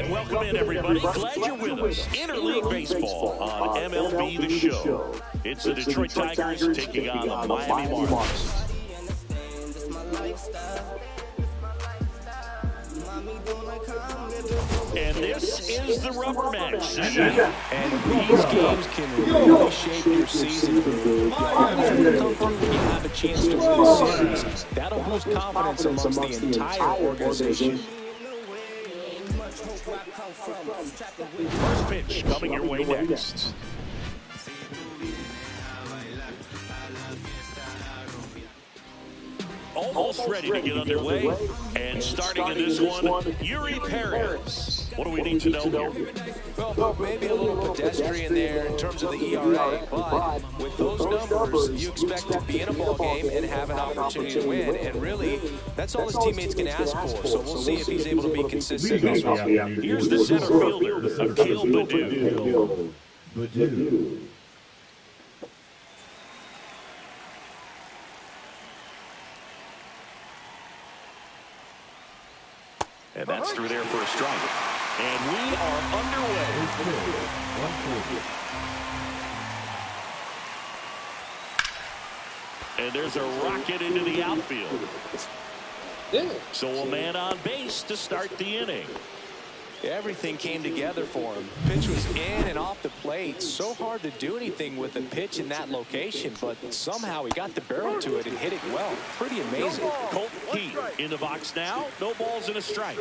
And welcome in, everybody. Glad you're with us. Interleague Baseball on MLB The Show. It's the Detroit Tigers taking on the Miami Marlins. And this is the rubber match. And these games can really shape your season. You have a chance to win the series. That'll boost confidence amongst the entire organization. First pitch coming your way next. Almost ready to get underway. And starting in this one, Yuri Perez. What do we need to know here? Well, maybe a little pedestrian there in terms of the ERA, but with those numbers, you expect to be in a ball game and have an opportunity to win. And really, that's all his teammates can ask for. So we'll see if he's able to be consistent this week. Here's the center fielder, Akil Baddoo. And that's through there for a strike. And we are underway. And there's a rocket into the outfield. So a man on base to start the inning. Everything came together for him. Pitch was in and off the plate. So hard to do anything with a pitch in that location, but somehow he got the barrel to it and hit it well. Pretty amazing. Colt Heat in the box now. No balls and a strike.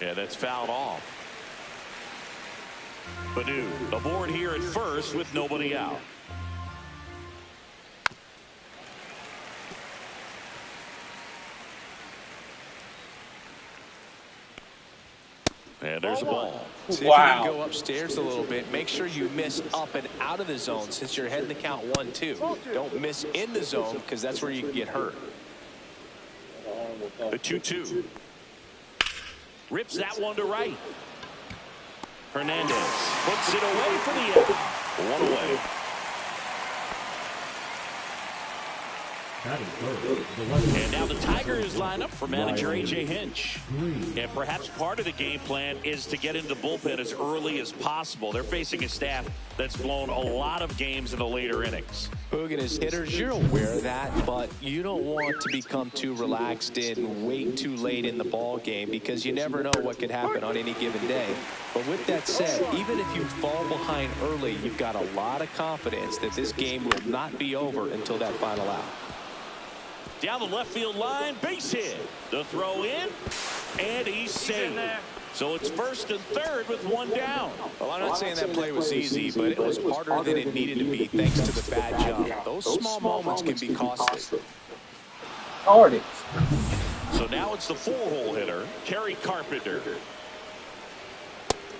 Yeah, that's fouled off. Baddoo aboard here at first with nobody out. And there's a ball. See if you can go upstairs a little bit. Make sure you miss up and out of the zone since you're heading to count 1-2. Don't miss in the zone because that's where you can get hurt. The 2-2. Rips that one to right. Hernandez puts it away for the out. One away. And now the Tigers line up for manager A.J. Hinch. And perhaps part of the game plan is to get into the bullpen as early as possible. They're facing a staff that's blown a lot of games in the later innings. Boog, as hitters, you're aware of that, but you don't want to become too relaxed and wait too late in the ball game because you never know what could happen on any given day. But with that said, even if you fall behind early, you've got a lot of confidence that this game will not be over until that final out. Down the left field line, base hit. The throw in, and he's safe. So it's first and third with one down. Well, I'm not saying that play was easy, but it was harder than it needed to be thanks to the bad jump. Those small moments can be costly. So now it's the four-hole hitter, Kerry Carpenter.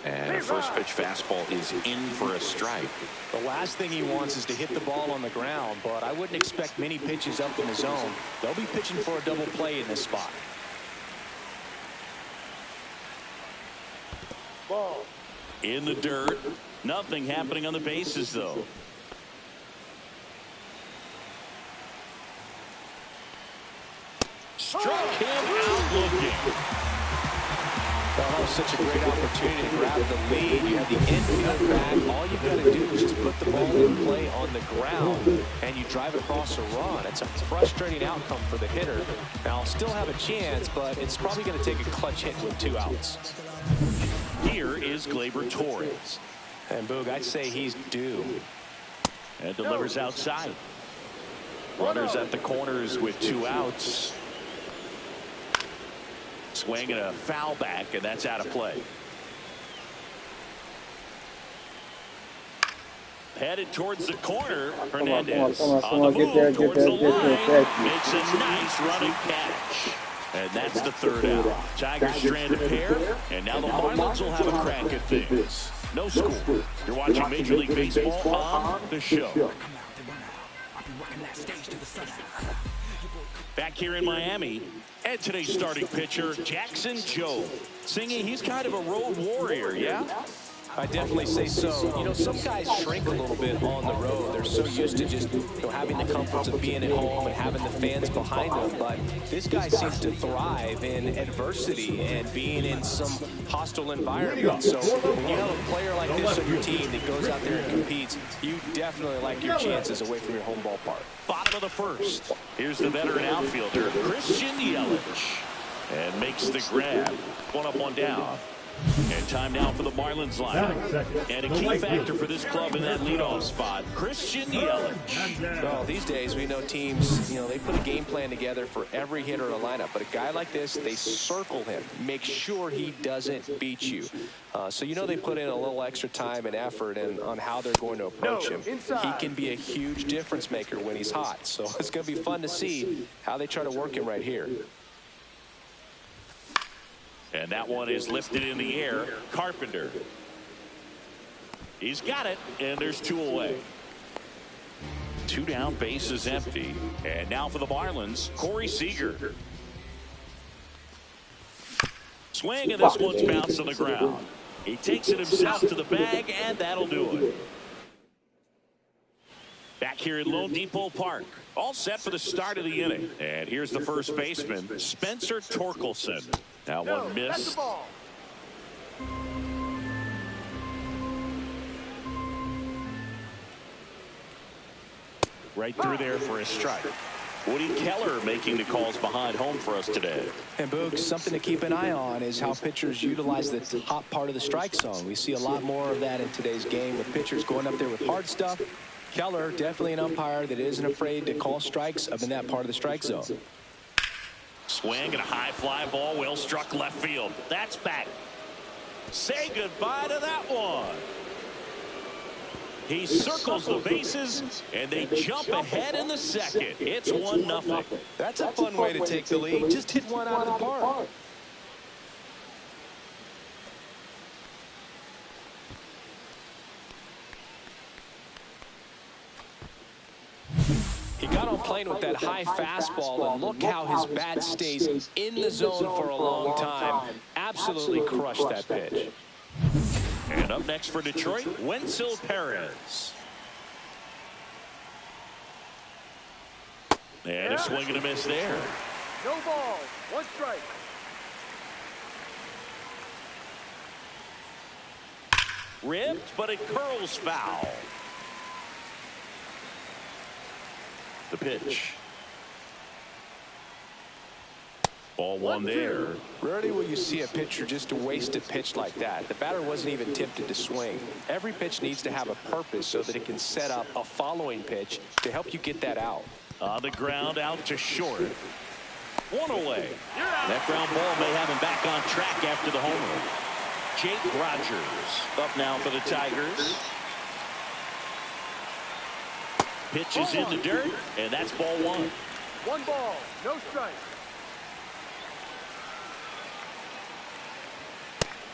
And a first pitch fastball is in for a strike. The last thing he wants is to hit the ball on the ground, but I wouldn't expect many pitches up in the zone. They'll be pitching for a double play in this spot. Ball. In the dirt. Nothing happening on the bases, though. Struck him out looking. Well, that was such a great opportunity to grab the lead. You have the infield back. All you've got to do is just put the ball in play on the ground, and you drive across a run. It's a frustrating outcome for the hitter. Now, I'll still have a chance, but it's probably going to take a clutch hit with 2 outs. Here is Gleyber Torres. And, Boog, I'd say he's due. And delivers outside. Runners at the corners with 2 outs. Swing and a foul back, and that's out of play. Headed towards the corner. Hernandez on the move towards the line. Makes a nice running catch. And that's the third out. Tigers strand a pair, and now the Marlins will have a crack at things. No score. You're watching Major League Baseball on The Show. Back here in Miami, and today's starting pitcher, Jackson Jobe. Singing, he's kind of a road warrior, yeah? I definitely say so. You know, some guys shrink a little bit on the road. They're so used to just, having the comforts of being at home and having the fans behind them. But this guy seems to thrive in adversity and being in some hostile environment. So when you have a player like this on your team that goes out there and competes, you definitely like your chances away from your home ballpark. Bottom of the first. Here's the veteran outfielder, Christian Yelich. And makes the grab. One up, one down. And time now for the Marlins lineup. And a key factor for this club in that leadoff spot, Christian Yelich. Well, these days we know teams, they put a game plan together for every hitter in a lineup. But a guy like this, they circle him, make sure he doesn't beat you. So they put in a little extra time and effort on how they're going to approach him. He can be a huge difference maker when he's hot. So it's going to be fun to see how they try to work him right here. And that one is lifted in the air. Carpenter. He's got it, and there's two away. Two down, bases empty. And now for the Marlins, Corey Seager. Swing, and this one's bounced on the ground. He takes it himself to the bag, and that'll do it. Back here at Lone Depot Park. All set for the start of the inning. And here's the first baseman, Spencer Torkelson. Now one miss. Right through there for a strike. Woody Keller making the calls behind home for us today. And Boog, something to keep an eye on is how pitchers utilize the top part of the strike zone. We see a lot more of that in today's game with pitchers going up there with hard stuff. Keller, definitely an umpire that isn't afraid to call strikes up in that part of the strike zone. Swing and a high fly ball, well struck left field. That's back. Say goodbye to that one. He circles the bases, and they jump ahead in the second. It's 1-0. That's a fun way to take the lead. Just hit one out of the park. He got on plane with that high fastball, and look how his bat stays in the zone for a long time. Absolutely crushed that pitch. And up next for Detroit, Wenzel Perez. And a swing and a miss there. No ball, one strike. Ripped, but it curls foul. The pitch. Ball one there. Rarely will you see a pitcher just waste a pitch like that. The batter wasn't even tempted to swing. Every pitch needs to have a purpose so that it can set up a following pitch to help you get that out. On the ground, out to short. One away. That ground ball may have him back on track after the homer. Jake Rogers up now for the Tigers. Pitch is in the dirt, and that's ball one. One ball, no strike.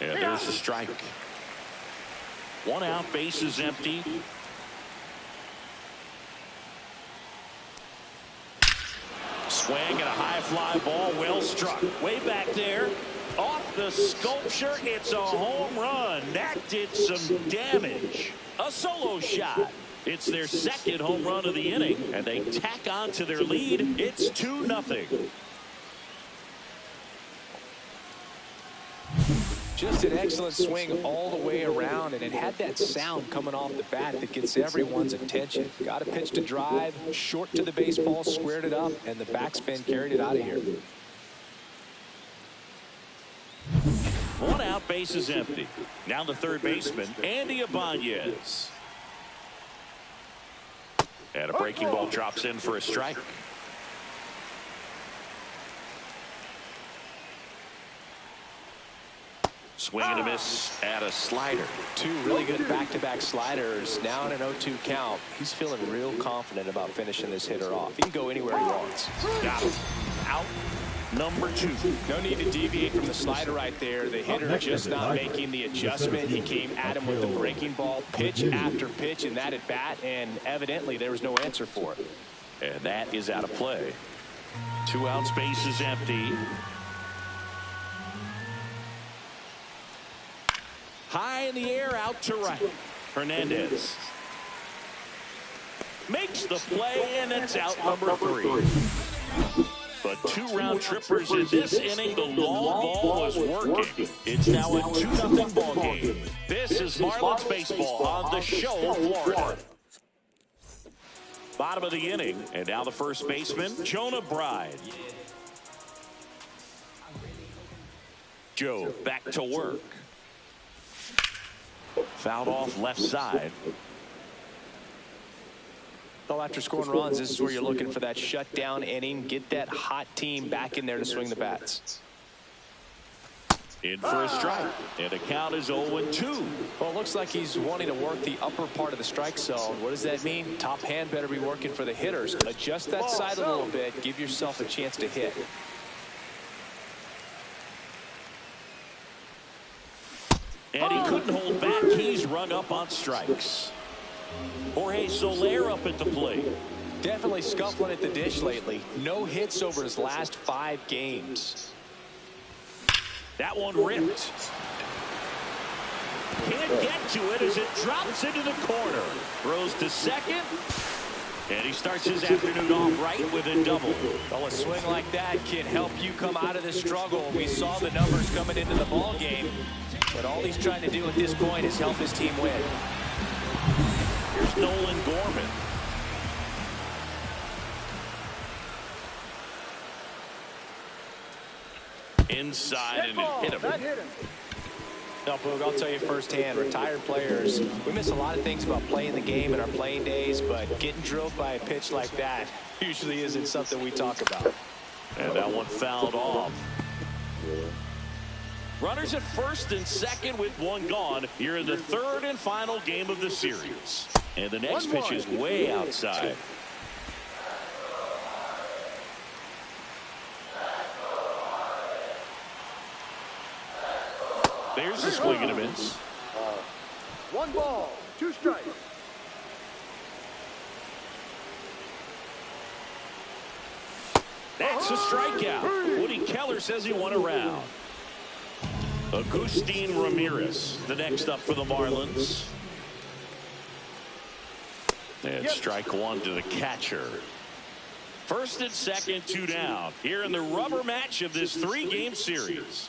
And there's the strike. One out, bases empty. Swing and a high fly ball, well struck. Way back there. Off the sculpture, it's a home run. That did some damage. A solo shot. It's their second home run of the inning, and they tack on to their lead. It's 2-0. Just an excellent swing all the way around, and it had that sound coming off the bat that gets everyone's attention. Got a pitch to drive, short to the baseball, squared it up, and the backspin carried it out of here. One out, bases empty. Now the third baseman, Andy Ibanez. And a breaking ball drops in for a strike. Swing and a miss at a slider. Two really good back-to-back sliders. Now in an 0-2 count. He's feeling real confident about finishing this hitter off. He can go anywhere he wants. Got him. Out. Number 2. No need to deviate from the slider right there. The hitter just not making the adjustment. He came at him with the breaking ball, pitch after pitch in that at bat, and evidently there was no answer for it. And that is out of play. 2 outs, bases empty. High in the air, out to right. Hernandez makes the play, and it's out number 3. But 2 round trippers in this inning. The long ball was working. It's now a 2-0 ball game. This is Marlins baseball on the show, Florida. Bottom of the inning, and now the first baseman, Jonah Bride. Joe back to work. Fouled off left side. Well, after scoring runs, this is where you're looking for that shutdown inning. Get that hot team back in there to swing the bats. In for a strike, and the count is 0-2. Well, it looks like he's wanting to work the upper part of the strike zone. What does that mean? Top hand better be working for the hitters. Adjust that side a little bit. Give yourself a chance to hit. And he couldn't hold back. He's rung up on strikes. Jorge Soler up at the plate. Definitely scuffling at the dish lately. No hits over his last 5 games. That one ripped. Can't get to it as it drops into the corner. Throws to second. And he starts his afternoon off right with a double. Well, a swing like that can help you come out of this struggle. We saw the numbers coming into the ball game. But all he's trying to do at this point is help his team win. Here's Nolan Gorman. Inside, and it hit him. No, Boog, I'll tell you firsthand, retired players, we miss a lot of things about playing the game in our playing days, but getting drilled by a pitch like that usually isn't something we talk about. And that one fouled off. Runners at first and second with 1 gone here in the 3rd and final game of the series. And the next pitch is way outside. There's the swing and a miss. 1 ball, 2 strikes. That's a strikeout. Woody Keller says he won a round. Agustin Ramirez, the next up for the Marlins. And strike 1 to the catcher. First and second, 2 down. Here in the rubber match of this 3-game series.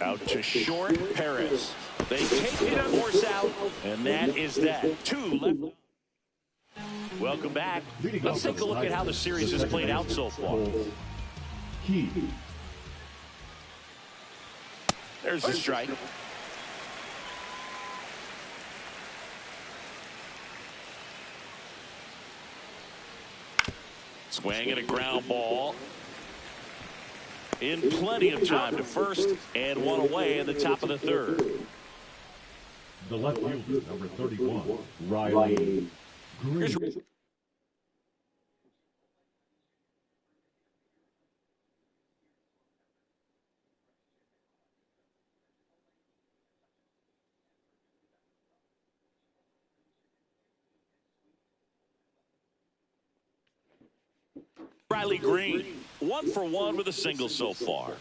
Out to short, Perez. They take it, force out, and that is that. 2 left. Welcome back. Let's take a look at how the series has played out so far. There's the strike. Swing and a ground ball. In plenty of time to first, and 1 away in the top of the 3rd. The left fielder, number 31, Riley Green. Riley Green, 1 for 1 with a single so far.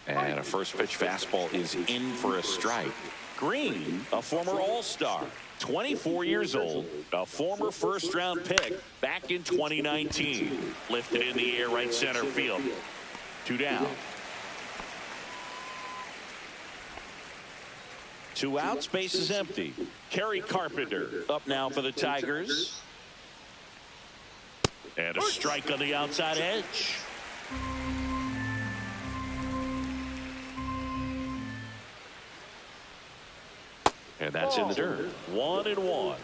And a first pitch fastball is in for a strike. Green, a former All-Star, 24 years old, a former first-round pick back in 2019. Lifted in the air, right center field. 2 down. 2 outs, base is empty. Kerry Carpenter up now for the Tigers. And a strike on the outside edge. And that's in the dirt. 1-1.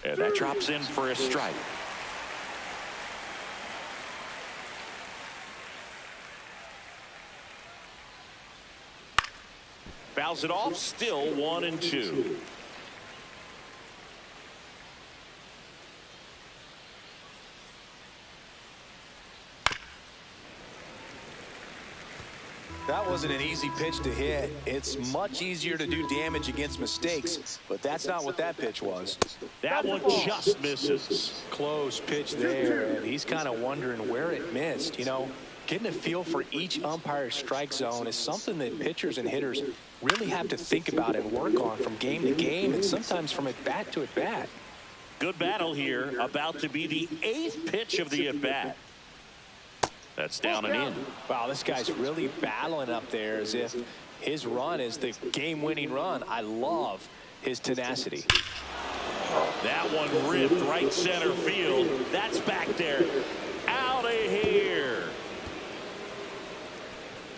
And that drops in for a strike. Fouls it off, still 1-2. That wasn't an easy pitch to hit. It's much easier to do damage against mistakes, but that's not what that pitch was. That one just misses. Close pitch there, and he's kind of wondering where it missed. You know, getting a feel for each umpire's strike zone is something that pitchers and hitters really have to think about and work on from game to game and sometimes from at bat to at bat. Good battle here, about to be the 8th pitch of the at bat. That's down and in. Wow, this guy's really battling up there as if his run is the game-winning run. I love his tenacity. That one ripped right center field. That's back there. Out of here.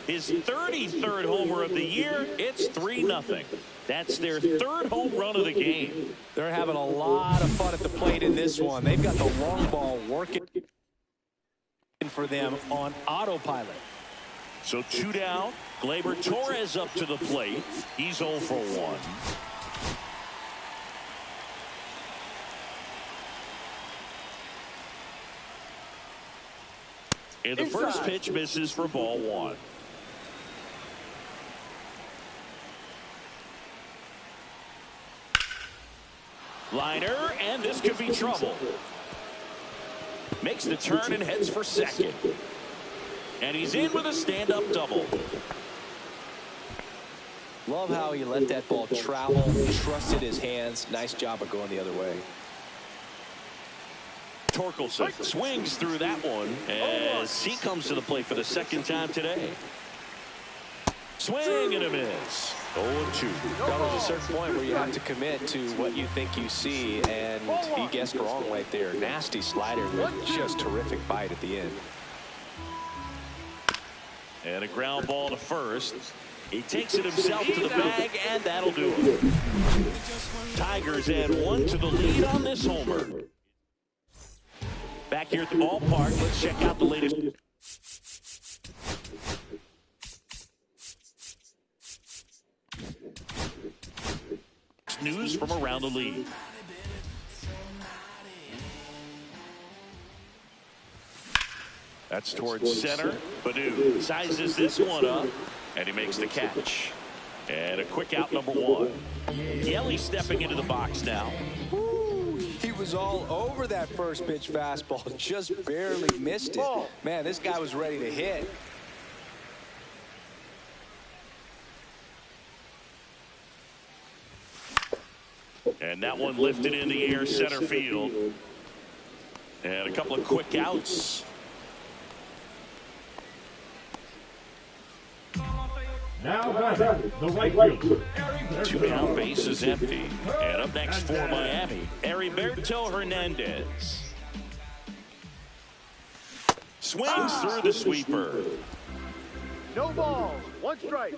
His 33rd homer of the year. It's 3-0. That's their 3rd home run of the game. They're having a lot of fun at the plate in this one. They've got the long ball working for them on autopilot. So 2 down. Gleyber Torres up to the plate. He's 0 for 1. And the first pitch misses for ball 1. Liner, and this could be trouble. Makes the turn and heads for second. And he's in with a stand-up double. Love how he let that ball travel, trusted his hands. Nice job of going the other way. Torkelson swings through that one as he comes to the plate for the 2nd time today. Swing and a miss. 0-2. Well, there's a certain point where you have to commit to what you think you see, and he guessed wrong right there. Nasty slider with just terrific bite at the end. And a ground ball to first. He takes it himself to the bag, and that'll do it. Tigers add 1 to the lead on this homer. Back here at the ballpark, let's check out the latest. News from around the league. That's towards center. Badu sizes this one up, and he makes the catch. And a quick out, number 1. Yelly stepping into the box now. He was all over that first pitch fastball, just barely missed it. Man, this guy was ready to hit. And that one lifted in the air center field. And a couple of quick outs. Now batting, the right fielder. 2 down, base is empty. And up next for Miami, Heriberto Hernandez. Swings through the sweeper. No balls, 1 strike.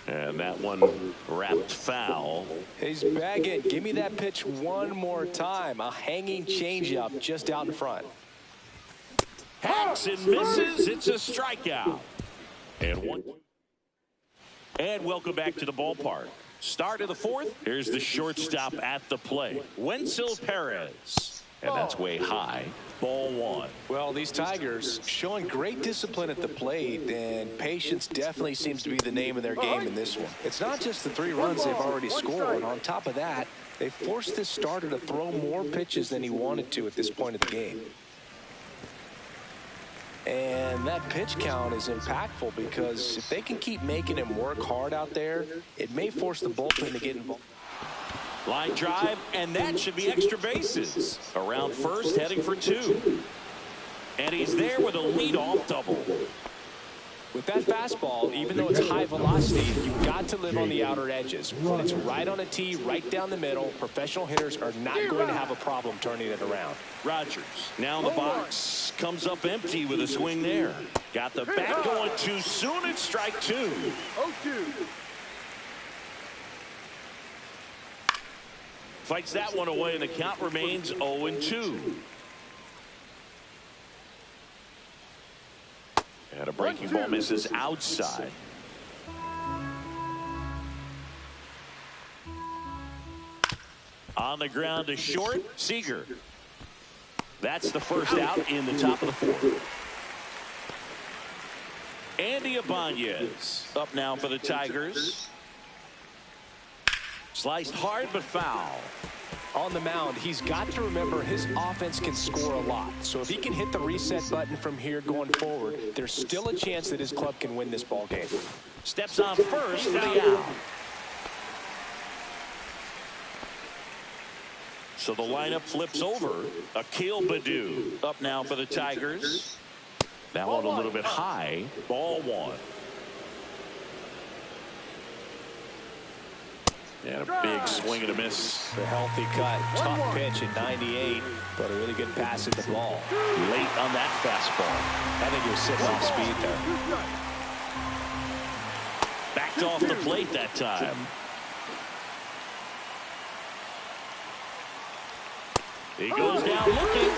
And that one wrapped foul. He's bagging. Give me that pitch one more time. A hanging changeup just out in front. Hacks and misses. It's a strikeout. And welcome back to the ballpark. Start of the 4th. Here's the shortstop at the plate, Wenzel Perez. And that's way high. Ball 1. Well, these Tigers showing great discipline at the plate, and patience definitely seems to be the name of their game in this one. It's not just the 3 runs they've already scored. On top of that, they forced this starter to throw more pitches than he wanted to at this point of the game. And that pitch count is impactful because if they can keep making him work hard out there, it may force the bullpen to get involved. Line drive, and that should be extra bases. Around first, heading for 2. And he's there with a leadoff double. With that fastball, even though it's high velocity, you've got to live on the outer edges. When it's right on a tee, right down the middle, professional hitters are not going to have a problem turning it around. Rogers now in the box, comes up empty with a swing there. Got the bat going too soon. It's strike 2. 0-2. Fights that one away, and the count remains 0-2. And a breaking ball misses outside. On the ground to short, Seager. That's the first out in the top of the 4th. Ibanez up now for the Tigers. Sliced hard but foul. On the mound, he's got to remember his offense can score a lot. So if he can hit the reset button from here going forward, there's still a chance that his club can win this ball game. Steps on first for the out. So the lineup flips over. Akil Baddoo up now for the Tigers. That one a little bit high. Ball one. And a big swing and a miss. A healthy cut. Tough pitch at 98, but a really good pass at the ball. Late on that fastball. I think he was sitting off speed there. Backed off the plate that time. He goes down looking.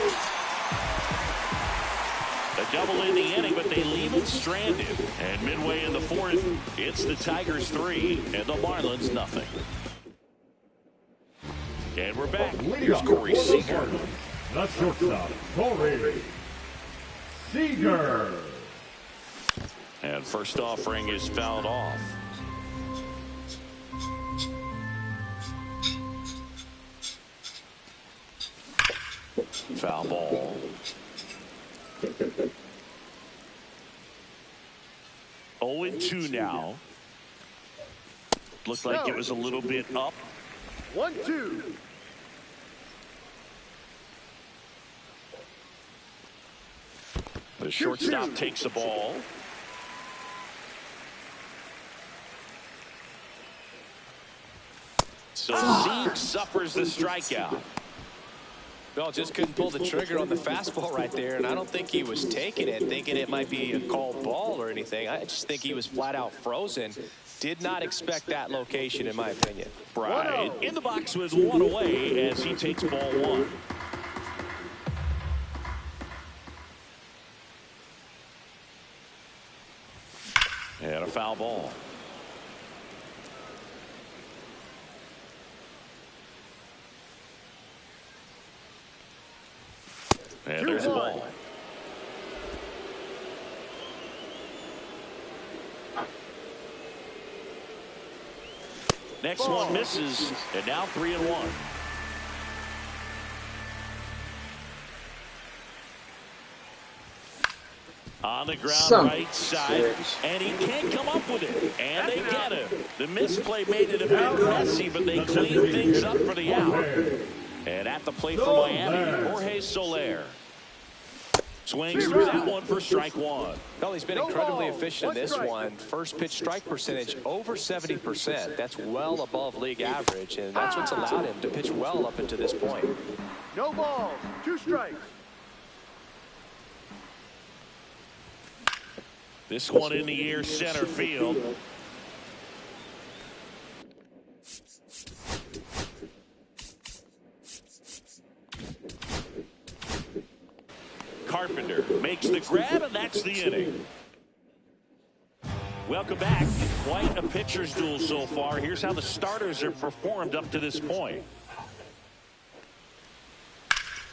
A double in the inning, but they leave it stranded. And midway in the fourth, it's the Tigers 3 and the Marlins nothing. And we're back. Here's Corey Seager. The shortstop, Corey Seager. And first offering is fouled off. Foul ball. Oh, and 2 now. Looked like it was a little bit up. 1-2. The shortstop takes the ball. So Zeke suffers the strikeout. Well, just couldn't pull the trigger on the fastball right there, and I don't think he was taking it, thinking it might be a called ball or anything. I just think he was flat out frozen. Did not expect that location, in my opinion. Right. In the box with 1 away as he takes ball 1. And a foul ball. And there's the ball. Next one misses, and now 3-1. On the ground, right side, and he can't come up with it. And they get him. The misplay made it a bit messy, but they clean things up for the out. And at the plate for Miami, Jorge Soler. Swings through that one for strike 1. Well, he's been incredibly efficient in this one. First pitch strike percentage over 70%. That's well above league average, and that's what's allowed him to pitch well up until this point. No balls, 2 strikes. This one in the air, center field. Carpenter makes the grab, and that's the inning. Welcome back. Quite a pitcher's duel so far. Here's how the starters have performed up to this point.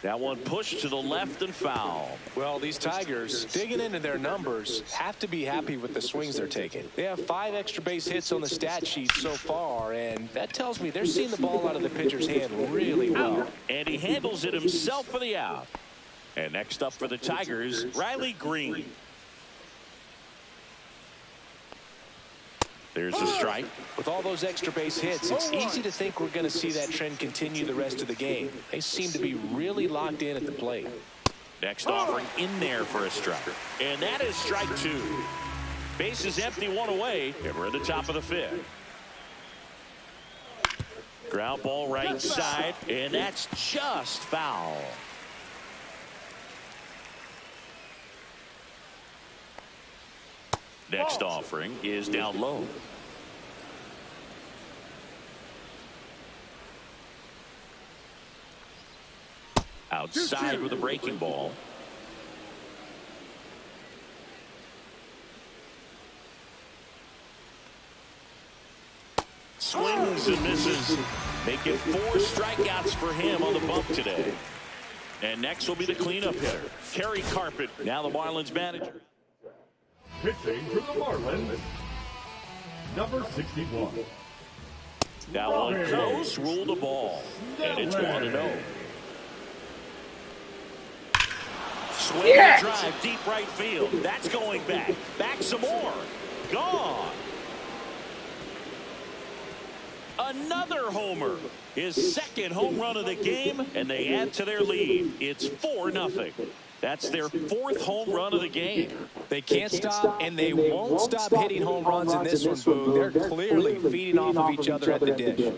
That one pushed to the left and foul. Well, these Tigers, digging into their numbers, have to be happy with the swings they're taking. They have 5 extra base hits on the stat sheet so far, and that tells me they're seeing the ball out of the pitcher's hand really well. And he handles it himself for the out. And next up for the Tigers, Riley Green. There's a strike. With all those extra base hits, it's easy to think we're going to see that trend continue the rest of the game. They seem to be really locked in at the plate. Next offering in there for a strike. And that is strike 2. Base is empty, 1 away, and we're at the top of the 5th. Ground ball right side, and that's just foul. Next offering is down low. Outside with a breaking ball. Swings and misses. Make it 4 strikeouts for him on the bump today. And next will be the cleanup hitter, Kerry Carpet. Now the Marlins manager. Pitching for the Marlins, number 61. That one close, rule the ball. And it's 1-0. Swing and drive, deep right field. That's going back. Back some more. Gone. Another homer. His second home run of the game, and they add to their lead. It's 4-0. That's their fourth home run of the game. They can't stop, and they won't stop hitting home runs in this one, Boo. They're clearly feeding off of each other at the dish.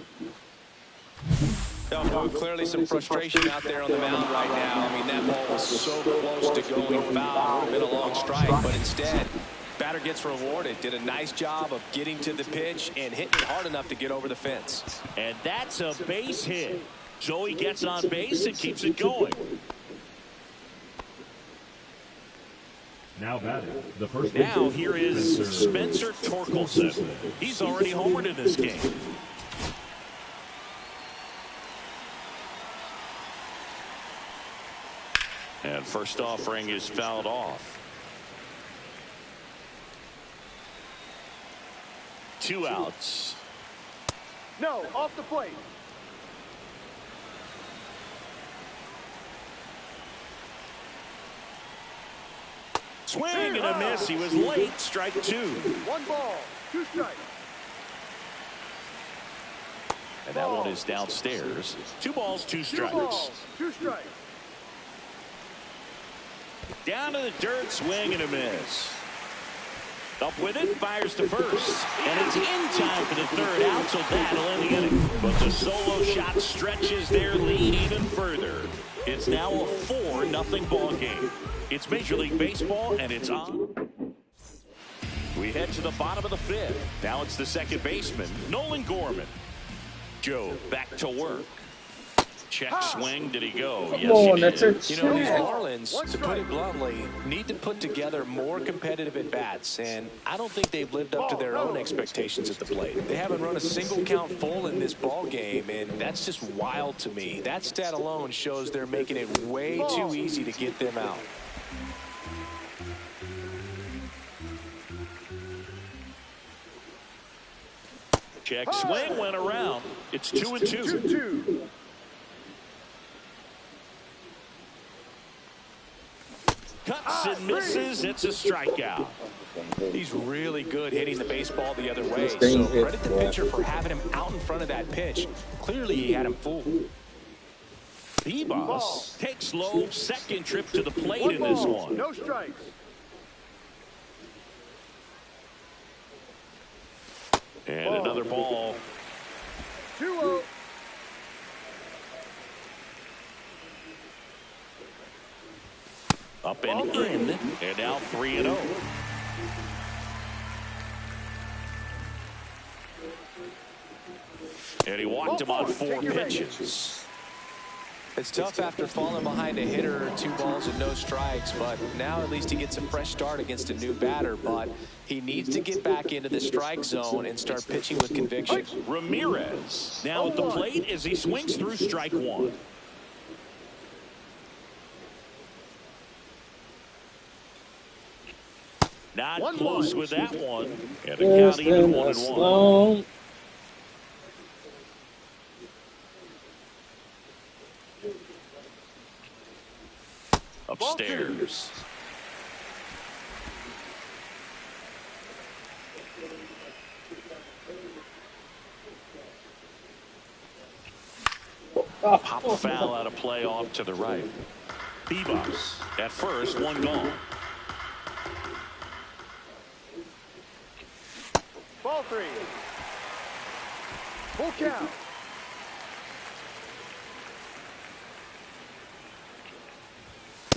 Oh, Boo, clearly some frustration out there on the mound right now. I mean, that ball was so close to going foul. It would have been a long strike, but instead, batter gets rewarded. Did a nice job of getting to the pitch and hitting it hard enough to get over the fence. And that's a base hit. So he gets on base and keeps it going. Now batting, the first Now here is Spencer Torkelson. He's already homered in this game. And first offering is fouled off. 2 outs. No, off the plate. Swing and a miss. He was late. Strike 2. 1 ball, 2 strikes. And that one is downstairs. 2 balls, 2 strikes. 2 balls, 2 strikes. Down to the dirt, swing and a miss. Up with it, fires to first. And it's in time for the 3rd out, so that'll end the inning. But the solo shot stretches their lead even further. It's now a 4-0 ball game. It's Major League Baseball, and it's on. We head to the bottom of the 5th. Now it's the second baseman, Nolan Gorman. Joe back to work. Check swing. Did he go? Yes, he did. You know, these Marlins, to put it bluntly, need to put together more competitive at-bats, and I don't think they've lived up to their own expectations at the plate. They haven't run a single count full in this ball game, and that's just wild to me. That stat alone shows they're making it way too easy to get them out. Check swing, went around. It's 2-2. Cuts and misses. It's a strikeout. He's really good hitting the baseball the other way, so credit the pitcher for having him out in front of that pitch. Clearly he had him fooled. Bebos takes low, second trip to the plate in this one. No strikes. And another ball. 2-0. Up and in, and now 3-0. And he walked him on 4 pitches. It's tough after falling behind a hitter, 2 balls and no strikes, but now at least he gets a fresh start against a new batter, but he needs to get back into the strike zone and start pitching with conviction. Ramirez now at the plate as he swings through strike 1. Not close with that one. And the count even 1-1. Upstairs. Pop a foul out of play off to the right. Bebos at first, 1 gone. Ball 3. Full count.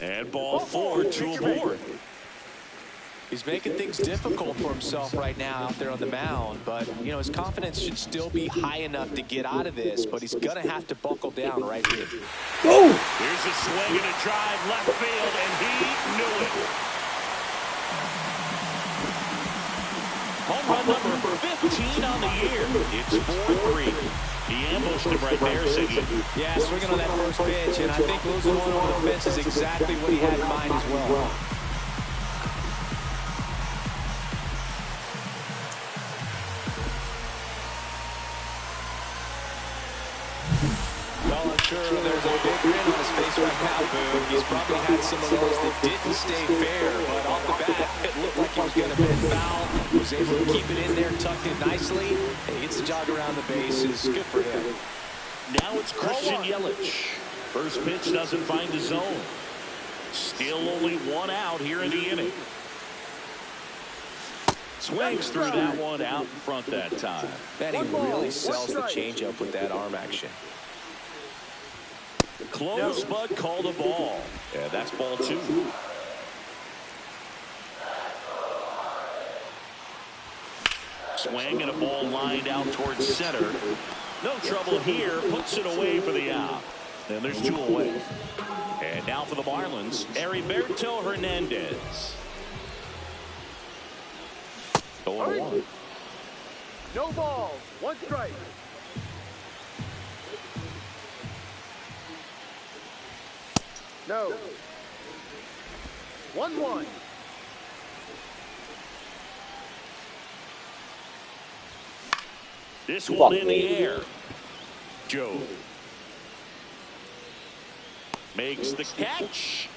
And ball 4, 2 aboard. He's making things difficult for himself right now out there on the mound, but, you know, his confidence should still be high enough to get out of this, but he's going to have to buckle down right here. Here's a swing and a drive left field, and he knew it. Home run number 15 on the year. It's 4-3. He ambushed him right there, Siggy. Yeah, swinging on that first pitch, and I think losing one over the fence is exactly what he had in mind as well. sure there's a big grin on his face right now, Boone. He's probably had some of those that didn't stay fair, but off the bat, it looked like he was going to be foul. Was able to keep it in there, tucked it nicely, and he gets the jog around the bases. Good for him. Now it's Christian Yelich. First pitch doesn't find the zone. Still only one out here in the inning. Swings through that one out in front that time. Man, he really sells the changeup with that arm action. Close, but called a ball. Yeah, that's ball 2. Swing and a ball lined out towards center. No trouble here. Puts it away for the out. And there's 2 away. And now for the Marlins, Heriberto Hernandez. 0-1. No balls. 1 strike. No. 1-1. This one in the air. Joe makes the catch,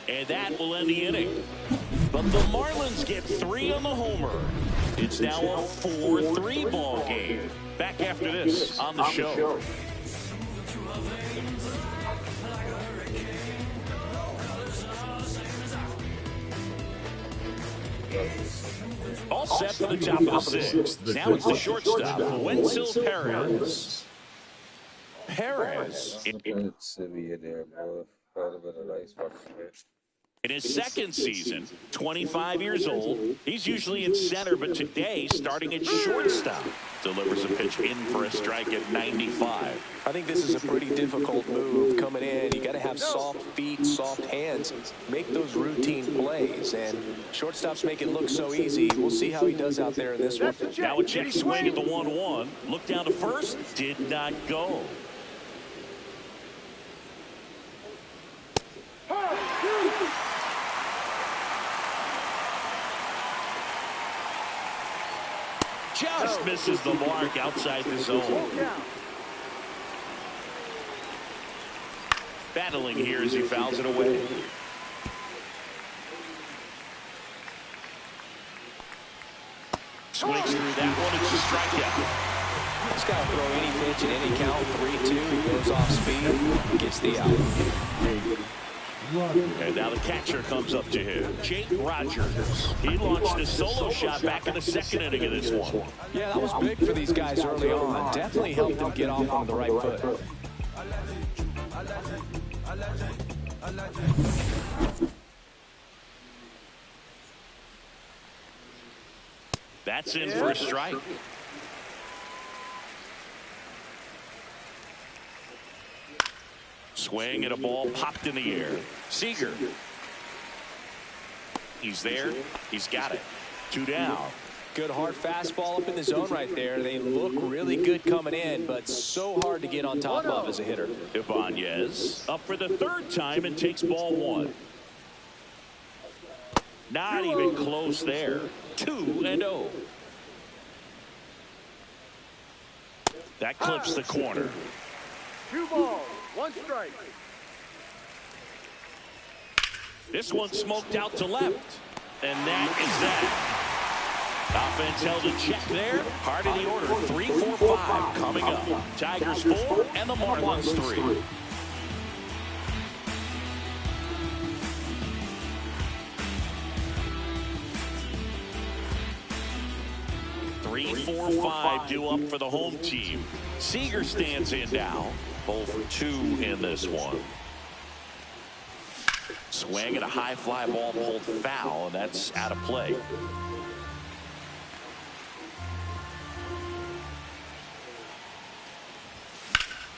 and that will end the inning. But the Marlins get 3 on the homer. It's now a 4-3 ball game. Back after this on the show. All set for the top of the 6th. Now it's the shortstop, Wenzel Perez. Perez. In his second season, 25 years old, he's usually in center, but today starting at shortstop. Delivers a pitch in for a strike at 95. I think this is a pretty difficult move coming in. You got to have soft feet, soft hands, make those routine plays, and shortstops make it look so easy. We'll see how he does out there in this one. Now a check swing at the 1-1. Look down to first, did not go. Just misses the mark outside the zone. Battling here as he fouls it away. Swings through that one. It's a strikeout. He's got to throw any pitch at any count. 3-2. He goes off speed. Gets the out. And now the catcher comes up to him, Jake Rogers. He launched a solo shot back in the second inning of this one. Yeah, that was big for these guys early on. Definitely helped them get off on the right foot. That's in for a strike. Swing and a ball popped in the air. Seager. He's there. He's got it. 2 down. Good hard fastball up in the zone right there. They look really good coming in, but so hard to get on top of as a hitter. Ibanez up for the 3rd time and takes ball 1. Not even close there. 2-0. That clips the corner. 2 balls. 1 strike. This one smoked out to left. And that is that. Offense held in check there. Hard in the order. 3, 4, 5 coming up. Tigers 4 and the Marlins 3. Three, 4, 5 due up for the home team. Seager stands in now. 0 for 2 in this one. Swing and a high fly ball pulled foul, and that's out of play.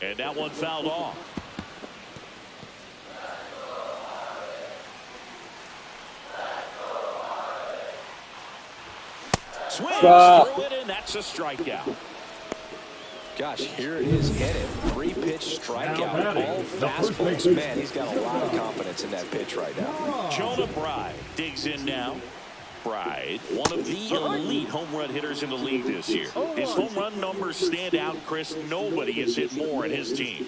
And that one fouled off. Swings through it, and that's a strikeout. Gosh, here it is headed. 3-pitch strikeout. All fastballs. Man, he's got a lot of confidence in that pitch right now. Jonah Bride digs in now. Bride, one of the elite home run hitters in the league this year. His home run numbers stand out, Chris. Nobody has hit more in his team.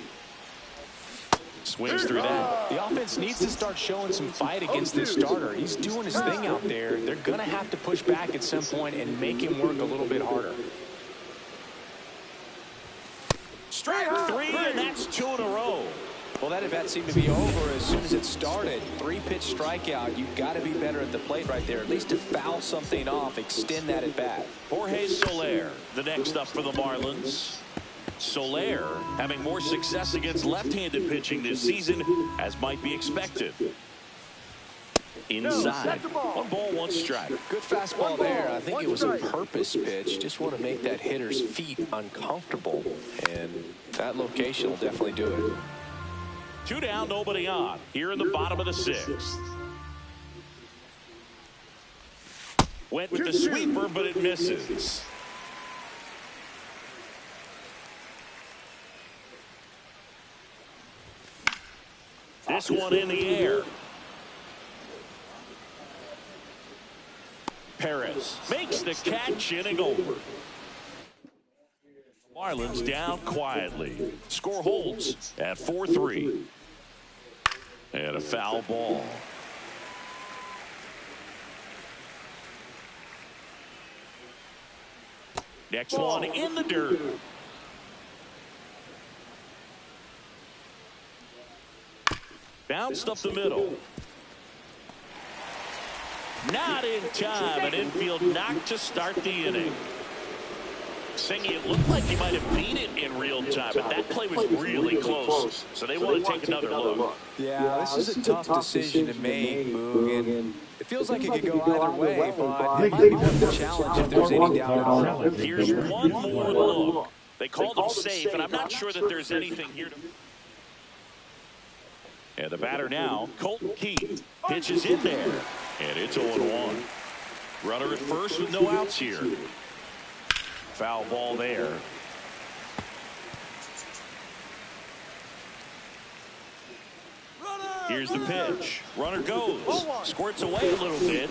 swings through that. The offense needs to start showing some fight against this starter. He's doing his thing out there. They're going to have to push back at some point and make him work a little bit harder. Strike 3, and that's 2 in a row. Well, that at-bat seemed to be over as soon as it started. 3-pitch strikeout. You've got to be better at the plate right there, at least to foul something off, extend that at-bat. Jorge Soler, the next up for the Marlins. Soler having more success against left-handed pitching this season, as might be expected. Inside. 1 ball, 1 strike. Good fastball there. I think it was a purpose pitch. Just want to make that hitter's feet uncomfortable. And that location will definitely do it. 2 down, nobody on. Here in the bottom of the 6th. Went with the sweeper, but it misses. This one in the air. Perez makes the catch, inning over. Marlins down quietly. Score holds at 4-3. And a foul ball. Next one in the dirt. Bounced up the middle. Not in time. An infield knock to start the inning. Singy, it looked like he might have beat it in real time, but that play was really close. So they want to take another look. Yeah, this is a tough decision to make, Boog, and it feels like it could go either way, but it might be worth the challenge if there's any doubt at all. Here's one more look. They called him safe, and I'm not sure that there's anything here to... And the batter now, Colton Keith, pitches in there, and it's 0-1. Runner at first with no outs here. Foul ball there. Here's the pitch. Runner goes. Squirts away a little bit.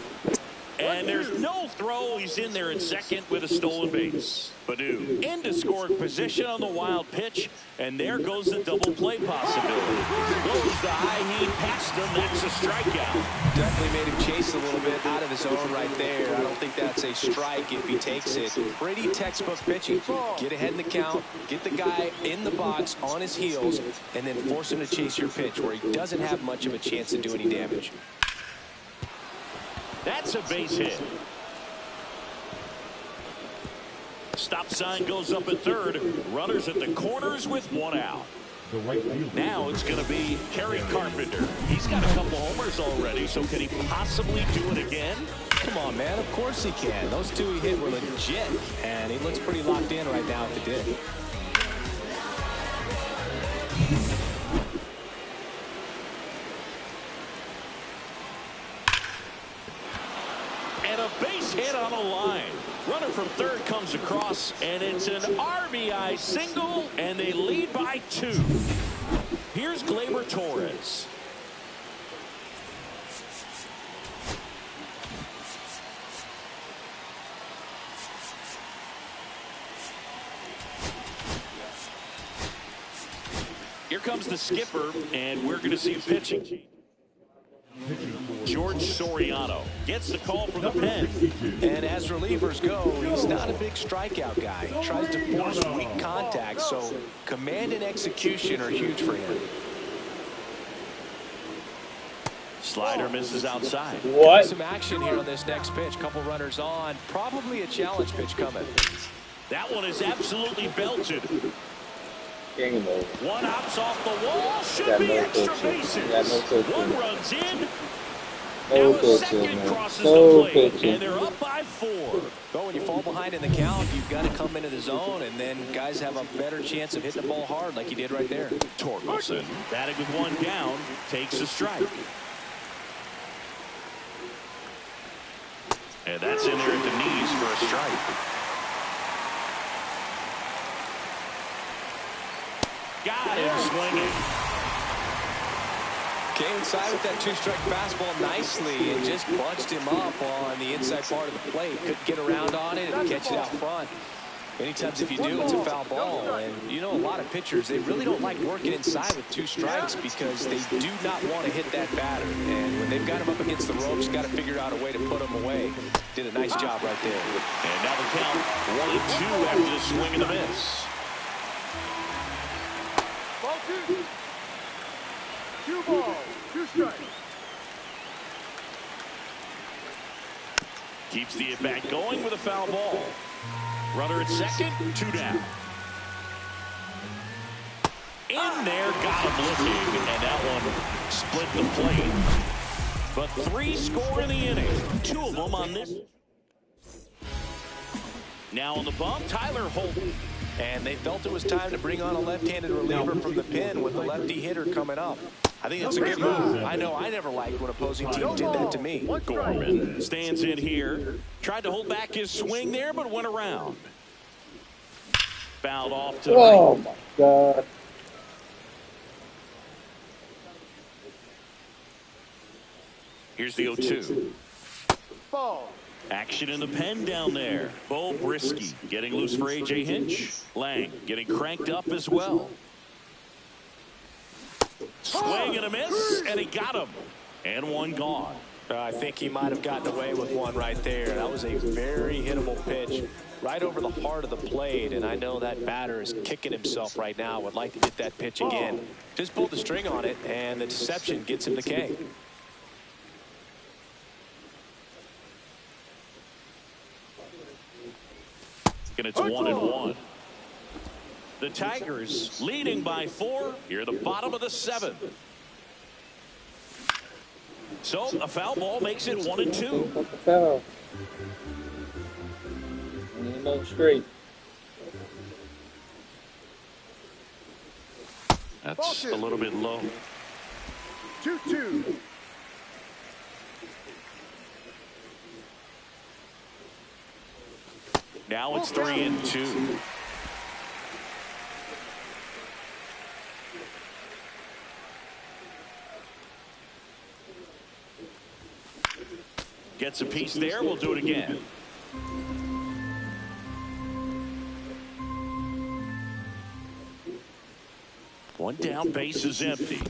And there's no throw. He's in there at second with a stolen base. Badu into scoring position on the wild pitch. And there goes the double play possibility. Goes the high heat past him. That's a strikeout. Definitely made him chase a little bit out of his own right there. I don't think that's a strike if he takes it. Pretty textbook pitching. Get ahead in the count. Get the guy in the box on his heels. And then force him to chase your pitch where he doesn't have much of a chance to do any damage. That's a base hit. Stop sign goes up at third. Runners at the corners with 1 out. Now it's going to be Kerry Carpenter. He's got a couple homers already, so can he possibly do it again? Come on, man. Of course he can. Those 2 he hit were legit, and he looks pretty locked in right now at the dig. And a base hit on a line. Runner from third comes across, and it's an RBI single, and they lead by 2. Here's Gleyber Torres. Here comes the skipper, and we're going to see a pitching. George Soriano gets the call from the pen. And as relievers go, he's not a big strikeout guy. He tries to force weak contact, so command and execution are huge for him. Slider misses outside. What? Some action here on this next pitch. Couple runners on. Probably a challenge pitch coming. That one is absolutely belted. Game over. One hops off the wall. Should be extra bases. One runs in. Now a second crosses the plate, and they're up by 4. But when you fall behind in the count, you've got to come into the zone, and then guys have a better chance of hitting the ball hard like he did right there. Torkelson, batting with 1 down, takes a strike. And that's in there at the knees for a strike. Got him swinging. Came inside with that 2-strike fastball nicely and just bunched him up on the inside part of the plate. Couldn't get around on it and catch it out front. Many times if you do, it's a foul ball. And, you know, a lot of pitchers, they really don't like working inside with 2 strikes because they do not want to hit that batter. And when they've got him up against the ropes, got to figure out a way to put him away. Did a nice job right there. And now the count 1-2 after the swing and the miss. Ball 2. 2 balls, 2 strikes. Keeps the at-bat going with a foul ball. Runner at second, 2 down. In there, got him looking, and that one split the plate. But 3 score in the inning, 2 of them on this. Now on the bump, Tyler Holton. And they felt it was time to bring on a left-handed reliever from the pen with the lefty hitter coming up. I think that's a good move. I know I never liked when opposing teams did that to me. Gorman stands in here. Tried to hold back his swing there, but went around. Fouled off to the Oh, right. my God. Here's the 0-2. Ball. Action in the pen down there. Bo Brisky getting loose for A.J. Hinch. Lang getting cranked up as well. Swing and a miss, and he got him. And one gone. I think he might have gotten away with one right there. That was a very hittable pitch right over the heart of the plate, and I know that batter is kicking himself right now. Would like to get that pitch again. Just pulled the string on it, and the deception gets him the K. And it's 1-1. The Tigers leading by 4 here at the bottom of the 7th. So a foul ball makes it 1-2. What the foul? Ain't no straight. That's a little bit low. 2-2. Now it's 3-2. Gets a piece there. We'll do it again. One down, base is empty.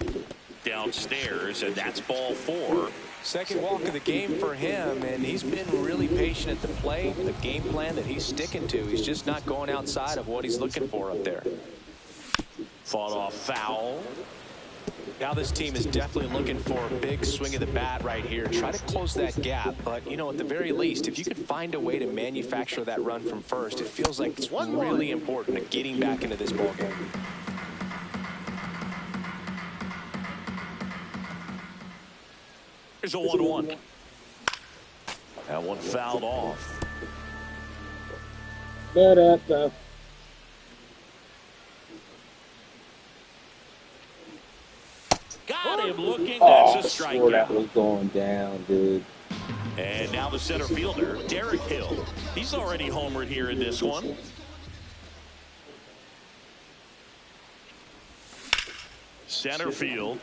Downstairs, and that's ball 4. Second walk of the game for him, and he's been really patient at the plate. The game plan that he's sticking to, he's just not going outside of what he's looking for up there. Fought off foul. Now this team is definitely looking for a big swing of the bat right here. Try to close that gap, but, you know, at the very least, if you could find a way to manufacture that run from first, it feels like it's really important to getting back into this ballgame. Here's a 1-1. That one fouled off. Got him looking. That's a Swore that strikeout. was going down, dude. And now the center fielder, Derek Hill. He's already homered here in this one. Center field.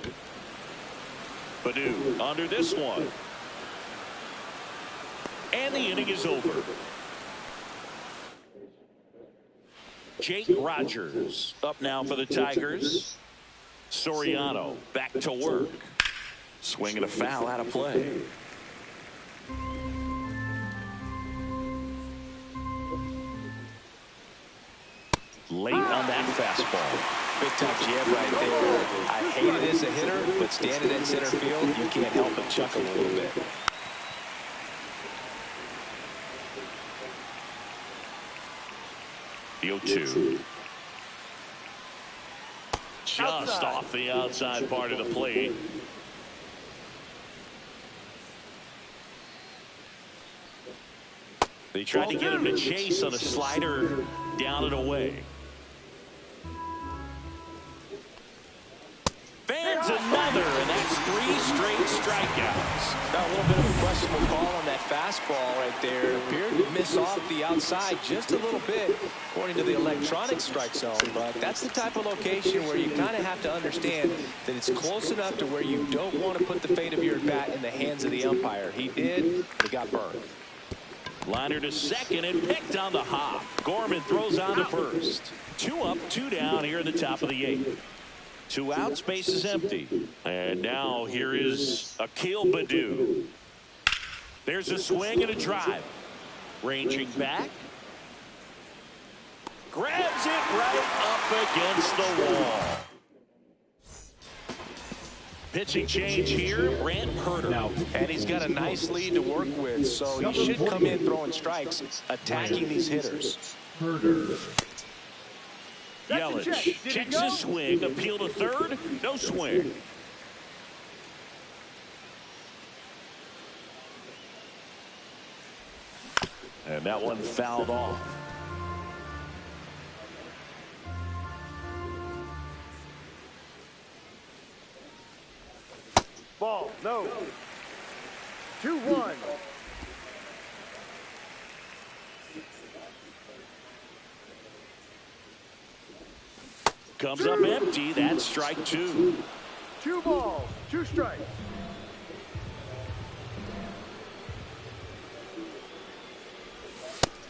Padu under this one. And the inning is over. Jake Rogers up now for the Tigers. Soriano back to work. Swinging a foul out of play. Late on that fastball. Big time jab right there. I hate it as a hitter, but standing in center field, you can't help but chuckle a little bit. The 0-2. Just off the outside part of the plate. They tried to get him to chase on a slider down and away. Fans another, and that's 3 straight strikeouts. Now a little bit of a questionable call on that fastball right there. Appeared to miss off the outside just a little bit, according to the electronic strike zone. But that's the type of location where you kind of have to understand that it's close enough to where you don't want to put the fate of your bat in the hands of the umpire. He did. He got burned. Liner to second and picked on the hop. Gorman throws on to first. 2 up, 2 down here in the top of the 8th. 2 outs, base is empty. And now here is Akil Baddoo. There's a swing and a drive. Ranging back. Grabs it right up against the wall. Pitching change here, Brant Herter. And he's got a nice lead to work with, so he should come in throwing strikes, attacking these hitters. Yelich checks his swing, appeal to third, no swing. And that one fouled off. Ball, no. 2-1. Comes up empty. That's strike 2. 2 balls, 2 strikes.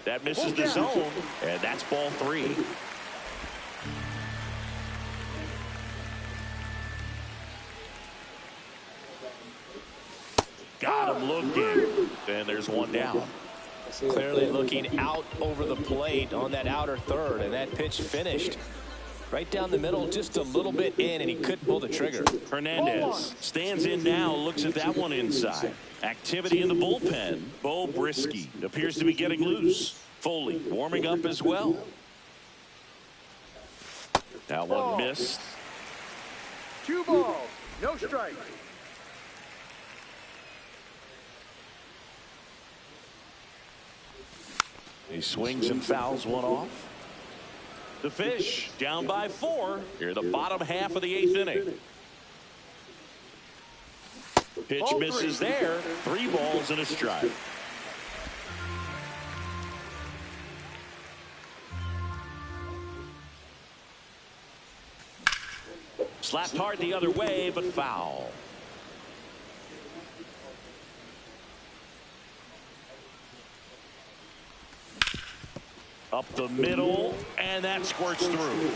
That misses the zone, and that's ball 3. Got him looking. And there's 1 down. Clearly looking out over the plate on that outer third, and that pitch finished right down the middle, just a little bit in, and he couldn't pull the trigger. Hernandez stands in now, looks at that one inside. Activity in the bullpen. Bo Brisky appears to be getting loose. Foley warming up as well. That one missed. 2 balls, no strike. He swings and fouls one off. The Fish down by 4 here the bottom half of the 8th inning. Pitch misses there. 3 balls and a strike. Slapped hard the other way, but foul. Up the middle, and that squirts through.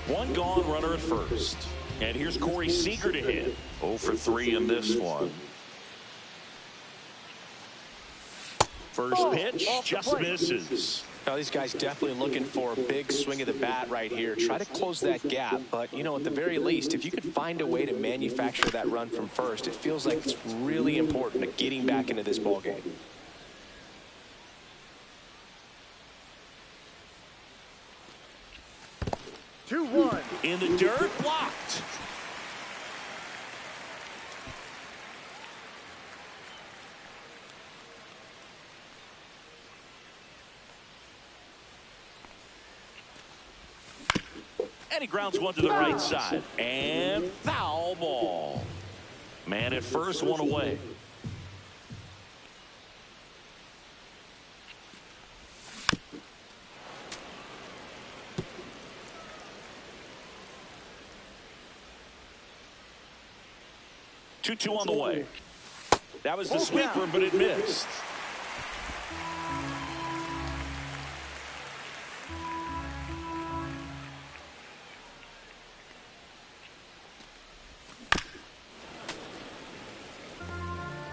One gone, runner at first. And here's Corey Seager to hit. 0 for 3 in this one. First pitch just misses. Now these guys definitely looking for a big swing of the bat right here. Try to close that gap, but you know, at the very least, if you could find a way to manufacture that run from first, it feels like it's really important to getting back into this ball game. In the dirt, blocked. And he grounds one to the right side. And foul ball. Man at first, one away. Two on the way. That was the sweeper, but it missed.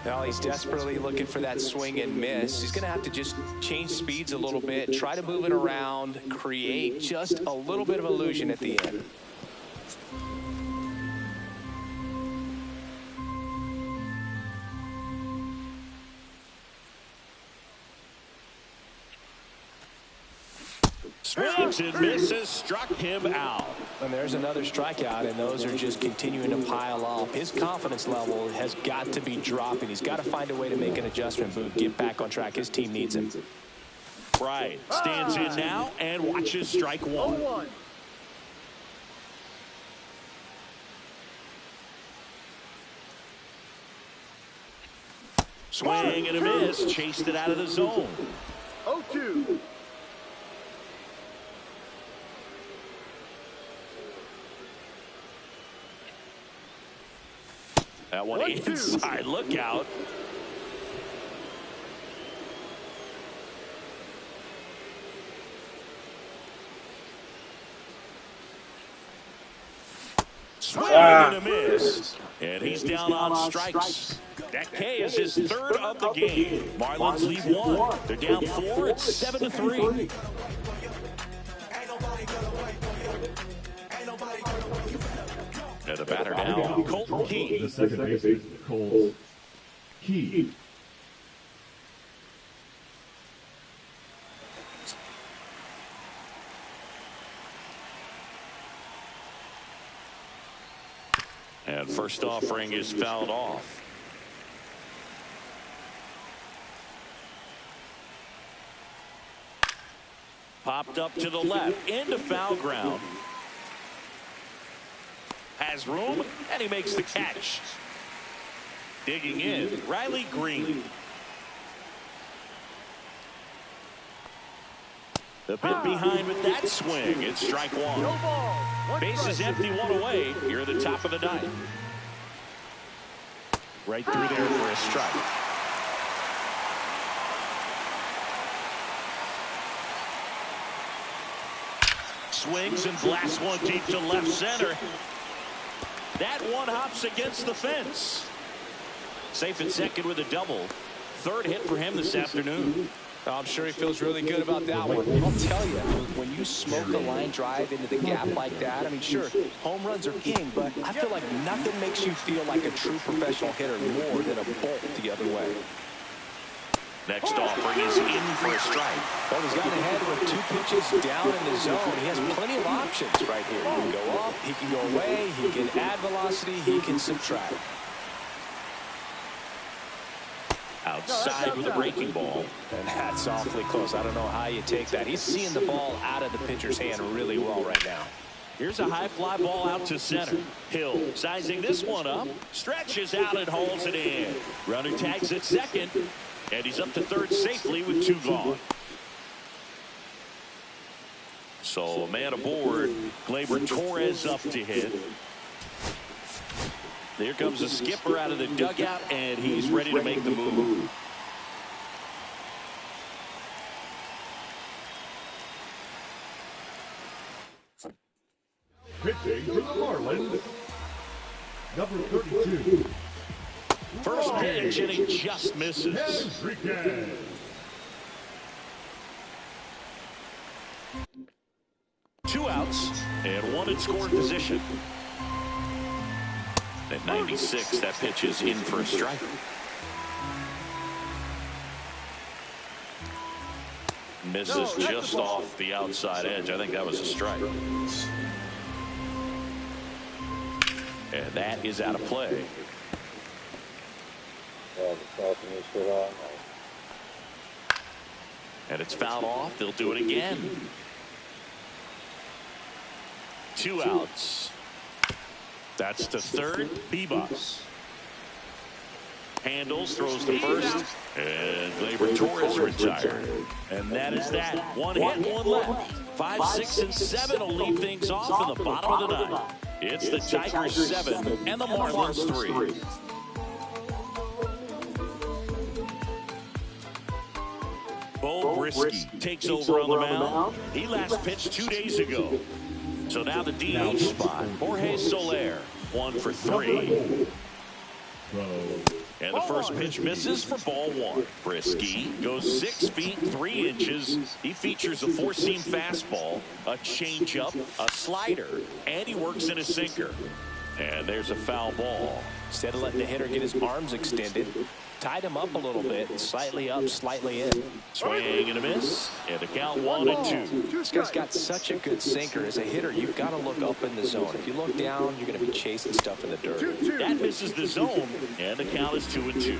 Now he's desperately looking for that swing and miss. He's going to have to just change speeds a little bit, try to move it around, create just a little bit of illusion at the end. Swings and misses, struck him out. And there's another strikeout, and those are just continuing to pile up. His confidence level has got to be dropping. He's got to find a way to make an adjustment, Boot, get back on track. His team needs him. Right. Stands in now and watches strike one. Swing and a miss. Chased it out of the zone. 0-2. That one 1-2. inside. Look out. Swing and a miss. And he's down on strikes. That K is his third of the game. Marlins lead one. They're down 4. It's 7-3. And the batter now, Colton Key. The second baseman, Cole Key. And first offering is fouled off. Popped up to the left into foul ground. Has room, and he makes the catch. Digging in, Riley Green. The bit behind with that swing. It's strike one. No ball. One Base is strike. empty, one away. Here at the top of the ninth. Right through there for a strike. Swings and blasts one deep to left center. That one hops against the fence. Safe at second with a double. Third hit for him this afternoon. I'm sure he feels really good about that one. I'll tell you, when you smoke a line drive into the gap like that, I mean, sure, home runs are king, but I feel like nothing makes you feel like a true professional hitter more than a bolt the other way. Next offering is in for a strike. Well, he's gotten ahead with 2 pitches down in the zone. He has plenty of options right here. He can go up, he can go away, he can add velocity, he can subtract. Outside with a breaking ball. And that's awfully close. I don't know how you take that. He's seeing the ball out of the pitcher's hand really well right now. Here's a high fly ball out to center. Hill sizing this one up. Stretches out and hauls it in. Runner tags at second. And he's up to third safely with 2 gone. So a man aboard. Gleyber Torres up to hit. There comes the skipper out of the dugout, and he's ready to make the move. Pitching for the Marlins, number 32. First pitch, and he just misses. Enriquez. Two outs, and one in scoring position. At 96, that pitch is in for a strike. Misses just off the outside edge. I think that was a strike. And that is out of play. And it's fouled off. They'll do it again. 2 outs. That's to third. Bebas handles, throws to first, and Gleyber Torres retired. And that is that. 1 hit, 1 left. 5, 6, and 7 will lead things off in the bottom of the ninth. It's the Tigers 7 and the Marlins 3. Bo Brisky takes over on the mound. He last pitched 2 days ago. So now the DH spot, Jorge Soler, 1 for 3. And the first pitch misses for ball 1. Brisky goes 6 feet 3 inches. He features a 4-seam fastball, a changeup, a slider, and he works in a sinker. And there's a foul ball. Instead of letting the hitter get his arms extended, tied him up a little bit, slightly up, slightly in. Swing and a miss, and the count 1-2. This guy's got such a good sinker. As a hitter, you've got to look up in the zone. If you look down, you're going to be chasing stuff in the dirt. That misses the zone, and the count is 2-2.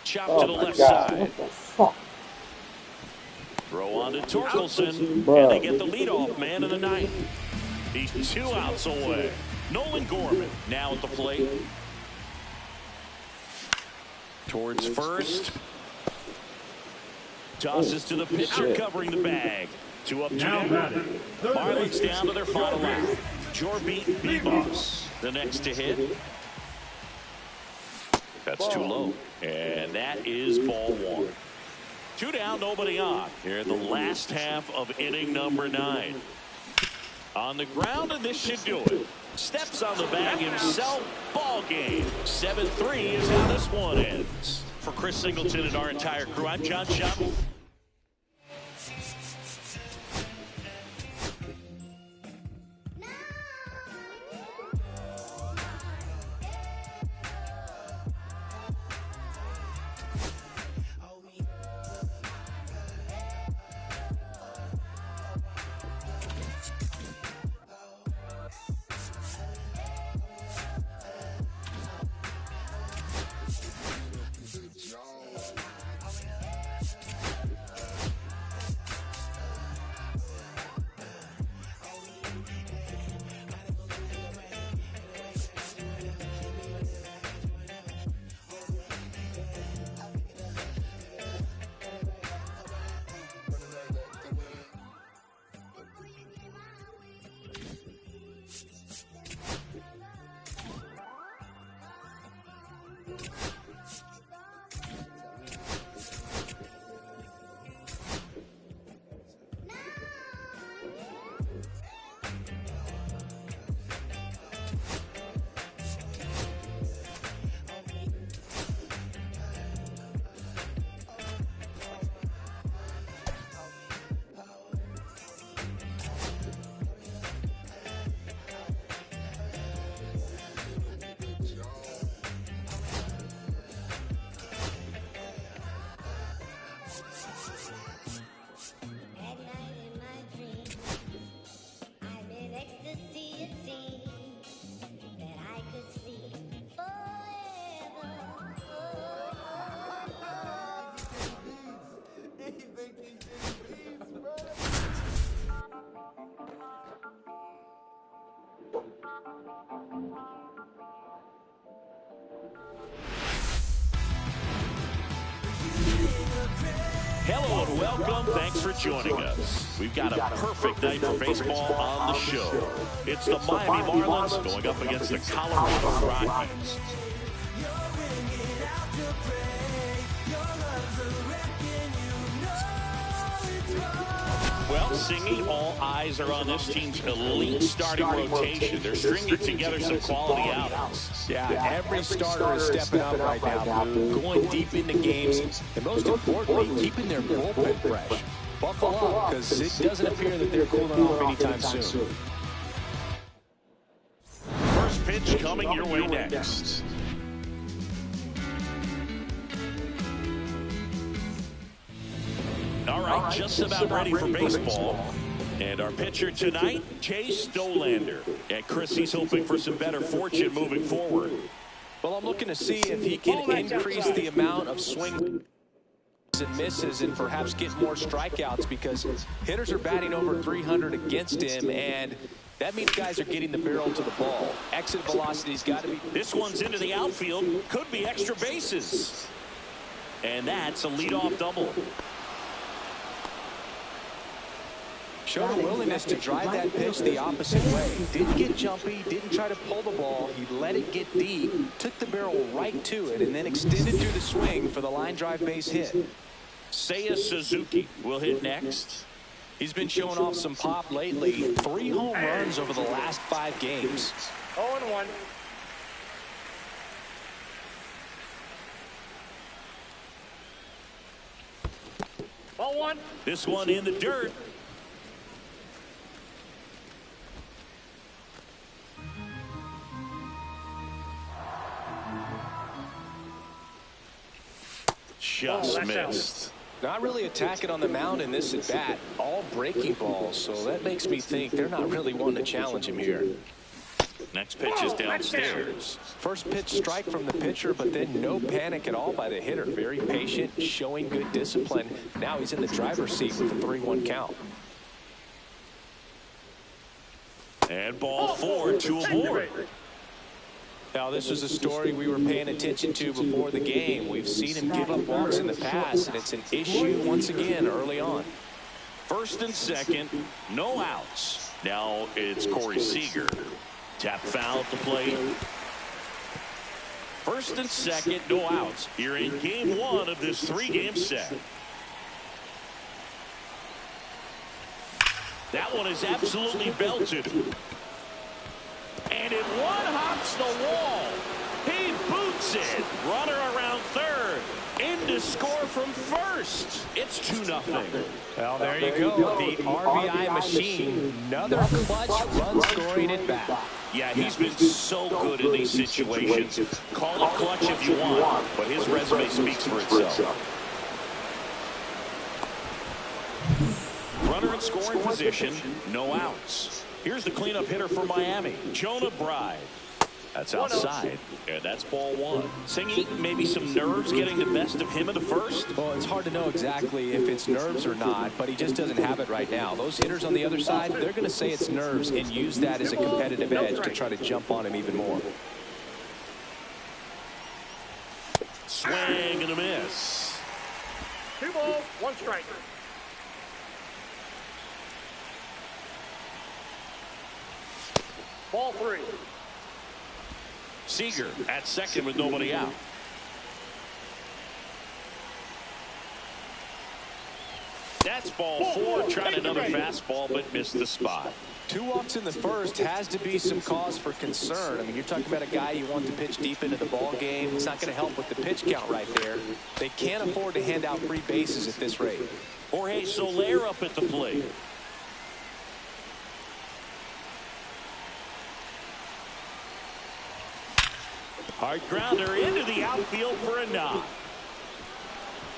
Chop to the left side. Throw on to Torkelson, and they get the leadoff man in the ninth. He's 2 outs away. Nolan Gorman now at the plate. Towards first. Tosses to the pitcher covering the bag. Two up, two Now down. batting, third Marlins baseman, down to their final Jorby out. Jorby Bebos, the next to hit. That's too low. And that is ball one. Two down, nobody on. Here in the last half of inning number 9. On the ground, and this should do it. Steps on the bag himself. Ball game. 7-3 is how this one ends. For Chris Singleton and our entire crew, I'm John Schaub. Hello and welcome. Thanks for joining us. We've got a perfect night for baseball on the show. It's the Miami Marlins going up against the Colorado Rockies. Well, singing, all eyes are on this team's elite starting rotation. They're stringing together some quality outings. Yeah, every starter is stepping up right now, Blue, going deep into games, and most importantly, keeping their bullpen fresh. Buckle up, because it doesn't appear that they're cooling off anytime soon. First pitch coming your way next. All right, just about ready for baseball. And our pitcher tonight, Chase Stolander. And Chris, he's hoping for some better fortune moving forward. Well, I'm looking to see if he can increase the amount of swing and misses and perhaps get more strikeouts, because hitters are batting over 300 against him, and that means guys are getting the barrel to the ball. Exit velocity's got to be. This one's into the outfield. Could be extra bases. And that's a leadoff double. Showed a willingness to drive that pitch the opposite way. Didn't get jumpy, didn't try to pull the ball. He let it get deep, took the barrel right to it, and then extended through the swing for the line drive base hit. Seiya Suzuki will hit next. He's been showing off some pop lately. 3 home runs over the last 5 games. 0-1. Ball 1. This one in the dirt. Just missed. Not really attacking on the mound in this at bat. All breaking balls, so that makes me think they're not really wanting to challenge him here. Next pitch is downstairs. First pitch strike from the pitcher, but then no panic at all by the hitter. Very patient, showing good discipline. Now he's in the driver's seat with a 3-1 count. And ball 4, 2 aboard. Now, this was a story we were paying attention to before the game. We've seen him give up walks in the past, and it's an issue once again early on. First and second, no outs. Now it's Corey Seager. Tap foul at the plate. First and second, no outs. You're in game one of this 3-game set. That one is absolutely belted. And it one-hops the wall. He boots it. Runner around third. In to score from first. It's 2-0. Well, there you go. The RBI machine. Another clutch run scoring at bat. Yeah, he's been so good in these situations. Call it clutch if you want, but his resume speaks for itself. Runner in scoring position, no outs. Here's the cleanup hitter for Miami, Jonah Bride. That's outside, and that's ball one. Singy, maybe some nerves getting the best of him in the first? Well, it's hard to know exactly if it's nerves or not, but he just doesn't have it right now. Those hitters on the other side, they're going to say it's nerves and use that as a competitive edge to try to jump on him even more. Swing and a miss. 2 balls, 1 strike. Ball 3. Seager at second with nobody out. That's ball 4. Tried another fastball, but missed the spot. 2 walks in the first has to be some cause for concern. I mean, you're talking about a guy you want to pitch deep into the ball game. It's not going to help with the pitch count right there. They can't afford to hand out free bases at this rate. Jorge Soler up at the plate. Hard grounder into the outfield for a knock.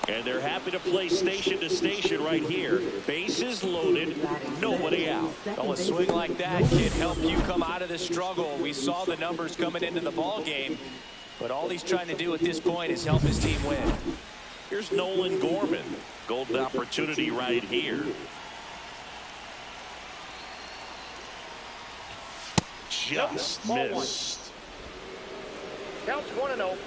And they're happy to play station to station right here. Bases loaded, nobody out. Oh, a swing like that can help you come out of the struggle. We saw the numbers coming into the ball game, but all he's trying to do at this point is help his team win. Here's Nolan Gorman. Golden opportunity right here. Just missed. Counts 1-0.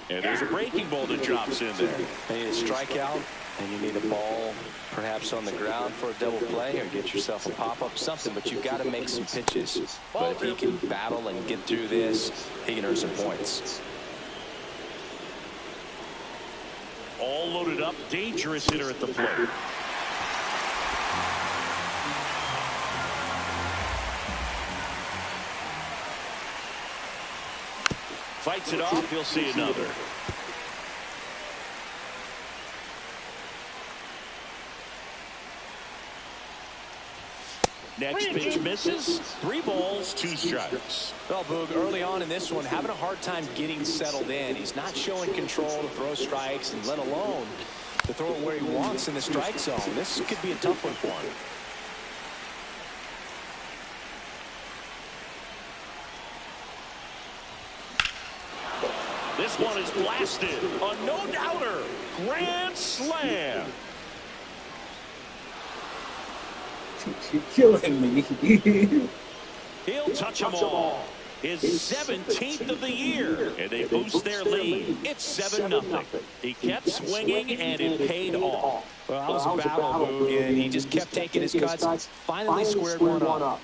And there's a breaking ball that drops in there. You need a strikeout, and you need a ball perhaps on the ground for a double play, or get yourself a pop-up, something, but you've got to make some pitches. But if he can battle and get through this, he can earn some points. All loaded up, dangerous hitter at the plate. Fights it off, he'll see another. Next pitch misses. 3 balls, 2 strikes. Well, Boog, early on in this one, having a hard time getting settled in. He's not showing control to throw strikes, and let alone to throw it where he wants in the strike zone. This could be a tough one for him. This one is blasted. A no-doubter. Grand slam. You're killing me. He'll touch them all. His 17th of the year. And they boost their lead. It's 7-0. He kept swinging, and it paid off. Well, that was a battle, Boog, and he just kept taking his cuts. Finally squared one up.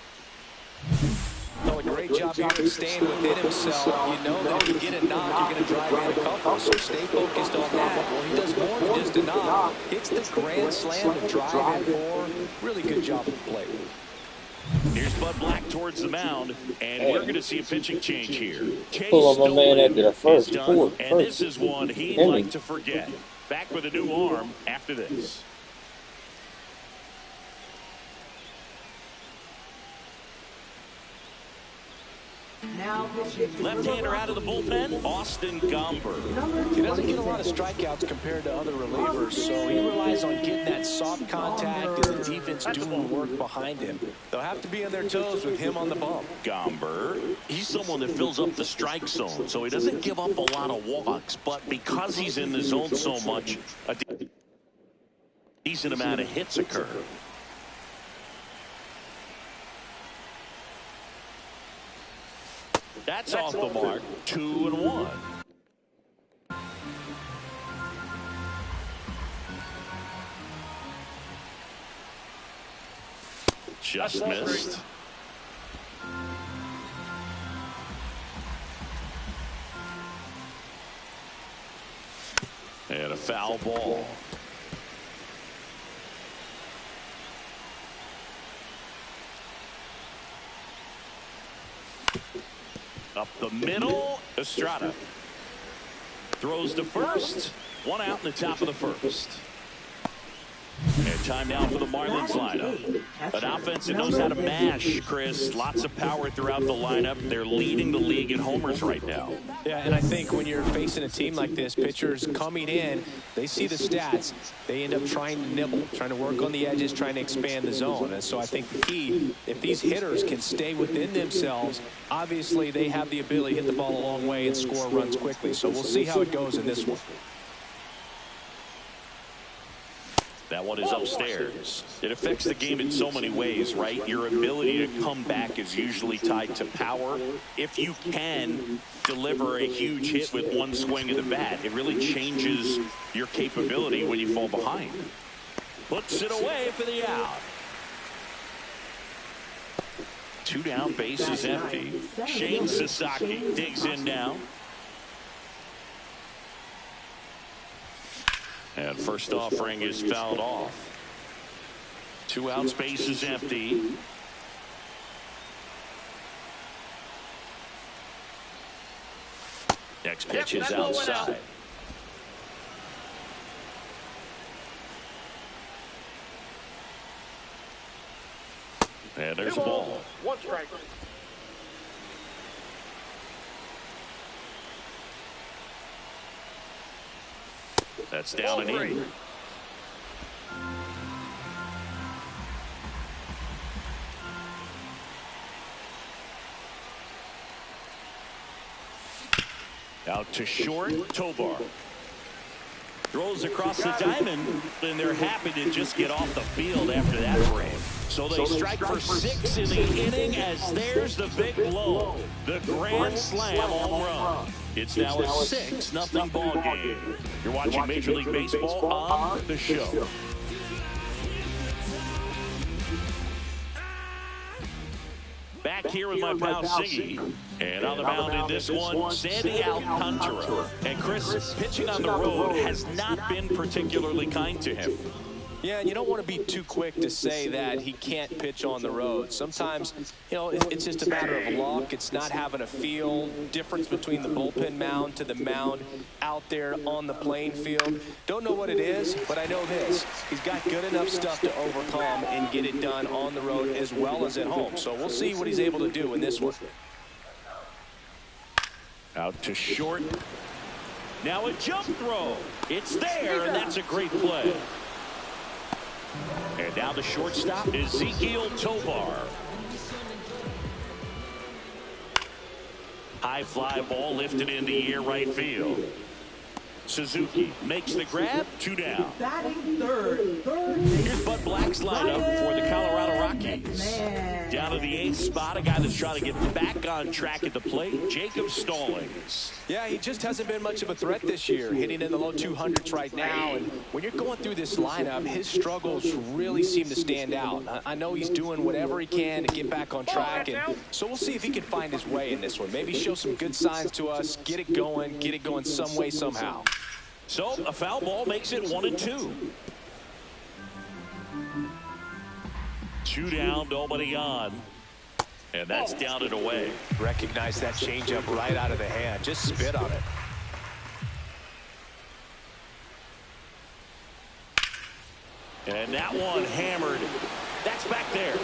Oh, a great job here of staying within himself. You know that if you get a knock, you're going to drive in a couple, so stay focused on that. Well, he does more than just a knock. Hits the grand slam to drive in 4. Really good job at the plate. Here's Bud Black towards the mound, and we're going to see a pitching change here. Chase Pull up my man after the first. And this is one he'd like to forget. Back with a new arm after this. Left-hander out of the bullpen, Austin Gomber. He doesn't get a lot of strikeouts compared to other relievers, so he relies on getting that soft contact and the defense doing the work behind him. They'll have to be on their toes with him on the bump. Gomber, he's someone that fills up the strike zone, so he doesn't give up a lot of walks, but because he's in the zone so much, a decent amount of hits occur. That's off the mark. 2-1. Just missed. And a foul ball. Up the middle, Estrada throws to first. One out in the top of the first. And time now for the Marlins lineup. An offense that knows how to mash, Chris. Lots of power throughout the lineup. They're leading the league in homers right now. Yeah, and I think when you're facing a team like this, pitchers coming in, they see the stats. They end up trying to nibble, trying to work on the edges, trying to expand the zone. And so I think the key, if these hitters can stay within themselves, obviously they have the ability to hit the ball a long way and score runs quickly. So we'll see how it goes in this one. That one is upstairs. It affects the game in so many ways, right? Your ability to come back is usually tied to power. If you can deliver a huge hit with one swing of the bat, it really changes your capability when you fall behind. Puts it away for the out. 2 down, bases empty. Shane Sasaki digs in now. And first offering is fouled off. 2 outs, bases empty. Next pitch is outside. And there's a ball. 1 strike. That's down and in. Out to short, Tovar. Throws across the diamond, and they're happy to just get off the field after that frame. So they strike for 6 in the inning as there's the big blow. The grand slam home run. It's now a 6-0 ball game. You're watching Major League Baseball on the show. Back here with my pal Siggy. And on the mound in this one, Sandy Alcantara. And Chris, pitching on the road has not been particularly kind to him. Yeah, and you don't want to be too quick to say that he can't pitch on the road. Sometimes, you know, it's just a matter of luck. It's not having a feel. Difference between the bullpen mound to the mound out there on the playing field. Don't know what it is, but I know this. He's got good enough stuff to overcome and get it done on the road as well as at home. So we'll see what he's able to do in this one. Out to short. Now a jump throw. It's there, and that's a great play. And now the shortstop, Ezekiel Tovar. High fly ball lifted in the air right field. Suzuki makes the grab, 2 down. Batting third. Here's Bud Black's lineup for the Colorado Rockies. Down to the 8th spot, a guy that's trying to get back on track at the plate, Jacob Stallings. Yeah, he just hasn't been much of a threat this year, hitting in the low 200s right now. And when you're going through this lineup, his struggles really seem to stand out. I know he's doing whatever he can to get back on track, and so we'll see if he can find his way in this one. Maybe show some good signs to us, get it going some way, somehow. So a foul ball makes it 1-2. 2 down, nobody on. And that's down and away. Recognize that changeup right out of the hand. Just spit on it. And that one hammered. That's back there.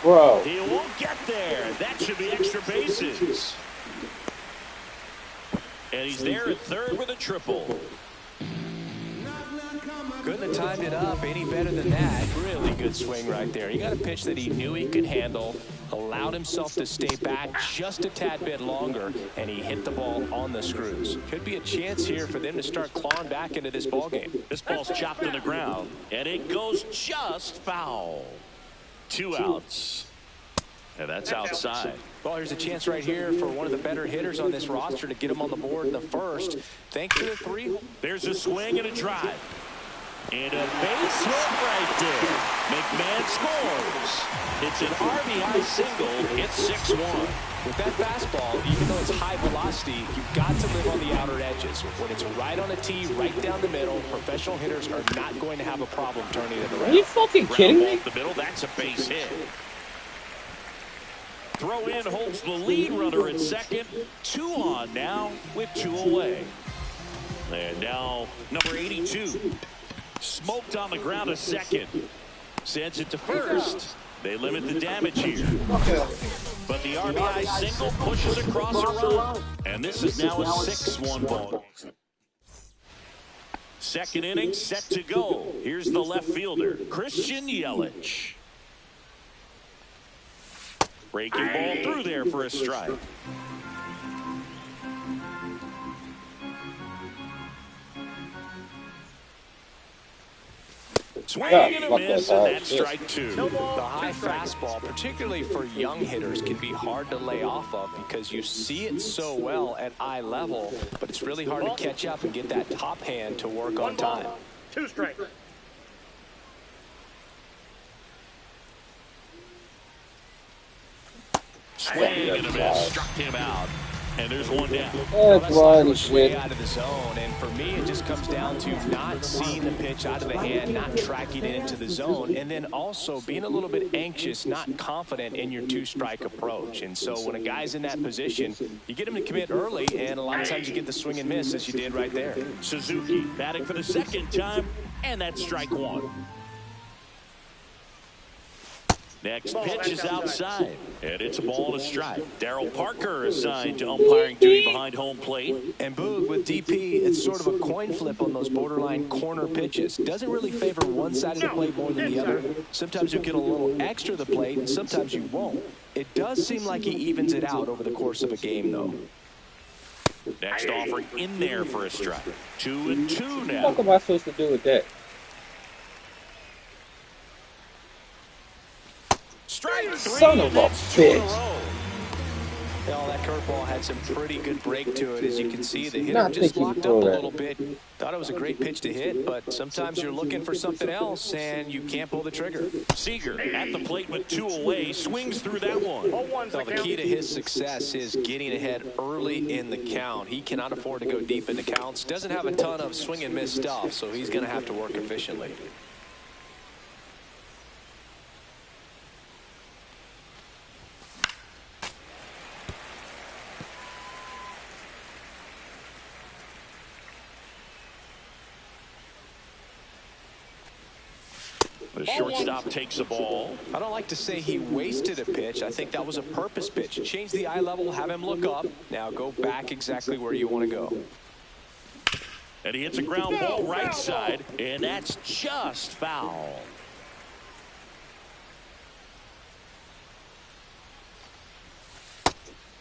Bro. He won't get there. That should be extra bases. And he's there at third with a triple. Couldn't have timed it up any better than that. Really good swing right there. He got a pitch that he knew he could handle, allowed himself to stay back just a tad bit longer, and he hit the ball on the screws. Could be a chance here for them to start clawing back into this ball game. This ball's chopped in the ground, and it goes just foul. 2 outs. And that's outside. Well, here's a chance right here for one of the better hitters on this roster to get him on the board in the first. Thanks to the 3. There's a swing and a drive. And a base hit right there. McMahon scores. It's an RBI single. It's 6-1. With that fastball, even though it's high velocity, you've got to live on the outer edges. When it's right on a tee, right down the middle, professional hitters are not going to have a problem turning it around. Are you fucking kidding me? Off the middle, that's a base hit. Throw in holds the lead runner at second. 2 on now with 2 away. And now number 82. Smoked on the ground a second. Sends it to first. They limit the damage here. But the RBI single pushes across a run. And this is now a 6-1 ball. Second inning set to go. Here's the left fielder, Christian Yelich. Breaking ball through there for a strike. Swing and a miss, and that's strike 2. The high fastball, particularly for young hitters, can be hard to lay off of because you see it so well at eye level, but it's really hard to catch up and get that top hand to work on time. 2 strikes. Swing and a miss, struck him out. And there's 1 down. That's one shit. Out of the zone, and for me, it just comes down to not seeing the pitch out of the hand, not tracking it into the zone, and then also being a little bit anxious, not confident in your 2-strike approach. And so when a guy's in that position, you get him to commit early, and a lot of times you get the swing and miss, as you did right there. Suzuki batting for the 2nd time, and that's strike 1. Next pitch is outside, and it's a ball and a strike. Darryl Parker assigned to umpiring duty behind home plate. And Boog, with DP, it's sort of a coin flip on those borderline corner pitches. Doesn't really favor one side of the plate more than the other. Sometimes you'll get a little extra the plate, and sometimes you won't. It does seem like he evens it out over the course of a game, though. Next offering in there for a strike. 2-2 now. What am I supposed to do with that? Strike 3. Son of a bitch. Well, that curveball had some pretty good break to it. As you can see, the hitter just locked up a little bit. Thought it was a great pitch to hit, but sometimes you're looking for something else, and you can't pull the trigger. Seager at the plate with 2 away, swings through that one. Well, the key to his success is getting ahead early in the count. He cannot afford to go deep into counts. Doesn't have a ton of swing and miss stuff, so he's going to have to work efficiently. The shortstop takes a ball. I don't like to say he wasted a pitch. I think that was a purpose pitch. Change the eye level, have him look up. Now go back exactly where you want to go. And he hits a ground ball right side, and that's just foul.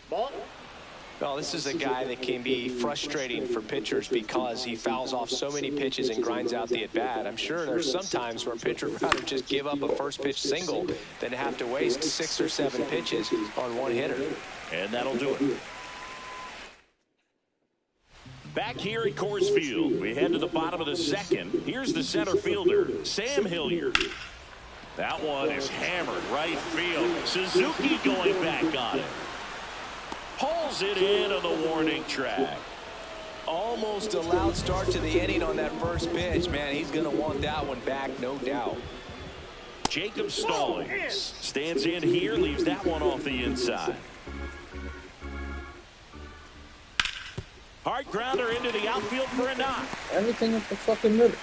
Ball. Well, this is a guy that can be frustrating for pitchers because he fouls off so many pitches and grinds out the at-bat. I'm sure there's some times where a pitcher would rather just give up a first-pitch single than have to waste 6 or 7 pitches on one hitter. And that'll do it. Back here at Coors Field, we head to the bottom of the 2nd. Here's the center fielder, Sam Hilliard. That one is hammered right field. Suzuki going back on it. Pulls it in on the warning track. Almost a loud start to the inning on that first pitch. Man, he's going to want that one back, no doubt. Jacob Stallings stands in here, leaves that one off the inside. Hard grounder into the outfield for a knock. Everything at the fucking middle.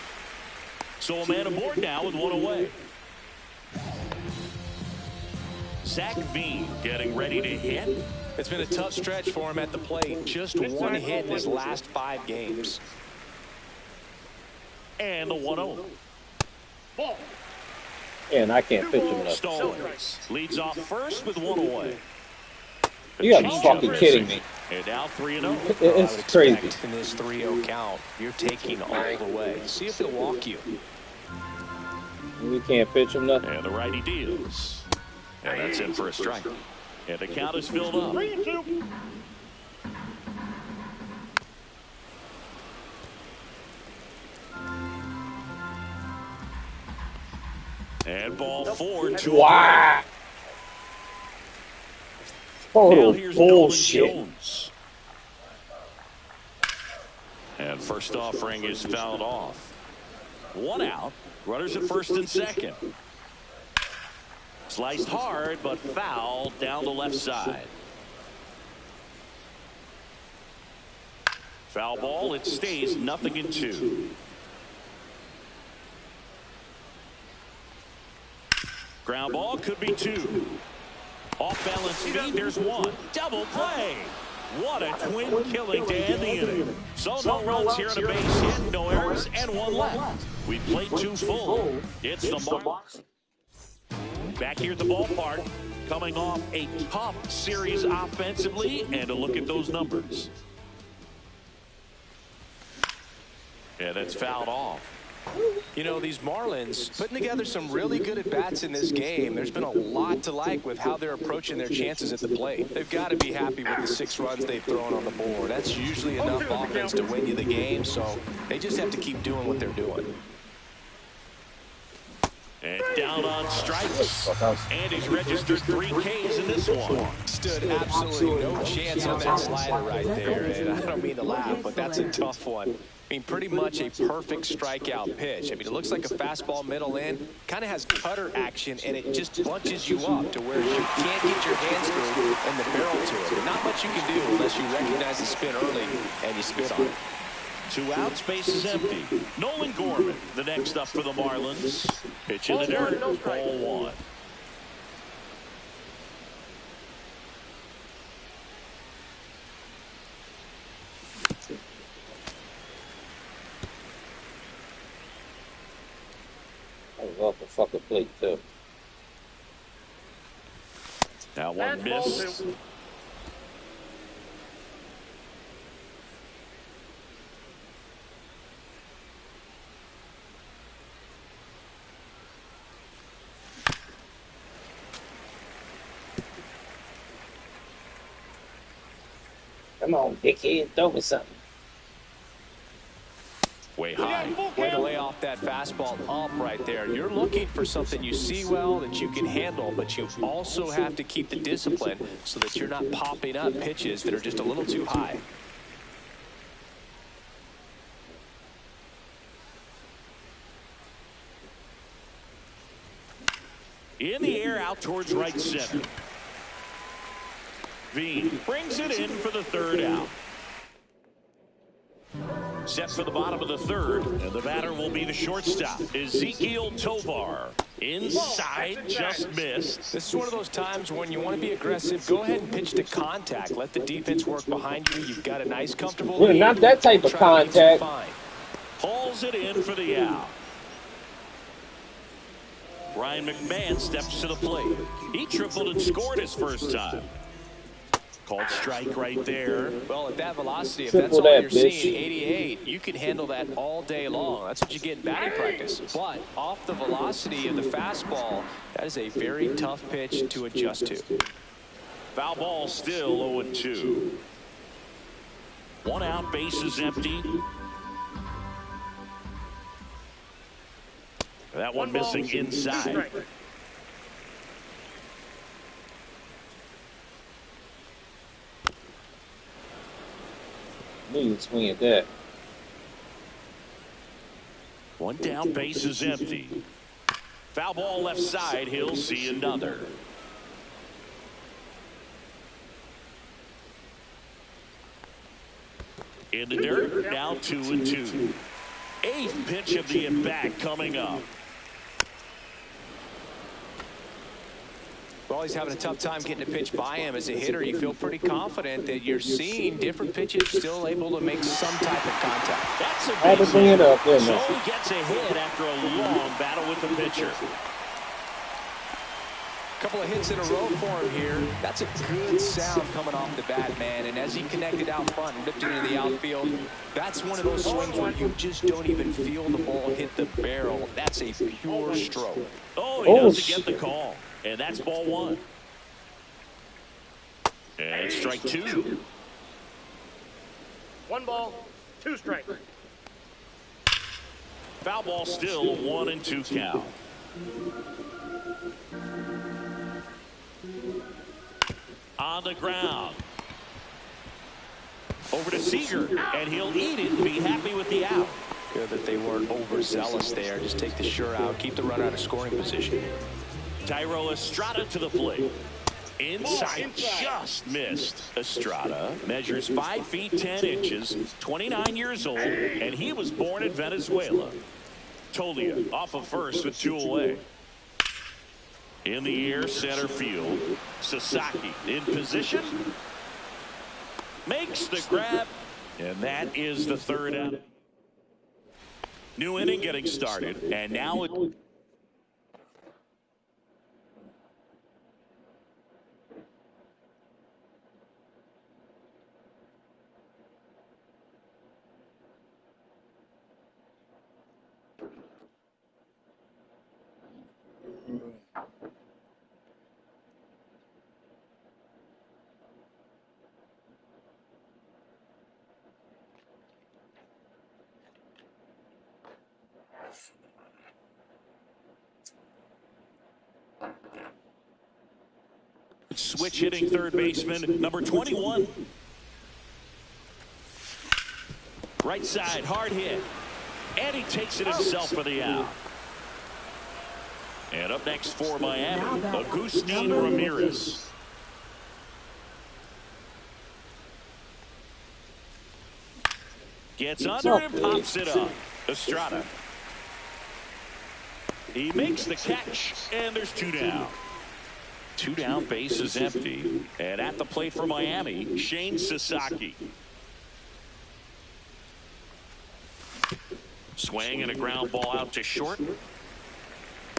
So a man aboard now with 1 away. Zach Veen getting ready to hit. It's been a tough stretch for him at the plate. Just 1 hit in his last 5 games. And the 1-0. Ball. And I can't pitch him enough. Stallings leads off first with 1 away. You gotta be fucking kidding me. And now 3-0. It's crazy. In this 3-0 count, you're taking all the way. See if he'll walk you. We can't pitch him nothing. And the righty deals. And that's in for a strike. And the count is filled up. 3-2. And ball 4 to Wow. now Total here's Nolan bullshit. Jones. And first offering is fouled off. 1 out. Runners at first and second. Sliced hard, but foul down the left side. Foul ball. It stays 0-2. Ground ball could be 2. Off balance feed. There's 1. Double play. What a twin killing to end the inning. So no runs here on a base hit, no errors, and 1 left. We played 2 full. It's the Marlins. Back here at the ballpark, coming off a tough series offensively, and a look at those numbers. Yeah, that's fouled off. You know, these Marlins putting together some really good at-bats in this game. There's been a lot to like with how they're approaching their chances at the plate. They've got to be happy with the 6 runs they've thrown on the board. That's usually enough offense to win you the game, so they just have to keep doing what they're doing. And down on strikes. And he's registered 3 Ks in this one. Stood absolutely no chance on that slider right there. And I don't mean to laugh, but that's a tough one. I mean, pretty much a perfect strikeout pitch. I mean, it looks like a fastball middle in, kind of has cutter action, and it just bunches you up to where you can't get your hands through and the barrel to it. But not much you can do unless you recognize the spin early and you spit on it. 2 outs, base is empty. Nolan Gorman, the next up for the Marlins. Pitch in the dirt, ball 1. I was off the fucking plate, too. That one missed. Come on, dickhead, throw me something. Way high. Way to lay off that fastball up right there. You're looking for something you see well that you can handle, but you also have to keep the discipline so that you're not popping up pitches that are just a little too high. In the air, out towards right center. Veen brings it in for the 3rd out. Set for the bottom of the 3rd, and the batter will be the shortstop, Ezekiel Tovar. Inside, just missed. This is one of those times when you want to be aggressive. Go ahead and pitch to contact. Let the defense work behind you. You've got a nice, comfortable lead. Not that type of contact. Pulls it in for the out. Ryan McMahon steps to the plate. He tripled and scored his first time. Called strike right there. Well, at that velocity, if that's all you're seeing, 88, you can handle that all day long. That's what you get in batting practice. But off the velocity of the fastball, that is a very tough pitch to adjust to. Foul ball still 0-2. 1 out, base is empty. That one missing inside. Knew you'd swing at that. 1 down, base is empty. Foul ball left side, he'll see another. In the dirt, now 2-2. 8th pitch of the at-bat coming up. Well, he's having a tough time getting a pitch by him as a hitter. You feel pretty confident that you're seeing different pitches still able to make some type of contact. That's a I had to bring it up, didn't so I? he gets a hit after a long battle with the pitcher. A couple of hits in a row for him here. That's a good sound coming off the bat, man. And as he connected out front and ripped it into the outfield, that's one of those swings where you just don't even feel the ball hit the barrel. That's a pure stroke. Oh, he doesn't get the call. And that's ball 1. And strike 2. 1 ball, 2 strikes. Foul ball still 1-2 count. On the ground. Over to Seager, and he'll eat it and be happy with the out. Good that they weren't overzealous there. Just take the sure out. Keep the runner out of scoring position. Tyro Estrada to the plate. Inside, just missed. Estrada measures 5 feet 10 inches, 29 years old, and he was born in Venezuela. Tolia off of first with 2 away. In the air, center field. Sasaki in position. Makes the grab, and that is the 3rd out. New inning getting started, and now it. Switch hitting third baseman, number 21. Right side, hard hit. And he takes it himself for the out. And up next for Miami, Agustin Ramirez. Gets under and pops it up. Estrada. He makes the catch, and there's 2 down. 2 down, base is empty. And at the plate for Miami, Shane Sasaki. Swing and a ground ball out to short.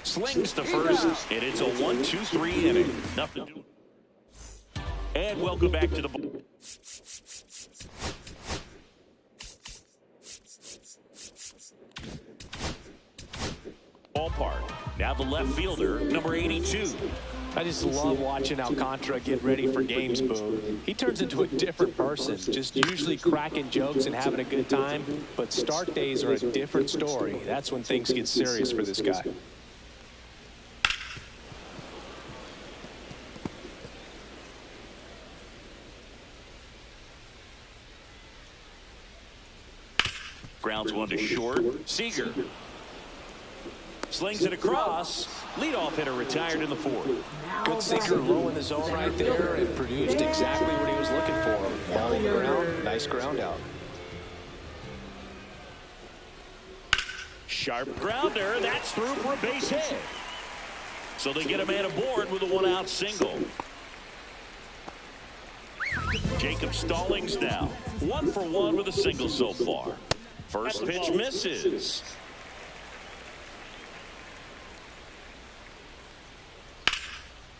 Slings to first, and it's a 1-2-3 inning. Nothing to do. And welcome back to the ball. Ballpark. Now the left fielder, number 82. I just love watching Alcantara get ready for games, Boone. He turns into a different person, just usually cracking jokes and having a good time. But start days are a different story. That's when things get serious for this guy. Grounds 1 to short. Seager. Slings it across. Leadoff hitter retired in the 4th. Good sinker low in the zone right there and produced exactly what he was looking for. Ball on the ground, nice ground out. Sharp grounder. That's through for a base hit. So they get a man aboard with a 1-out single. Jacob Stallings now 1 for 1 with a single so far. First pitch misses.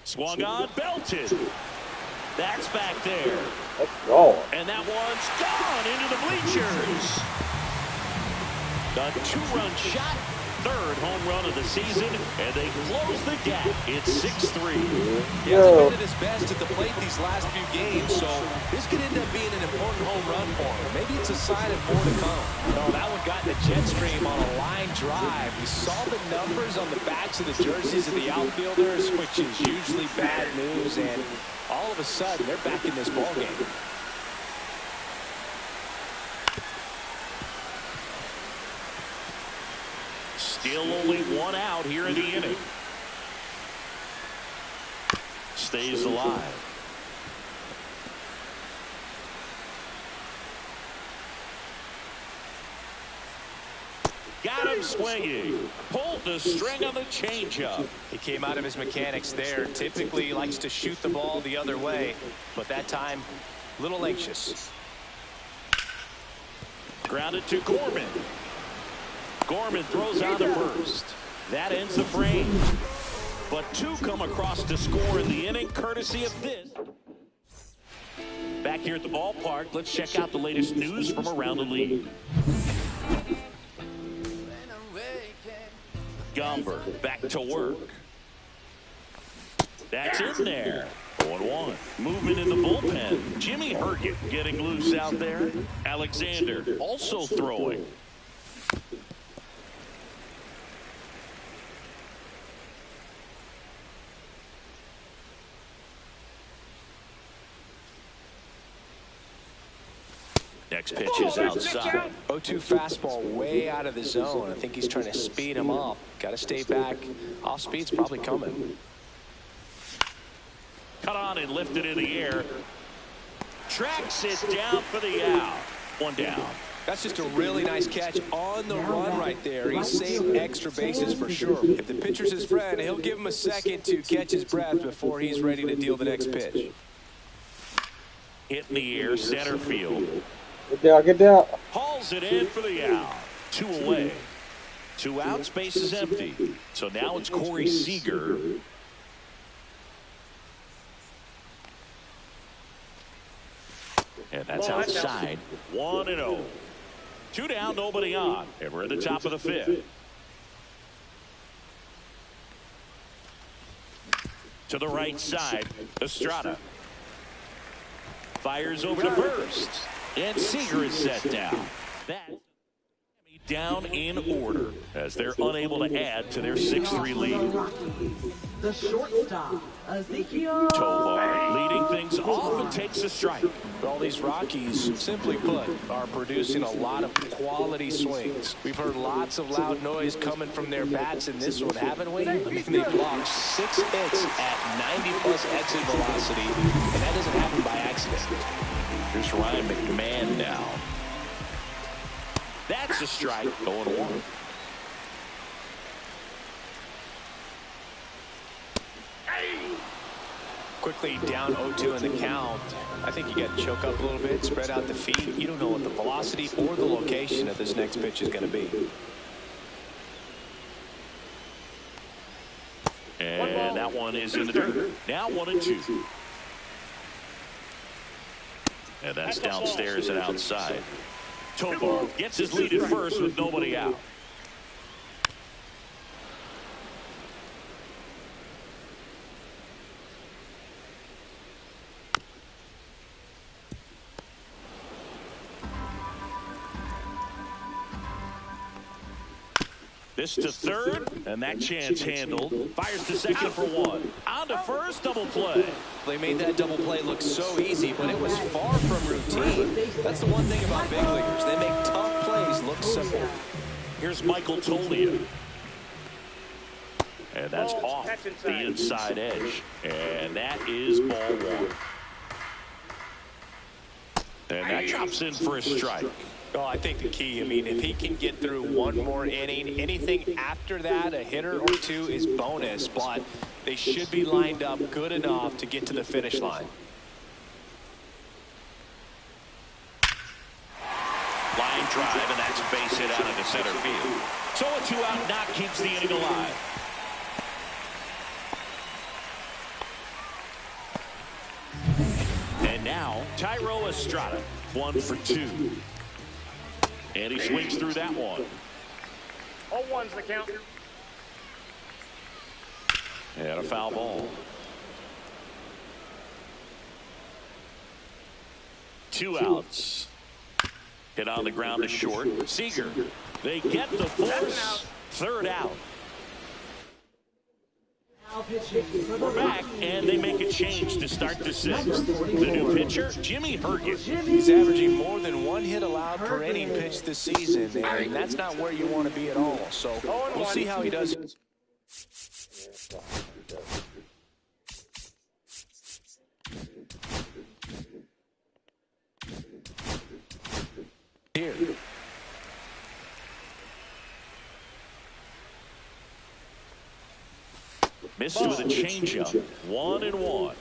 Swung on, belted. That's back there. Let's go. And that one's gone into the bleachers. A 2-run shot, 3rd home run of the season, and they close the gap. It's 6-3. He hasn't been at his best at the plate these last few games, so this could end up being an important home run for him. Maybe it's a sign of more to come. No, that one got in the jet stream on a line drive. We saw the numbers on the backs of the jerseys of the outfielders, which is usually bad news, and all of a sudden, they're back in this ballgame. Still only 1 out here in the inning. Stays alive. Got him swinging. Pulled the string on the changeup. He came out of his mechanics there. Typically, he likes to shoot the ball the other way, but that time, a little anxious. Grounded to Gorman. Gorman throws out to first. That ends the frame. But 2 come across to score in the inning, courtesy of this. Back here at the ballpark, let's check out the latest news from around the league. Gomber back to work. That's in there. 0-1. Movement in the bullpen. Jimmy Herget getting loose out there. Alexander also throwing. Next pitch is outside. 0-2 fastball way out of the zone. I think he's trying to speed him up. Got to stay back. Off speed's probably coming. Cut on and lifted in the air. Tracks it down for the out. One down. That's just a really nice catch on the run right there. He saved extra bases for sure. If the pitcher's his friend, he'll give him a second to catch his breath before he's ready to deal the next pitch. Hit in the air, center field. Get down, get down. Hauls it in for the out. 2 away. 2 outs, base is empty. So now it's Corey Seager. And that's outside. 1-0. 2 down, nobody on. And we're at the top of the 5th. To the right side, Estrada. Fires over to first. And Seager is set down. That's down in order as they're unable to add to their 6-3 lead. The shortstop, Ezekiel Tovar leading things off and takes a strike. All these Rockies, simply put, are producing a lot of quality swings. We've heard lots of loud noise coming from their bats in this one, haven't we? I mean, they've blocked 6 hits at 90-plus exit velocity, and that doesn't happen by accident. Here's Ryan McMahon now. That's a strike. 0-1. Quickly down 0-2 in the count. I think you got to choke up a little bit, spread out the feet. You don't know what the velocity or the location of this next pitch is going to be. And that one is in the dirt. Now 1-2. And that's downstairs and outside. Tovar gets his lead at first with nobody out. This to third, and that chance handled. Fires to second for 1. On to first, double play. They made that double play look so easy, but it was far from routine. That's the one thing about big leaguers. They make tough plays look simple. Here's Michael Tolia. And that's off the inside edge. And that is ball 1. And that drops in for a strike. Oh, I think the key, I mean, if he can get through one more inning, anything after that, a hitter or 2 is bonus, but they should be lined up good enough to get to the finish line. Line drive, and that's base hit out into center field. So a 2-out knock keeps the inning alive. And now, Thairo Estrada, 1 for 2. And he swings through that one. All one's the count. And a foul ball. 2 outs. Hit on the ground to short. Seager. They get the force. 3rd out. We're back, and they make a change to start the 6th. The new pitcher, Jimmy Herget. He's averaging more than 1 hit allowed per inning pitched this season, and that's not where you want to be at all. So we'll see how he does. Here. Missed with a changeup. 1-1.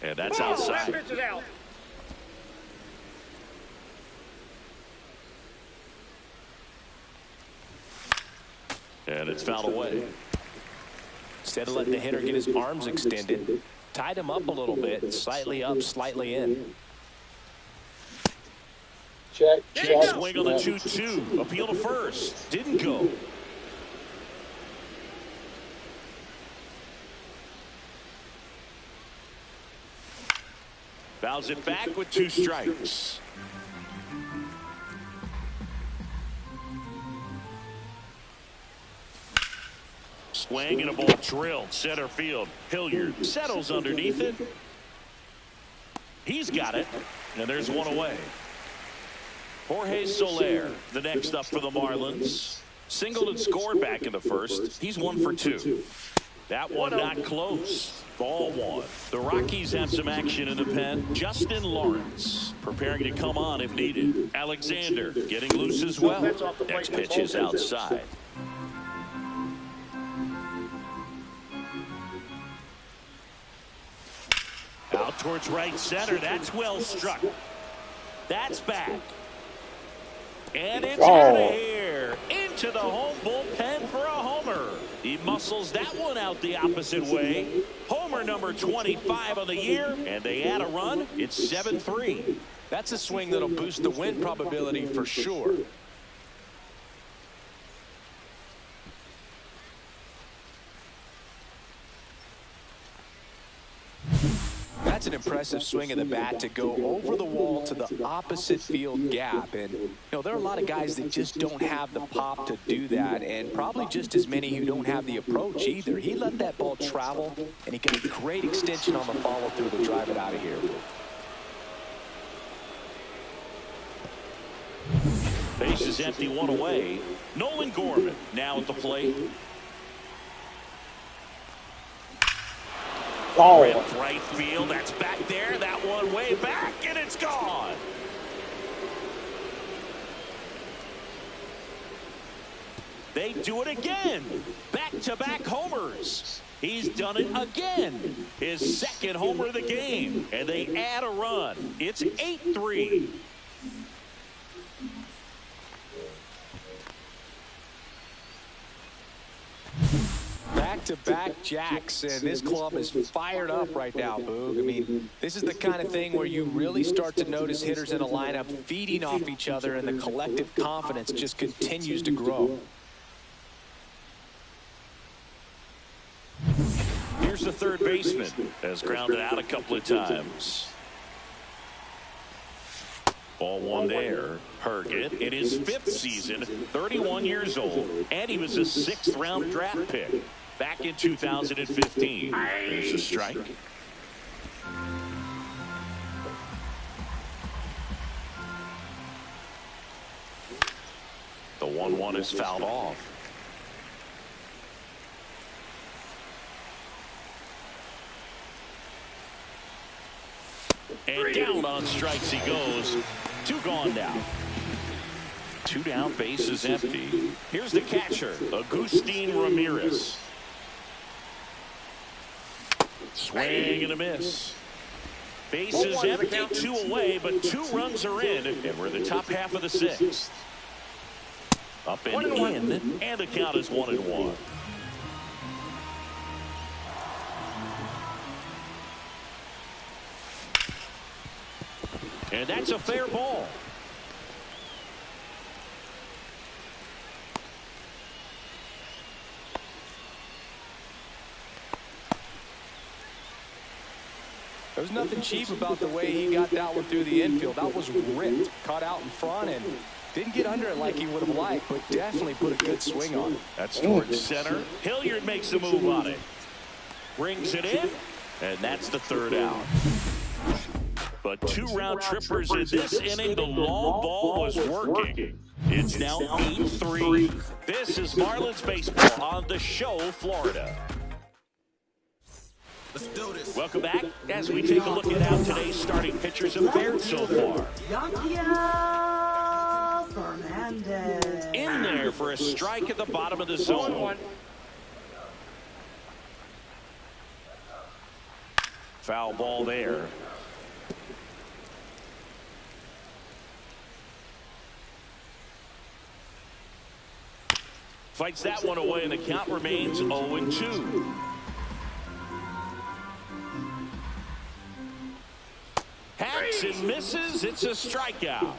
And that's outside. Pitch is out. And it's fouled away. Instead of letting the hitter get his arms extended, tied him up a little bit, slightly up, slightly in. Check. Swing on the 2-2. Appeal to first. Didn't go. Fouls it back with 2 strikes. Swing and a ball drilled center field. Hilliard settles underneath it. He's got it, and there's one away. Jorge Soler, the next up for the Marlins. Singled and scored back in the first. He's 1 for 2. That one not close. Ball 1. The Rockies have some action in the pen. Justin Lawrence preparing to come on if needed. Alexander getting loose as well. Next pitch is outside. Out towards right center. That's well struck. That's back. And it's out of here. Into the home bullpen for a homer. He muscles that one out the opposite way. Homer number 25 of the year. And they add a run. It's 7-3. That's a swing that'll boost the win probability for sure. That's an impressive swing of the bat to go over the wall to the opposite field gap. And, you know, there are a lot of guys that just don't have the pop to do that, and probably just as many who don't have the approach either. He let that ball travel, and he got a great extension on the follow-through to drive it out of here. Base is empty, 1 away. Nolan Gorman now at the plate. Ripped right field. That's back there. That one way back, and it's gone. They do it again. Back-to-back homers. He's done it again. His second homer of the game, and they add a run. It's 8-3. Back-to-back jacks, and this club is fired up right now, Boog. I mean, this is the kind of thing where you really start to notice hitters in a lineup feeding off each other, and the collective confidence just continues to grow. Here's the third baseman, has grounded out a couple of times. Ball 1 there. Herget in his 5th season, 31 years old, and he was a 6th-round draft pick back in 2015. There's a strike. The 1-1 is fouled off. And down on strikes he goes. 2 gone now. 2 down, base is empty. Here's the catcher, Agustin Ramirez. Swing and a miss. Base is empty, 2 away, but 2 runs are in, and we're in the top half of the 6th. Up and in, and the count is 1-1. And that's a fair ball. There's nothing cheap about the way he got that one through the infield. That was ripped, caught out in front, and didn't get under it like he would have liked, but definitely put a good swing on it. That's towards center. Hilliard makes the move on it. Brings it in, and that's the 3rd out. But 2 round trippers in this inning. The long ball was working. It's now 8-3. This is Marlins baseball on the Show, Florida. Let's do this. Welcome back as we take a look at how today's starting pitchers have fared so far. Yanquiel Fernandez. In there for a strike at the bottom of the zone. Foul ball there. Fights that one away, and the count remains 0-2. Hacks and misses. It's a strikeout.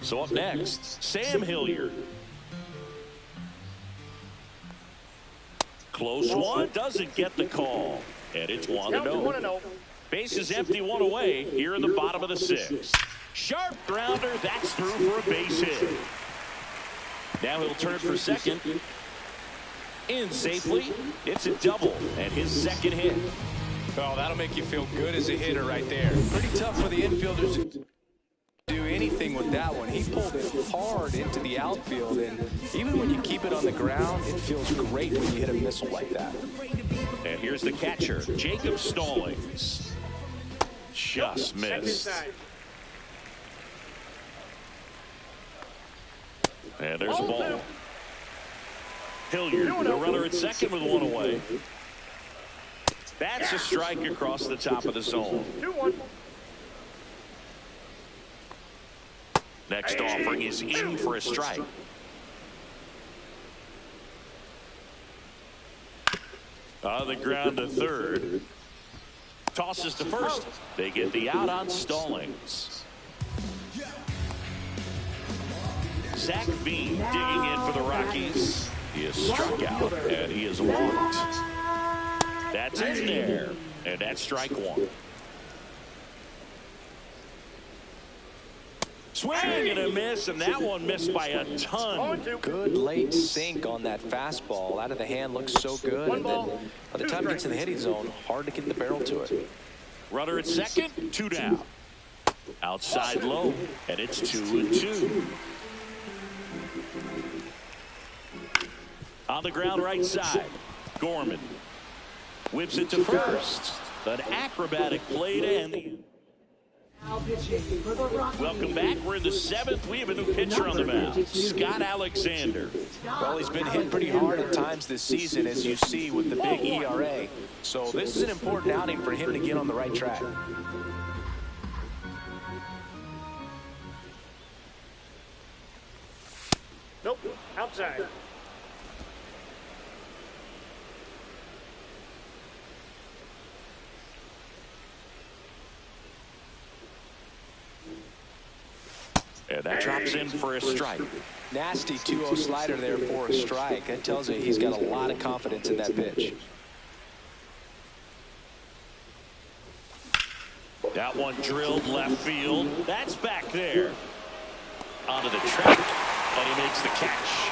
So up next, Sam Hilliard. Close one, doesn't get the call. And it's 1-0. Base is empty, 1 away here in the bottom of the 6th. Sharp grounder, that's through for a base hit. Now he'll turn for second. In safely. It's a double and his second hit. Oh, that'll make you feel good as a hitter right there. Pretty tough for the infielders to do anything with that one. He pulled it hard into the outfield, and even when you keep it on the ground, it feels great when you hit a missile like that. And here's the catcher, Jacob Stallings. Just missed. And there's a ball. Hilliard, the runner at second with one away. That's a strike across the top of the zone. 2-1. Next offering is in for a strike. On the ground to third. Tosses to first. They get the out on Stallings. Zach Veen digging in for the Rockies. He is struck out and he is walked. That's in there. And that's strike one. Swing and a miss, and that one missed by a ton. Good late sink on that fastball. Out of the hand, looks so good. And then by the time it gets in the hitting zone, hard to get the barrel to it. Runner at second, 2 down. Outside low, and it's 2-2. On the ground right side, Gorman whips it to first. An acrobatic play to end the. Welcome back. We're in the 7th. We have a new pitcher on the mound, Scott Alexander. Well, he's been hit pretty hard at times this season, as you see with the big ERA. So this is an important outing for him to get on the right track. Nope. Outside. And that drops in for a strike. Nasty 2-0 slider there for a strike. That tells you he's got a lot of confidence in that pitch. That one drilled left field. That's back there. Onto the track, and he makes the catch.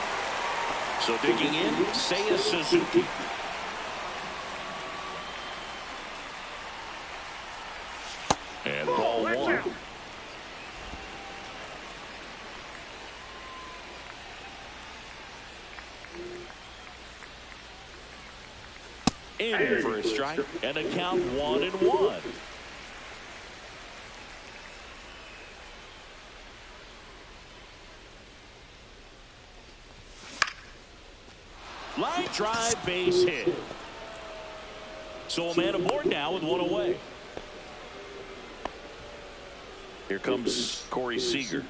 So digging in, Seiya Suzuki. And ball one. In for a strike, and a count 1-1. Line drive, base hit. So a man aboard now with one away. Here comes Corey Seager.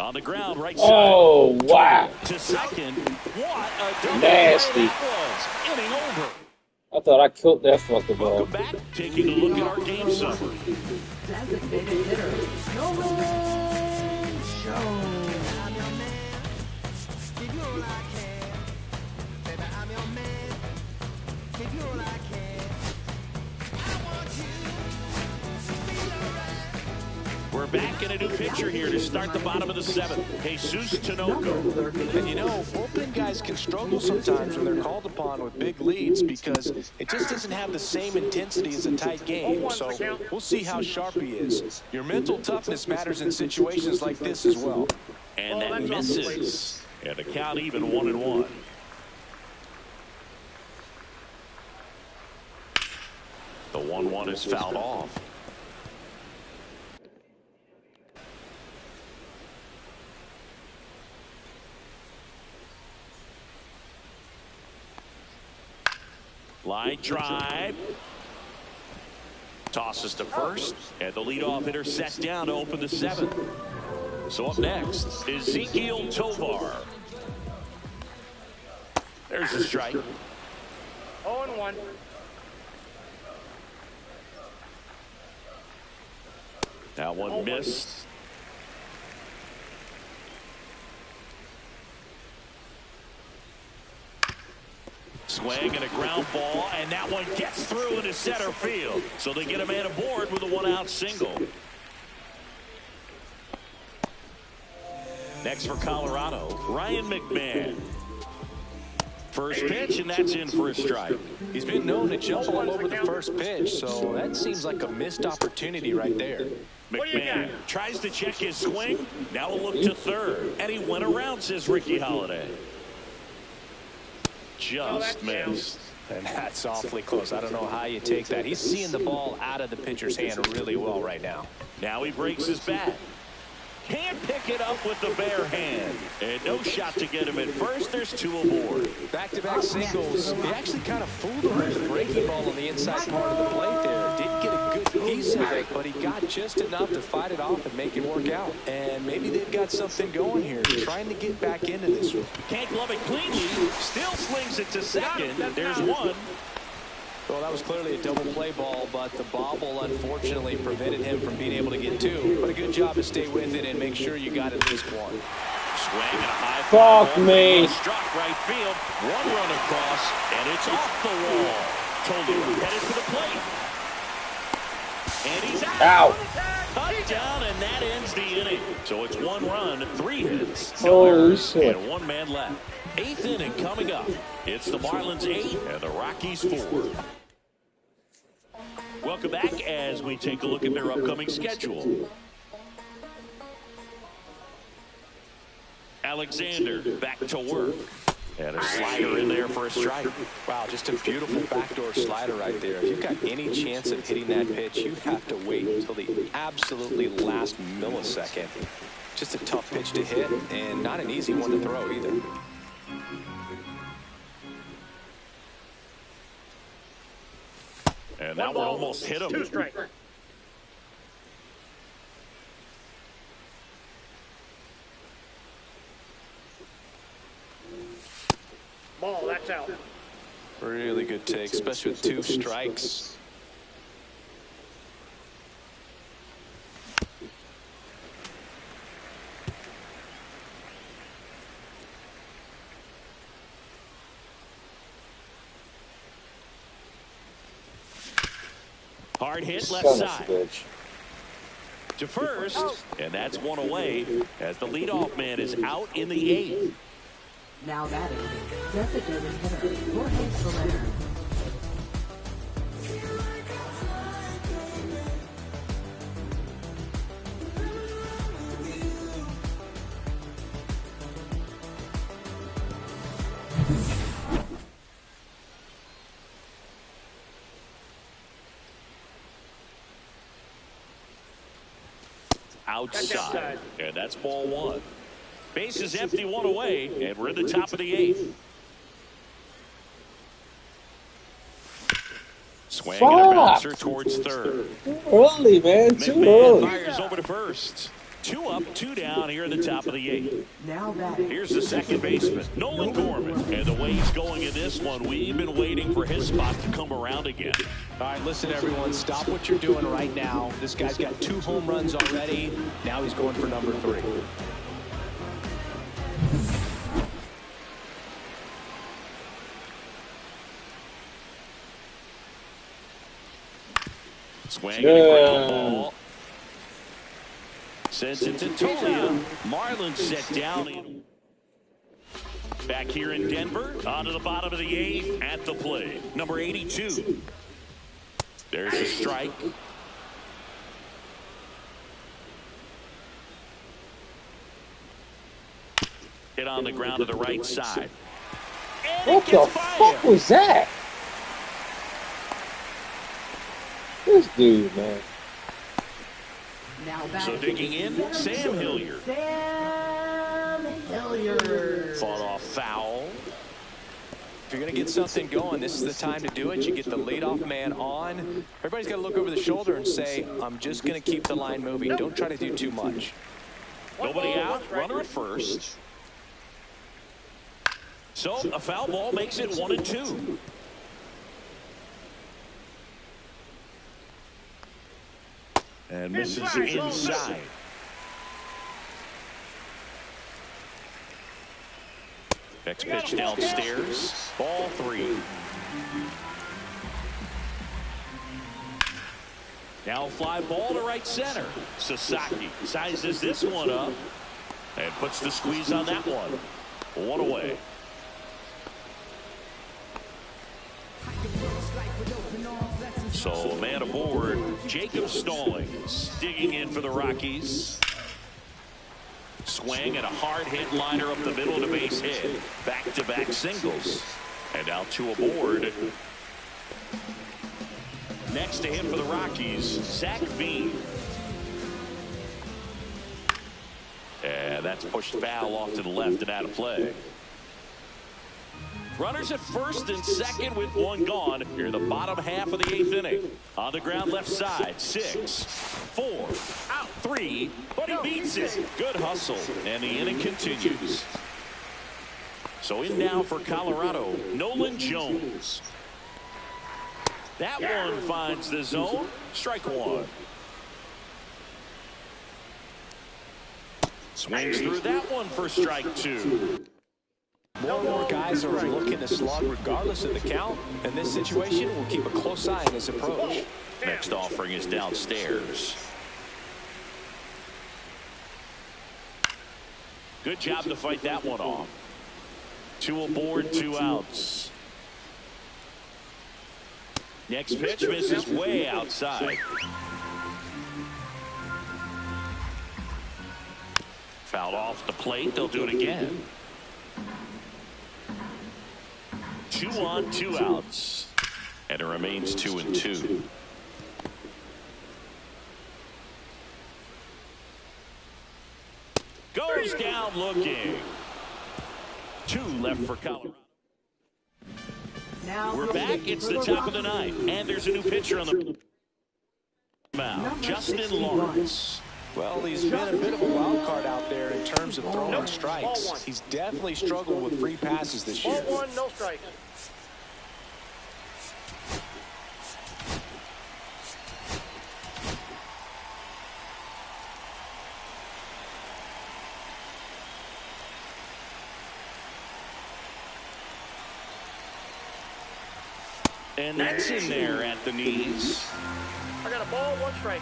On the ground, right side. Oh, wow. To second. What a double Nasty. play that was. Inning over. I thought I killed that fucking ball. Welcome back. Taking a look at our game summary. Designated hitter, Nolan Show. I'm your man. Give you all I can. Baby, I'm your man. Give you all I can. I want you to feel alright. We're back in a new pitcher here to start the bottom of the 7th. Jesus Tinoco. And you know, bullpen guys can struggle sometimes when they're called upon with big leads because it just doesn't have the same intensity as a tight game. So we'll see how sharp he is. Your mental toughness matters in situations like this as well. And that misses. And the count even 1-1. The 1-1 is fouled off. Line drive. Tosses to first. And the leadoff hitter set down to open the 7th. So up next, Ezekiel Tovar. There's a strike. 0-1. That one missed. Swing and a ground ball, and that one gets through into center field. So they get a man aboard with a one-out single. Next for Colorado, Ryan McMahon. First pitch, and that's in for a strike. He's been known to jump all over the first pitch, so that seems like a missed opportunity right there. McMahon tries to check his swing. Now a look to third, and he went around, says Ricky Holiday. Just missed. And that's awfully close. I don't know how you take that. He's seeing the ball out of the pitcher's hand really well right now. Now he breaks his bat. Can't pick it up with the bare hand. And no shot to get him at first. There's two aboard. Back-to-back singles. He actually kind of fooled him with the breaking ball on the inside part of the plate there. Didn't get a good piece of it, but he got just enough to fight it off and make it work out. And maybe they've got something going here, trying to get back into this one. Can't glove it cleanly. Still slings it to second. There's one. Well, that was clearly a double play ball, but the bobble unfortunately prevented him from being able to get two. But a good job to stay with it and make sure you got at least one. Swing and a high Fuck ball. me. Struck right field. One run across, and it's off the wall. Tolu headed to the plate. And he's out. Ow. Touchdown, and that ends the inning. So it's one run, 3 hits, Oh, errors, shit. and 1 man left. 8th inning coming up. It's the Marlins 8 and the Rockies 4. Welcome back as we take a look at their upcoming schedule. Alexander back to work. And a slider in there for a strike. Wow, just a beautiful backdoor slider right there. If you've got any chance of hitting that pitch, you have to wait until the absolutely last millisecond. Just a tough pitch to hit and not an easy one to throw either. And that one almost hit him. 2 strikes. Ball, that's out. Really good take, especially with 2 strikes. Hard hit left Son of a side. bitch. To first, and that's one away as the leadoff man is out in the 8th. Now batting, designated hitter Jorge Soler. Outside, and that's ball 1. Base is empty, 1 away, and we're in the top of the 8th. Swing and a bouncer towards third. Early, man. Too McMahon early. fires over to first. 2 up, 2 down here in the top of the 8th. Now batting. Here's the second baseman, Nolan Gorman. And the way he's going in this one, we've been waiting for his spot to come around again. All right, listen, everyone, stop what you're doing right now. This guy's got 2 home runs already. Now he's going for number 3. Swing and a ground ball. Sends it to Tolia. Marlins set down. Back here in Denver, on to the bottom of the 8th at the plate. Number 82. There's a strike. Hit on the ground to the right side. And What the fuck was that? This dude, man. Now So batting. digging in, Sam Hilliard. Sam Hilliard. Fought off foul. If you're going to get something going, this is the time to do it. You get the leadoff man on. Everybody's got to look over the shoulder and say, I'm just going to keep the line moving. Don't try to do too much. Nobody out, runner at first. So a foul ball makes it 1-2. And misses inside. Next pitch downstairs. Ball 3. Now fly ball to right center. Sasaki sizes this one up and puts the squeeze on that one. 1 away. So man aboard, Jacob Stallings digging in for the Rockies. Swing and a hard hit liner up the middle to base hit. Back-to-back singles. And now 2 aboard. Next to him for the Rockies, Zach Veen. And that's pushed foul off to the left and out of play. Runners at first and second with 1 gone. Here in the bottom half of the 8th inning. On the ground left side, 6, 4, out 3, but he beats it. Good hustle, and the inning continues. So in now for Colorado, Nolan Jones. That one finds the zone. Strike 1. Swings through that one for strike 2. More and more guys are looking to slug regardless of the count. In this situation, we'll keep a close eye on his approach. Next offering is downstairs. Good job to fight that one off. 2 aboard, 2 outs. Next pitch misses way outside. Fouled off the plate. They'll do it again. 2 on, 2 outs. And it remains 2-2. Goes down looking. 2 left for Colorado. Now We're back. It's the top of the 9th. And there's a new pitcher on the mound. Justin Lawrence. Well, he's been a bit of a wild card out there in terms of throwing strikes. He's definitely struggled with free passes this year. Ball 1, no strike. And that's in there at the knees. I got a ball, 1 strike.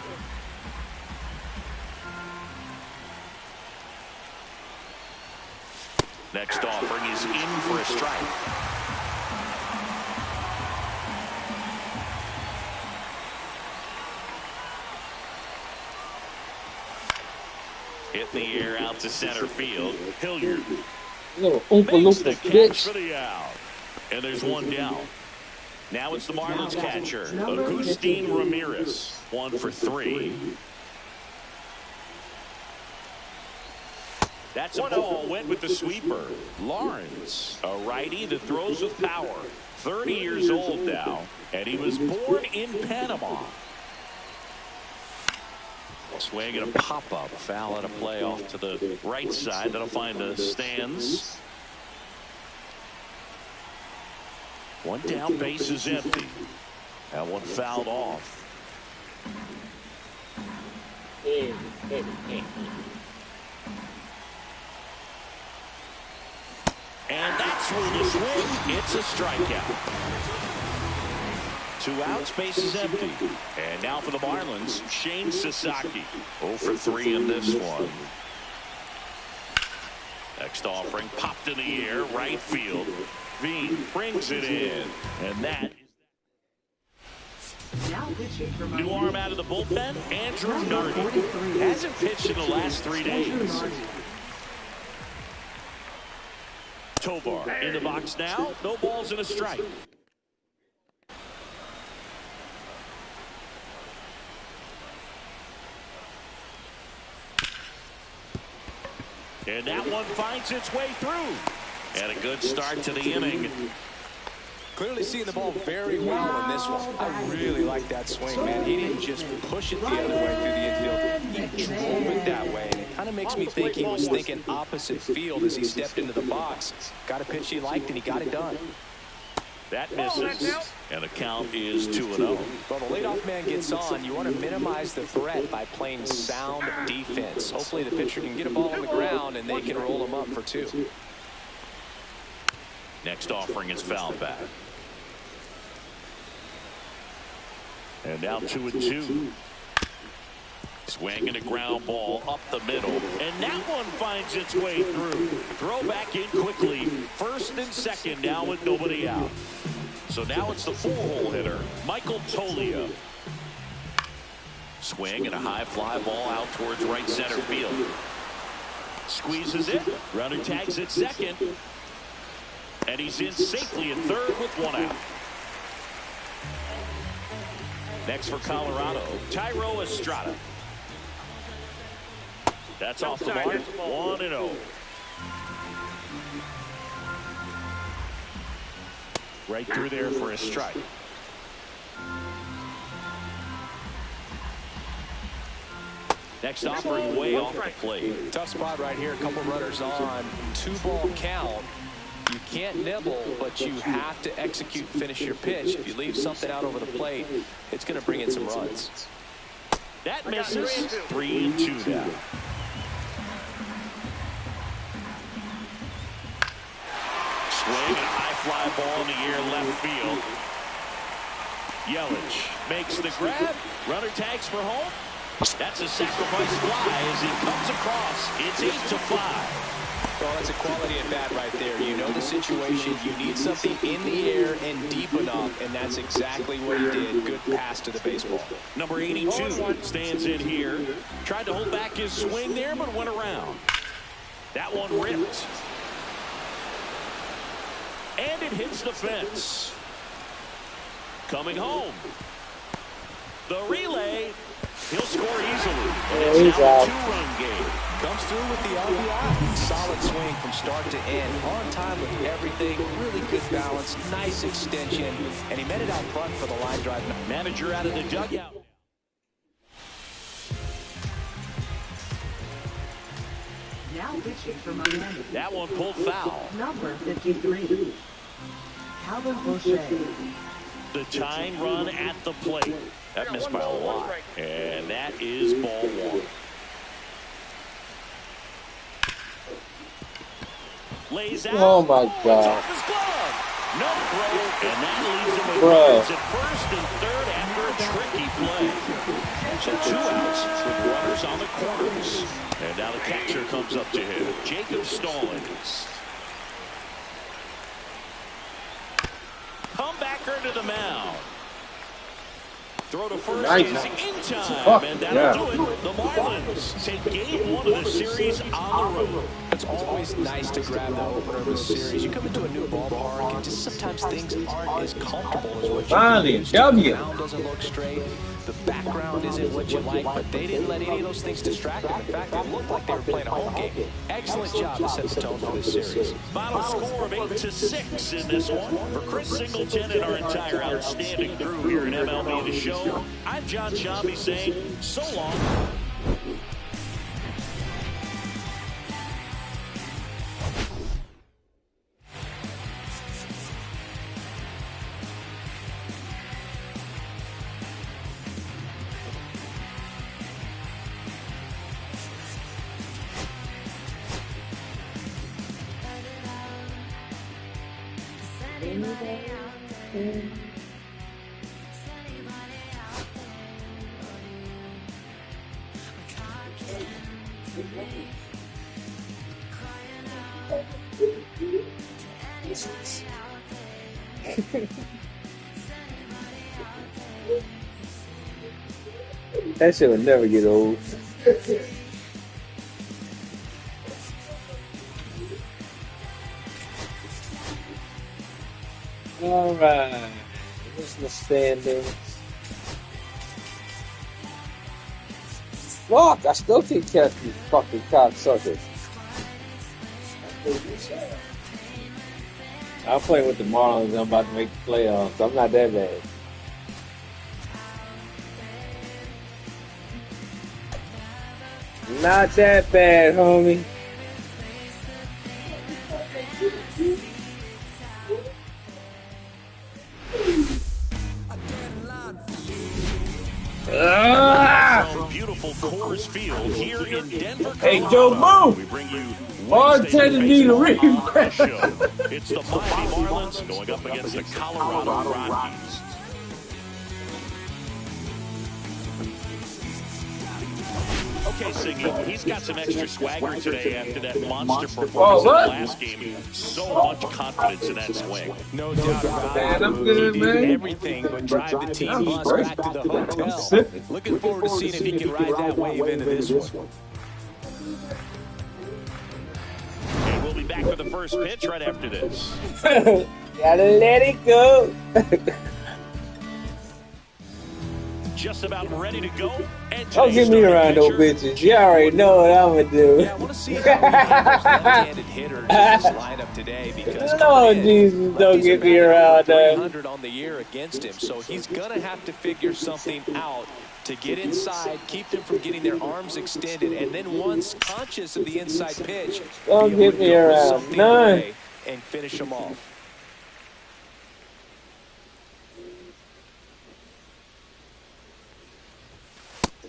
Next offering is in for a strike. Hit in the air out to center field. Hilliard makes the catch for the out. And there's 1 down. Now it's the Marlins catcher, Agustin Ramirez. 1 for 3. That's a ball. Went with the sweeper. Lawrence, a righty that throws with power. 30 years old now, and he was born in Panama. Swing and a pop-up. Foul out of play off to the right side. That'll find the stands. 1 down, base is empty. That one fouled off. And that's where the swing. It's a strikeout. 2 outs, base is empty. And now for the Marlins, Shane Sasaki. 0 for 3 in this one. Next offering popped in the air, right field. Veen brings it in, and that is new arm out of the bullpen. Andrew Nardi hasn't pitched in the last 3 days. Tovar in the box now. No balls and a strike. And that one finds its way through. And a good start to the inning. Clearly seeing the ball very well in this one. I really like that swing, man. He didn't just push it the other way through the infield. He drove it that way. And it kind of makes me think he was thinking opposite field as he stepped into the box. Got a pitch he liked, and he got it done. That misses, and the count is 2-0. Well, the leadoff man gets on. You want to minimize the threat by playing sound defense. Hopefully the pitcher can get a ball on the ground, and they can roll him up for 2. Next offering is fouled back. And now 2-2. Swing and a ground ball up the middle. And that one finds its way through. Throw back in quickly. First and second now with nobody out. So now it's the 4-hole hitter, Michael Tolia. Swing and a high fly ball out towards right center field. Squeezes it. Runner tags at second. And he's in safely at third with one out. Next for Colorado, Tyro Estrada. That's off the mark. 1-0. Right through there for a strike. Next offering way off the plate. Tough spot right here. A couple runners on. 2-ball count. You can't nibble, but you have to execute and finish your pitch. If you leave something out over the plate, it's going to bring in some runs. That misses. 3-2 now. Swing and a high fly ball in the air left field. Yelich makes the grab. Runner tags for home. That's a sacrifice fly as he comes across. It's 8-5. Well, that's a quality at bat right there. You know the situation. You need something in the air and deep enough, and that's exactly what he did. Good pass to the baseball. Number 82 stands in here. Tried to hold back his swing there, but went around. That one ripped. And it hits the fence. Coming home. The relay. He'll score easily. It's now a 2-run game. Comes through with the RBI. Solid swing from start to end. On time with everything. Really good balance. Nice extension. And he met it out front for the line drive. Manager out of the dugout. Now pitching for Miami. That one pulled foul. Number 53. Calvin O'Shea. The tying run at the plate. That missed by a lot. And that is ball one. Lays out. Oh my God. Off his glove. No throw. And that leaves him with runners at first and third after a tricky play. So 2 outs with runners on the corners. And now the catcher comes up to him. Jacob Stallings. Comebacker to the mound. Throw to first is in time, and that'll do it. The Marlins take game 1 of the series on the road. It's always nice to grab the opener of a series. You come into a new ballpark, and just sometimes things aren't as comfortable as what you're used to. The ground doesn't look straight. The background isn't what you like, but they didn't let any of those things distract them. In fact, they looked like they were playing a home game. Excellent job to set the tone for this series. Final score of 8-6 in this one. For Chris Singleton and our entire outstanding crew here at MLB The Show, I'm John Shambi saying so long. That shit will never get old. All right, what's the standings? Fuck, I still can't catch these fucking cocksuckers. I'm playing with the Marlins. I'm about to make the playoffs. I'm not that bad. Not that bad, homie. From beautiful Coors Field here in Denver, Colorado. Hey, Joe, move! We bring you Bartender need a ring. It's the Miami Marlins going up against the Colorado Rockies. Okay, Siggy, he's got some extra swagger today after that monster performance in the last game. So much confidence in that swing. No doubt about Man, it. I'm good, He did man. everything but drive the team bus back to the hotel. Looking forward to seeing if he can ride that wave into this one. And we'll be back with the first pitch right after this. Gotta let it go. Just about ready to go. And Don't get me around no bitches. You already know what I'm gonna do. Yeah, I want to see how he handles left-handed hitters in this lineup today because Lord Jesus, don't get me around there. 300 on the year against him, so he's gonna have to figure something out to get inside, keep them from getting their arms extended, and then once conscious of the inside pitch, Don't get me around none. And finish them off.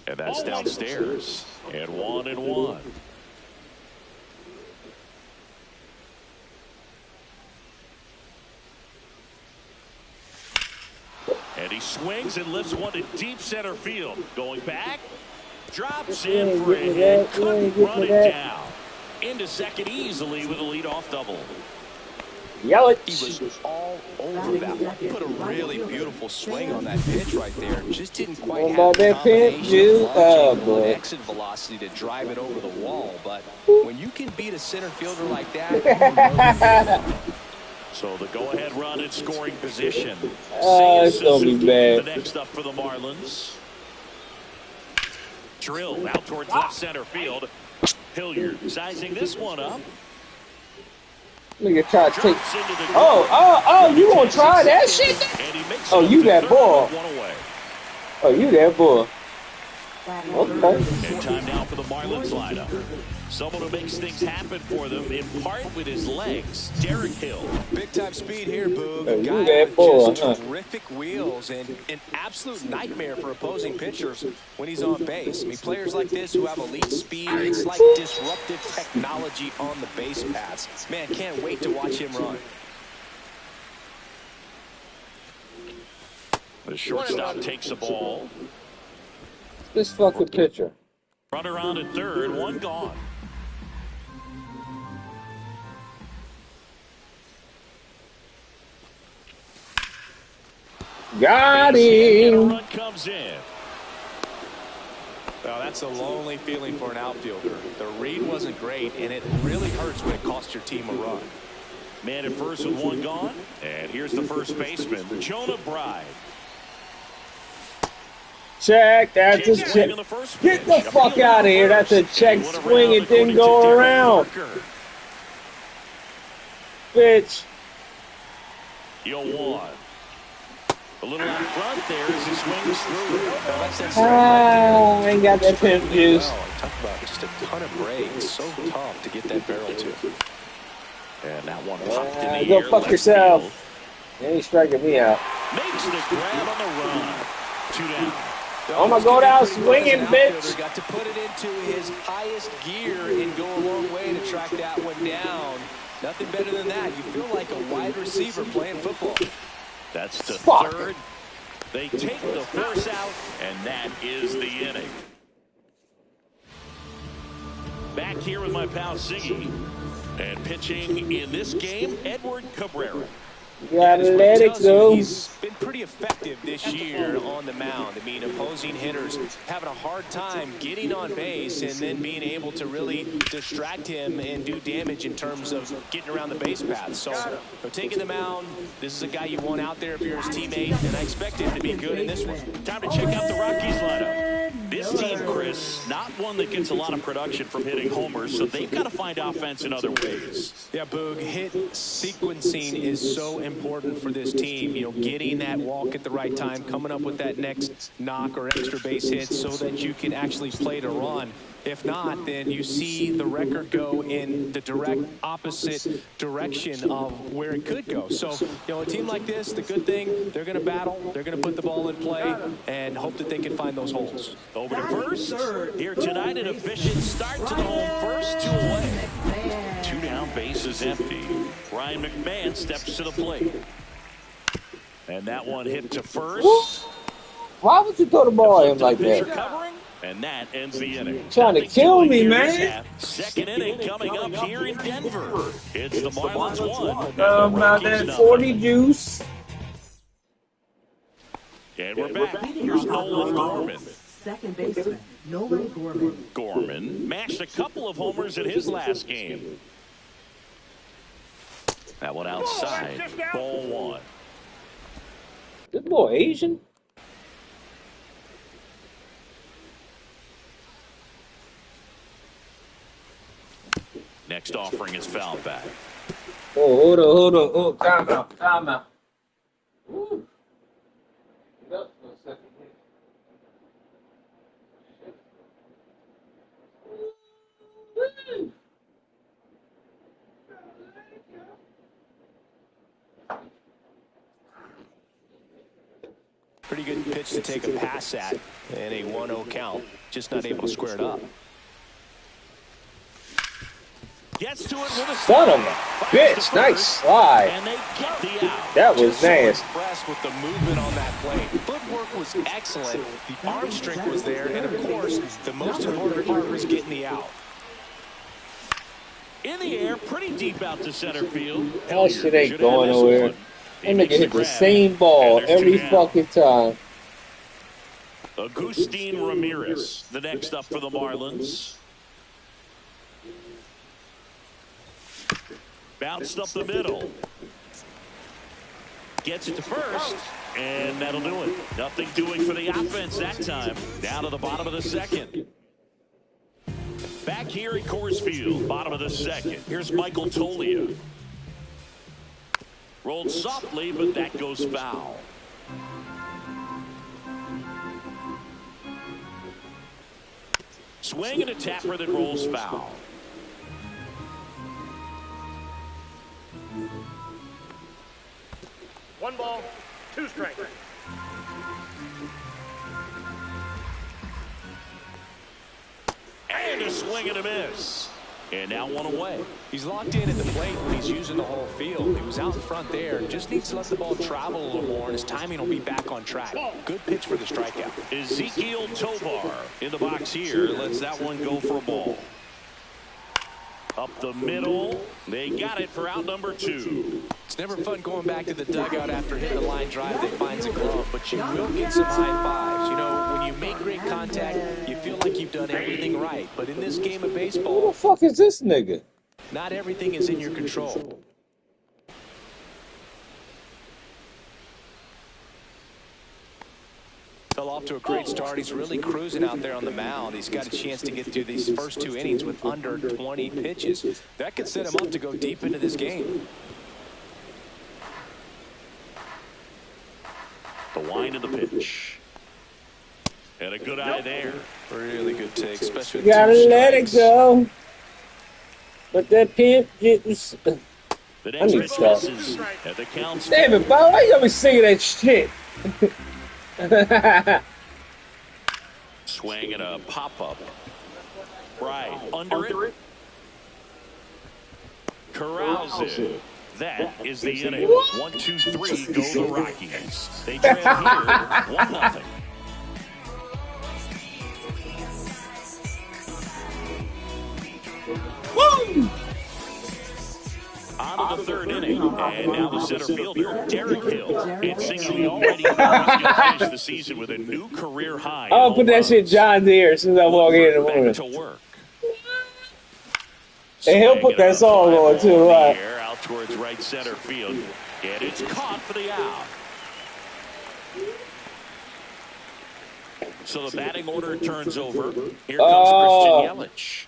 And that's downstairs. And 1-1. And he swings and lifts one to deep center field. Going back. Drops in for a hit. Couldn't run it down. Into second easily with a leadoff double. Yell it. He was all over that one. Put a really beautiful swing on that pitch right there. Just didn't quite have the combination of exit velocity to drive it over the wall. But when you can beat a center fielder like that, so the go-ahead run in scoring position. It's gonna be bad. The next up for the Marlins. Drill out towards left center field. Hilliard sizing this one up. Nigga try to take. Oh, you gonna try that shit? Oh, you that boy. Oh, you that boy. Okay. And time now for the Marlins lineup. Someone who makes things happen for them, in part with his legs, Derek Hill. Big time speed here, Boog. Oh, you Guy that with boy, just terrific wheels and an absolute nightmare for opposing pitchers when he's on base. I mean, players like this who have elite speed, it's like disruptive technology on the base paths. Man, can't wait to watch him run. The shortstop takes the ball. This fucking pitcher. Runner on at third, one gone. Got him. Run comes in. Well, that's a lonely feeling for an outfielder. The read wasn't great, and it really hurts when it costs your team a run. Man at first with one gone. And here's the first baseman, Jonah Bride. Check. That's a check. Get the fuck out of here. That's a check swing. It didn't go around. Bitch. 0-1. A little out front there as he swings through. I ain't got that pimp juice. Talk about just a ton of breaks. So tough to get that barrel to. And that one popped in the go air. fuck yourself. You ain't striking me out. Makes the grab on the run. 2 down. I'm gonna go down swinging, bitch. Got to put it into his highest gear and go a long way to track that one down. Nothing better than that. You feel like a wide receiver playing football. That's the third. They take the first out, and that is the inning. Back here with my pal Siggy. And pitching in this game, Edward Cabrera. You gotta let it go. He's been pretty effective this year on the mound. I mean, opposing hitters having a hard time getting on base and then being able to really distract him and do damage in terms of getting around the base path. So they're taking the mound. This is a guy you want out there if you're his teammate, and I expect him to be good in this one. Time to check out the Rockies lineup. This team, Chris, not one that gets a lot of production from hitting homers, so they've got to find offense in other ways. Yeah, Boog, hit sequencing is so important for this team. You know, getting that walk at the right time, coming up with that next knock or extra base hit so that you can actually play to run. If not, then you see the record go in the direct opposite direction of where it could go. So, you know, a team like this, the good thing, they're going to battle, they're going to put the ball in play, and hope that they can find those holes. Over to first. Here tonight, an efficient start to the home first, 2 away. 2 down, bases empty. Ryan McMahon steps to the plate. And that one hit to first. Why would you throw the ball at him like that? Covering, and that ends the inning. Trying to kill me, man. Second inning coming up here in Denver. It's the Marlins 1. About that 40 juice. And we're back. Here's Nolan Gorman. Second baseman, Nolan Gorman. Gorman mashed a couple of homers in his last game. That one outside. Ball 1. This boy Asian? Next offering is foul back. Oh, hold on. Oh, time out. Ooh. Pretty good pitch to take a pass at and a 1-0 count. Just not able to square it up. Gets to it with a son of a bitch. Nice slide. And they get the out. That was nasty. Impressed with the movement on that play. Footwork was excellent. The arm strength was there. And, of course, the most important part was getting the out. In the air, pretty deep out to center field. That shit ain't going nowhere. That nigga hit the same ball every fucking time. Agustin Ramirez, the next up for the Marlins. Bounced up the middle. Gets it to first, and that'll do it. Nothing doing for the offense that time. Down to the bottom of the second. Back here at Coors Field, bottom of the second. Here's Michael Tolia. Rolled softly, but that goes foul. Swing and a tapper that rolls foul. One ball, 2 strikes. And a swing and a miss. And now one away. He's locked in at the plate when he's using the whole field. He was out in front there. Just needs to let the ball travel a little more, and his timing will be back on track. Good pitch for the strikeout. Ezekiel Tovar in the box here. Lets that one go for a ball. Up the middle. They got it for out number 2. It's never fun going back to the dugout after hitting the line drive that finds a glove, but you will get some high fives. You know, when you make great contact, you feel like you've done everything right. But in this game of baseball, who the fuck is this nigga? Not everything is in your control. Fell off to a great start. He's really cruising out there on the mound. He's got a chance to get through these first 2 innings with under 20 pitches. That could set him up to go deep into this game. The wind of the pitch. And a good eye there. Really good take, especially with You gotta let it go. But that pimp getting... I need to stop. Damn it, Bob, why you always singing that shit? Swing and a pop-up. Right, under it. Corrals it. That is the inning. 1, 2, 3, go the Rockies. They trail here 1-0. Woo! On to the 3rd inning, and now the center fielder, Derek Hill. And seemingly already knows he's going to finish the season with a new career high. I'll put that shit John's ear as soon as I walk in the morning. To work. And he'll put that song on too, right? Out towards right center field, and it's caught for the out. So the batting order turns over. Here comes Christian Yelich.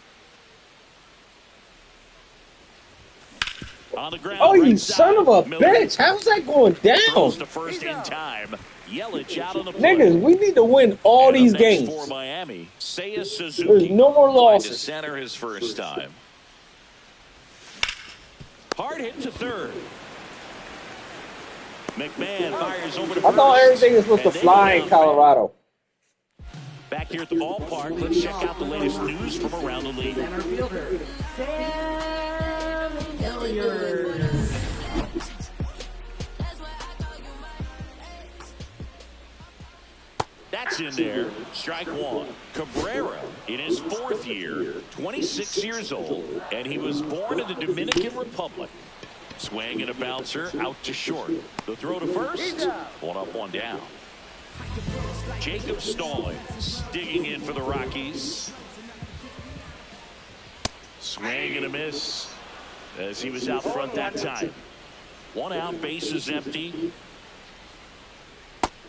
On the ground, Oh, you right son of a bitch. How's that going down? Throws to first in time. Yelich out on the plate. Niggas, we need to win all these games. For Miami, Seiya Suzuki. There's no more losses. To center his first time. Hard hit to third. McMahon fires over to first. I thought everything is supposed to fly in Colorado. Back here at the ballpark, let's check out the latest news from around the league. Center fielder, Sam Failure. That's in there. Strike one. Cabrera, in his 4th year, 26 years old, and he was born in the Dominican Republic. Swing and a bouncer out to short. The throw to first. One up, one down. Jacob Stallings digging in for the Rockies. Swing and a miss as he was out front that time. One out, bases empty.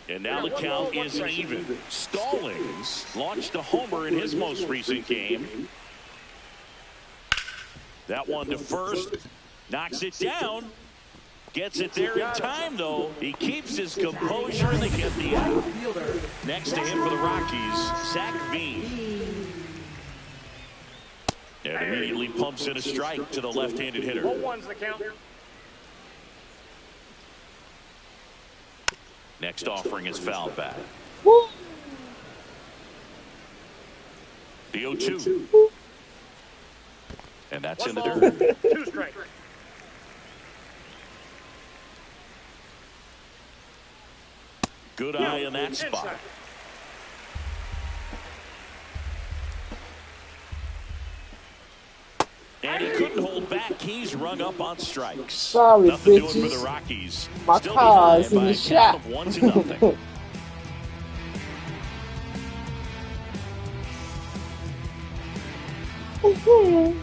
And now the count is even. Stallings launched a homer in his most recent game. That one to first. Knocks it down. Gets it there in time, though. He keeps his composure, and they get the out. Next to him for the Rockies, Zach Veen. And immediately pumps in a strike to the left-handed hitter. 0-1's the count. Next offering is foul back. The 0-2. And that's in the dirt. 2 strikes. Good eye in that spot. And he couldn't hold back. He's rung up on strikes. Sorry, Nothing bitches. doing for the Rockies. My Still car's behind in by the a shop. count of 1-0.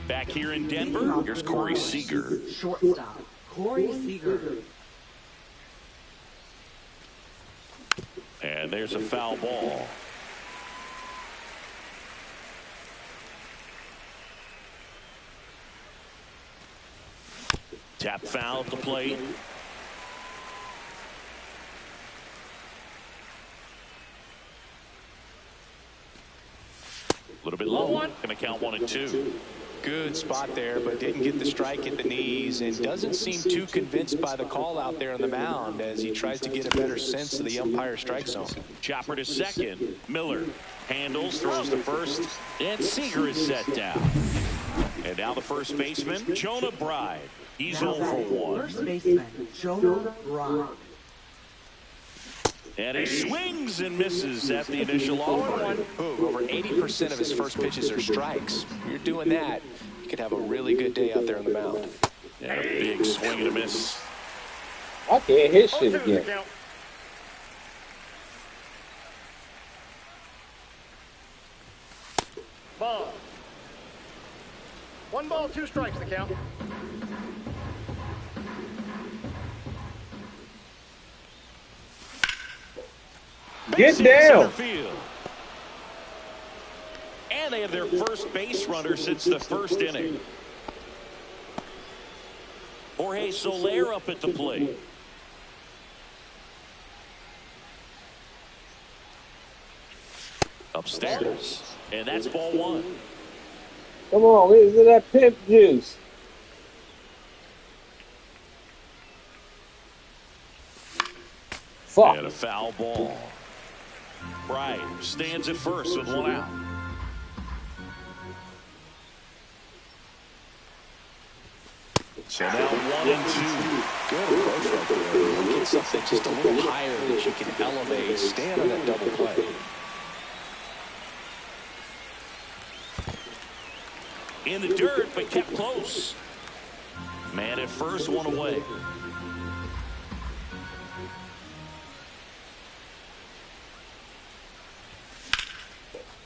Back here in Denver, here's Corey Seager. Shortstop, Corey Seager. And there's a foul ball. Tap foul at the plate. A little bit low. Going to count 1 and 2. Good spot there, but didn't get the strike at the knees and doesn't seem too convinced by the call out there on the mound as he tries to get a better sense of the umpire strike zone. Chopper to second. Miller handles, throws to first, and Seager is set down. And now the first baseman, Jonah Bride. He's 0 for 1. First baseman, Jonah Bride. And he swings and misses at the initial offering. Ooh, over 80% of his first pitches are strikes. If you're doing that, you could have a really good day out there on the mound. And a big swing and a miss. I can't hit shit 0-2's the again. count. Ball. 1 ball, 2 strikes the count. Get Base hit down. center field. And they have their first base runner since the first inning. Jorge Soler up at the plate. Upstairs. And that's ball 1. Come on, where's that pimp juice? Fuck. And a foul ball. Bright stands at first with 1 out. So now 1 and 2. Good approach right there. Look at something just a little higher that you can elevate. Stand on that double play. In the dirt, but kept close. Man at first, 1 away.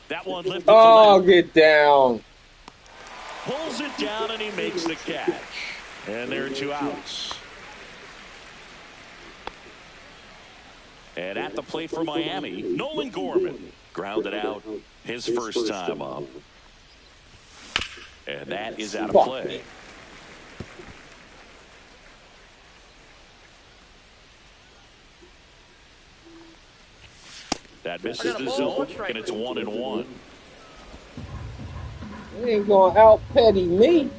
That one lifted to Oh, left. get down. Pulls it down and he makes the catch. And there are 2 outs. And at the plate for Miami, Nolan Gorman grounded out his first time up. And that is out of play. That misses the zone, and it's 1 and 1. You ain't gonna out petty me.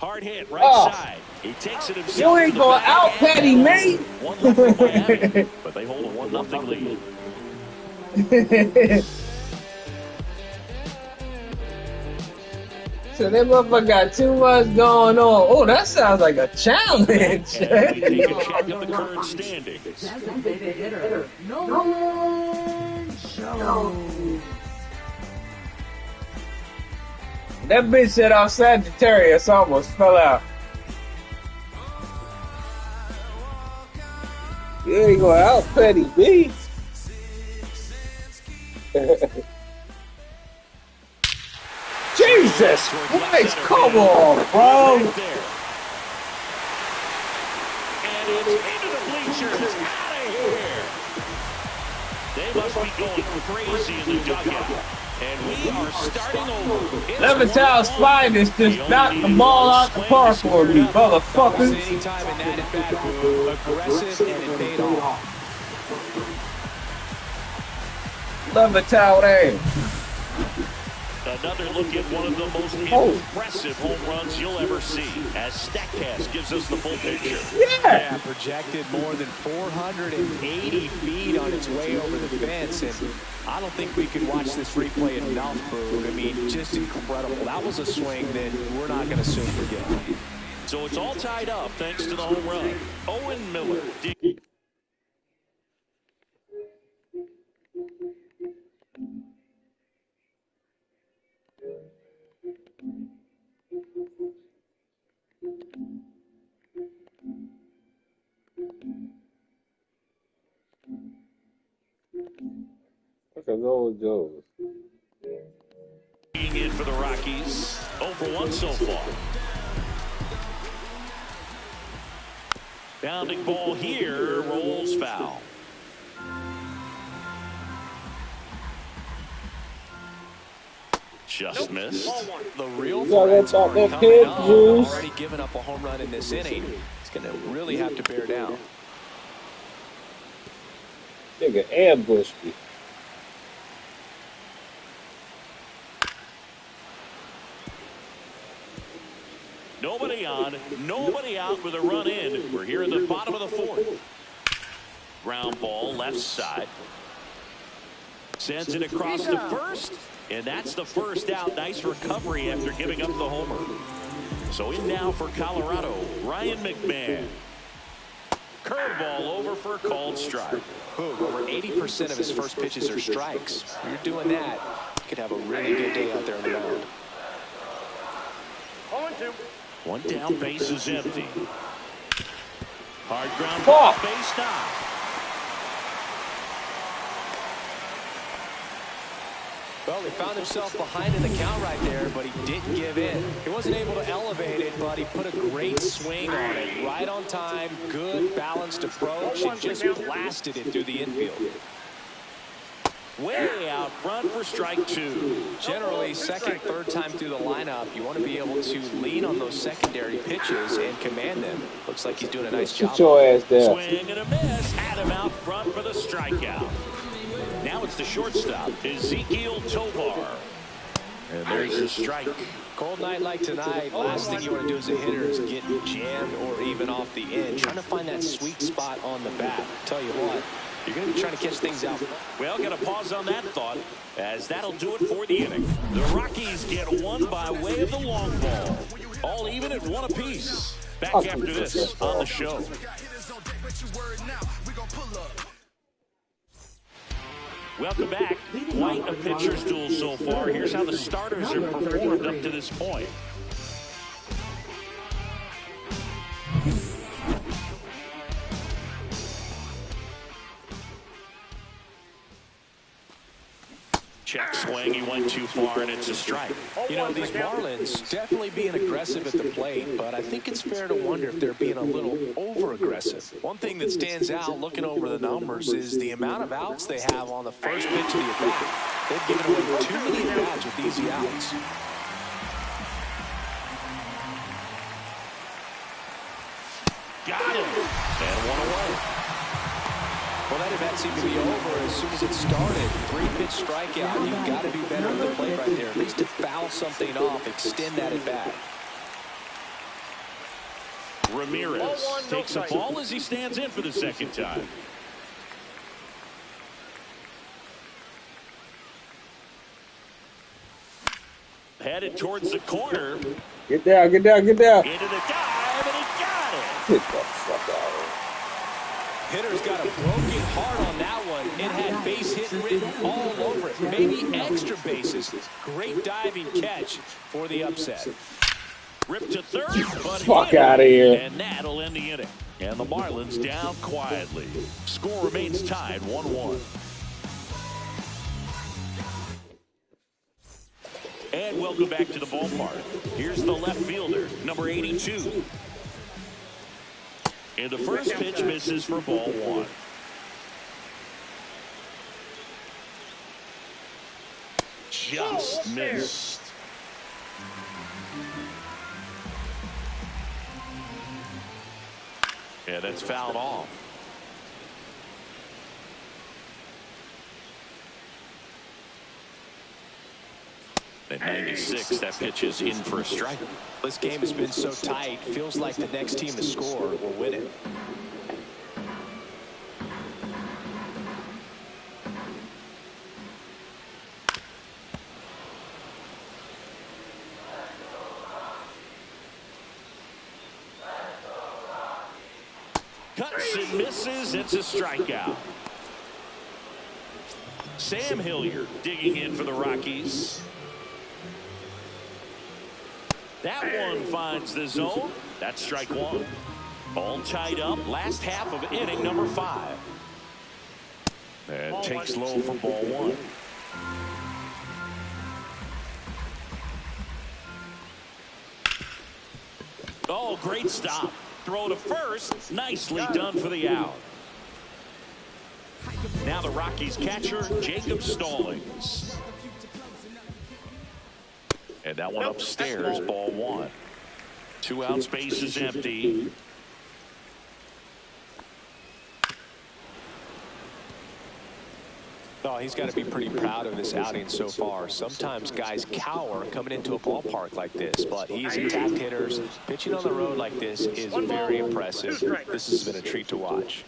Hard hit, right side. He takes it himself. You ain't gonna out petty me. 1 left for Miami, but they hold a 1-0 lead. So that motherfucker got too much going on. Oh, that sounds like a challenge. And we take a check of the current standings. Designated hitter, Nolan Jones. That bitch said I'm Sagittarius, almost fell out. You ain't gonna out petty B. Jesus Christ, come on, bro. And it's into the bleachers. Out of here. They must be going crazy in the dugout. And we are starting over. Levittown's finest just knocked the ball out the park for me, motherfuckers. Anytime in that at-bat, Boo, aggressive, and it paid off. Levittown, hey. Another look at one of the most impressive home runs you'll ever see, as StatCast gives us the full picture. Yeah, projected more than 480 feet on its way over the fence, and I don't think we could watch this replay enough, Boo. I mean, just incredible. That was a swing that we're not going to soon forget. So it's all tied up thanks to the home run. Owen Miller. Look at those Joes. Being in for the Rockies. 0 for 1 so far. Bounding ball here, rolls foul. Just missed. The real threats are coming that up. pit juice. Already given up a home run in this inning. It's going to really have to bear down. Nigga ambushed me. Nobody on, nobody out with a run in. We're here in the bottom of the fourth. Ground ball left side. Sends it across to first, and that's the first out. Nice recovery after giving up the homer. So in now for Colorado, Ryan McMahon. Curveball over for a called strike. Boog, over 80% of his first pitches are strikes. If you're doing that, you could have a really good day out there on the mound. 0-2. One down, base is empty. Hard ground ball, base stop. Well, he found himself behind in the count right there, but he didn't give in. He wasn't able to elevate it, but he put a great swing on it. Right on time, good balanced approach, and just blasted it through the infield. Way out front for strike two. Generally, second, third time through the lineup, you want to be able to lean on those secondary pitches and command them. Looks like he's doing a nice job. Sit your ass down. Swing and a miss. Had him out front for the strikeout. Now it's the shortstop, Ezekiel Tovar. And there's a strike. Cold night like tonight, last thing you want to do as a hitter is get jammed or even off the edge. Trying to find that sweet spot on the bat. Tell you what, you're going to be trying to catch things out. Well, going to pause on that thought, as that'll do it for the inning. The Rockies get one by way of the long ball. All even at one apiece. Back after this on the show. Welcome back. Quite a pitcher's duel so far. Here's how the starters have performed up to this point. Check swing, he went too far, and it's a strike. You know, these Marlins definitely being aggressive at the plate, but I think it's fair to wonder if they're being a little over-aggressive. One thing that stands out looking over the numbers is the amount of outs they have on the first pitch of the at-bat. They've given away too many at-bats with easy outs. Got him. And one away. Well, that at-bat seemed to be over as soon as it started. Three-pitch strikeout. You've got to be better at the plate right there. At least to foul something off, extend that at-bat. Ramirez takes a ball as he stands in for the second time. Headed towards the corner. Get down, get down, get down. Into the dive, and he got it. Get the fuck out of Hitter's got a broken heart on that one. It had base hit written all over it. Maybe extra bases. Great diving catch for the upset. Ripped to third, but fuck out of here. And that'll end the inning. And the Marlins down quietly. Score remains tied 1-1. And welcome back to the ballpark. Here's the left fielder, number 82. And the first pitch misses for ball one. Just missed. Yeah, that's fouled off. At 96, that pitch is in for a strike. This game has been so tight. Feels like the next team to score will win it. Cuts and misses. It's a strikeout. Sam Hilliard digging in for the Rockies. That one finds the zone. That's strike one. All tied up. Last half of inning number 5. And takes low for ball one. Oh, great stop. Throw to first. Nicely done for the out. Now the Rockies catcher, Jacob Stallings. And that one upstairs, ball one. 2 outs, base is empty. Oh, he's got to be pretty proud of this outing so far. Sometimes guys cower coming into a ballpark like this, but he's attacked hitters. Pitching on the road like this is very impressive. This has been a treat to watch.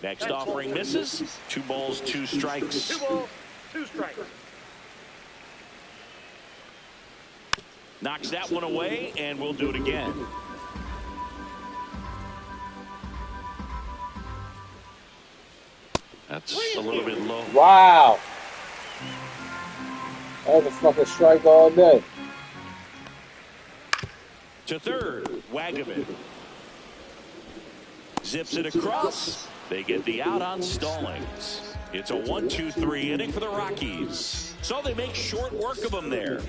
Next offering misses. 2 balls, 2 strikes. 2 balls, 2 strikes. Knocks that one away, and we'll do it again. That's a little bit low. Wow. That was a fucking strike all day. To third, Wagaman. Zips it across. They get the out on Stallings. It's a 1-2-3 inning for the Rockies. So they make short work of them there.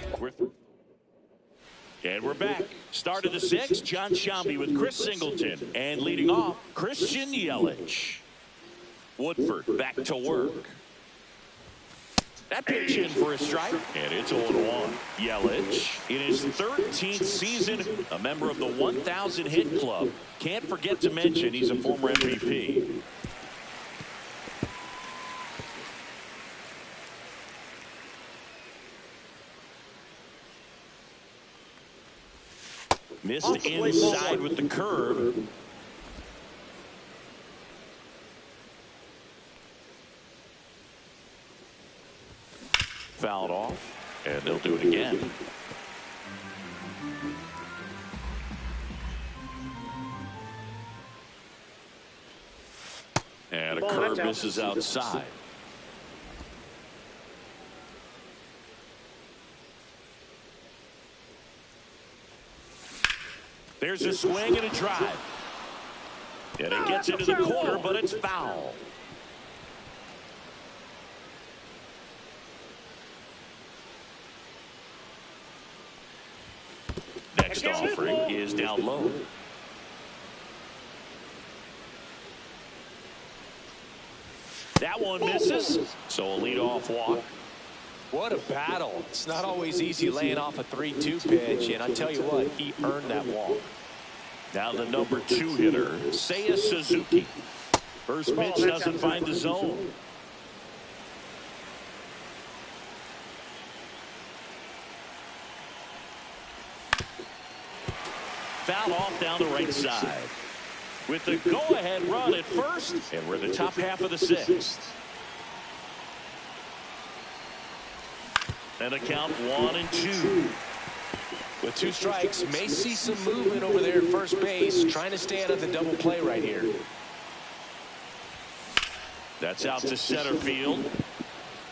And we're back. Start of the 6th, John Sciambi with Chris Singleton. And leading off, Christian Yelich. Woodford back to work. That pitch in for a strike, and it's 0-1. Yelich, in his 13th season, a member of the 1,000 hit club. Can't forget to mention he's a former MVP. Missed inside with the curve. Fouled off, and they'll do it again. And a curve misses outside. There's a swing and a drive. And it gets into the corner, but it's foul. Next offering is down low. That one misses, so a leadoff walk. What a battle. It's not always easy laying off a 3-2 pitch, and I tell you what, he earned that walk. Now the number 2 hitter, Seiya Suzuki. First pitch doesn't find the zone. Foul off down the right side. With the go-ahead run at first, and we're in the top half of the 6th. And a count 1-2. With 2 strikes, may see some movement over there at first base, trying to stay out of the double play right here. That's out to center field.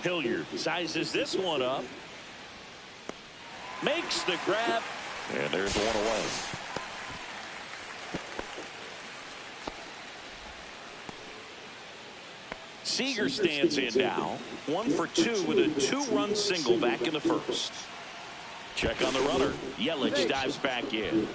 Hilliard sizes this one up. Makes the grab. And there's one away. Seager stands in now. 1 for 2 with a 2-run single back in the first. Check on the runner. Yelich dives back in.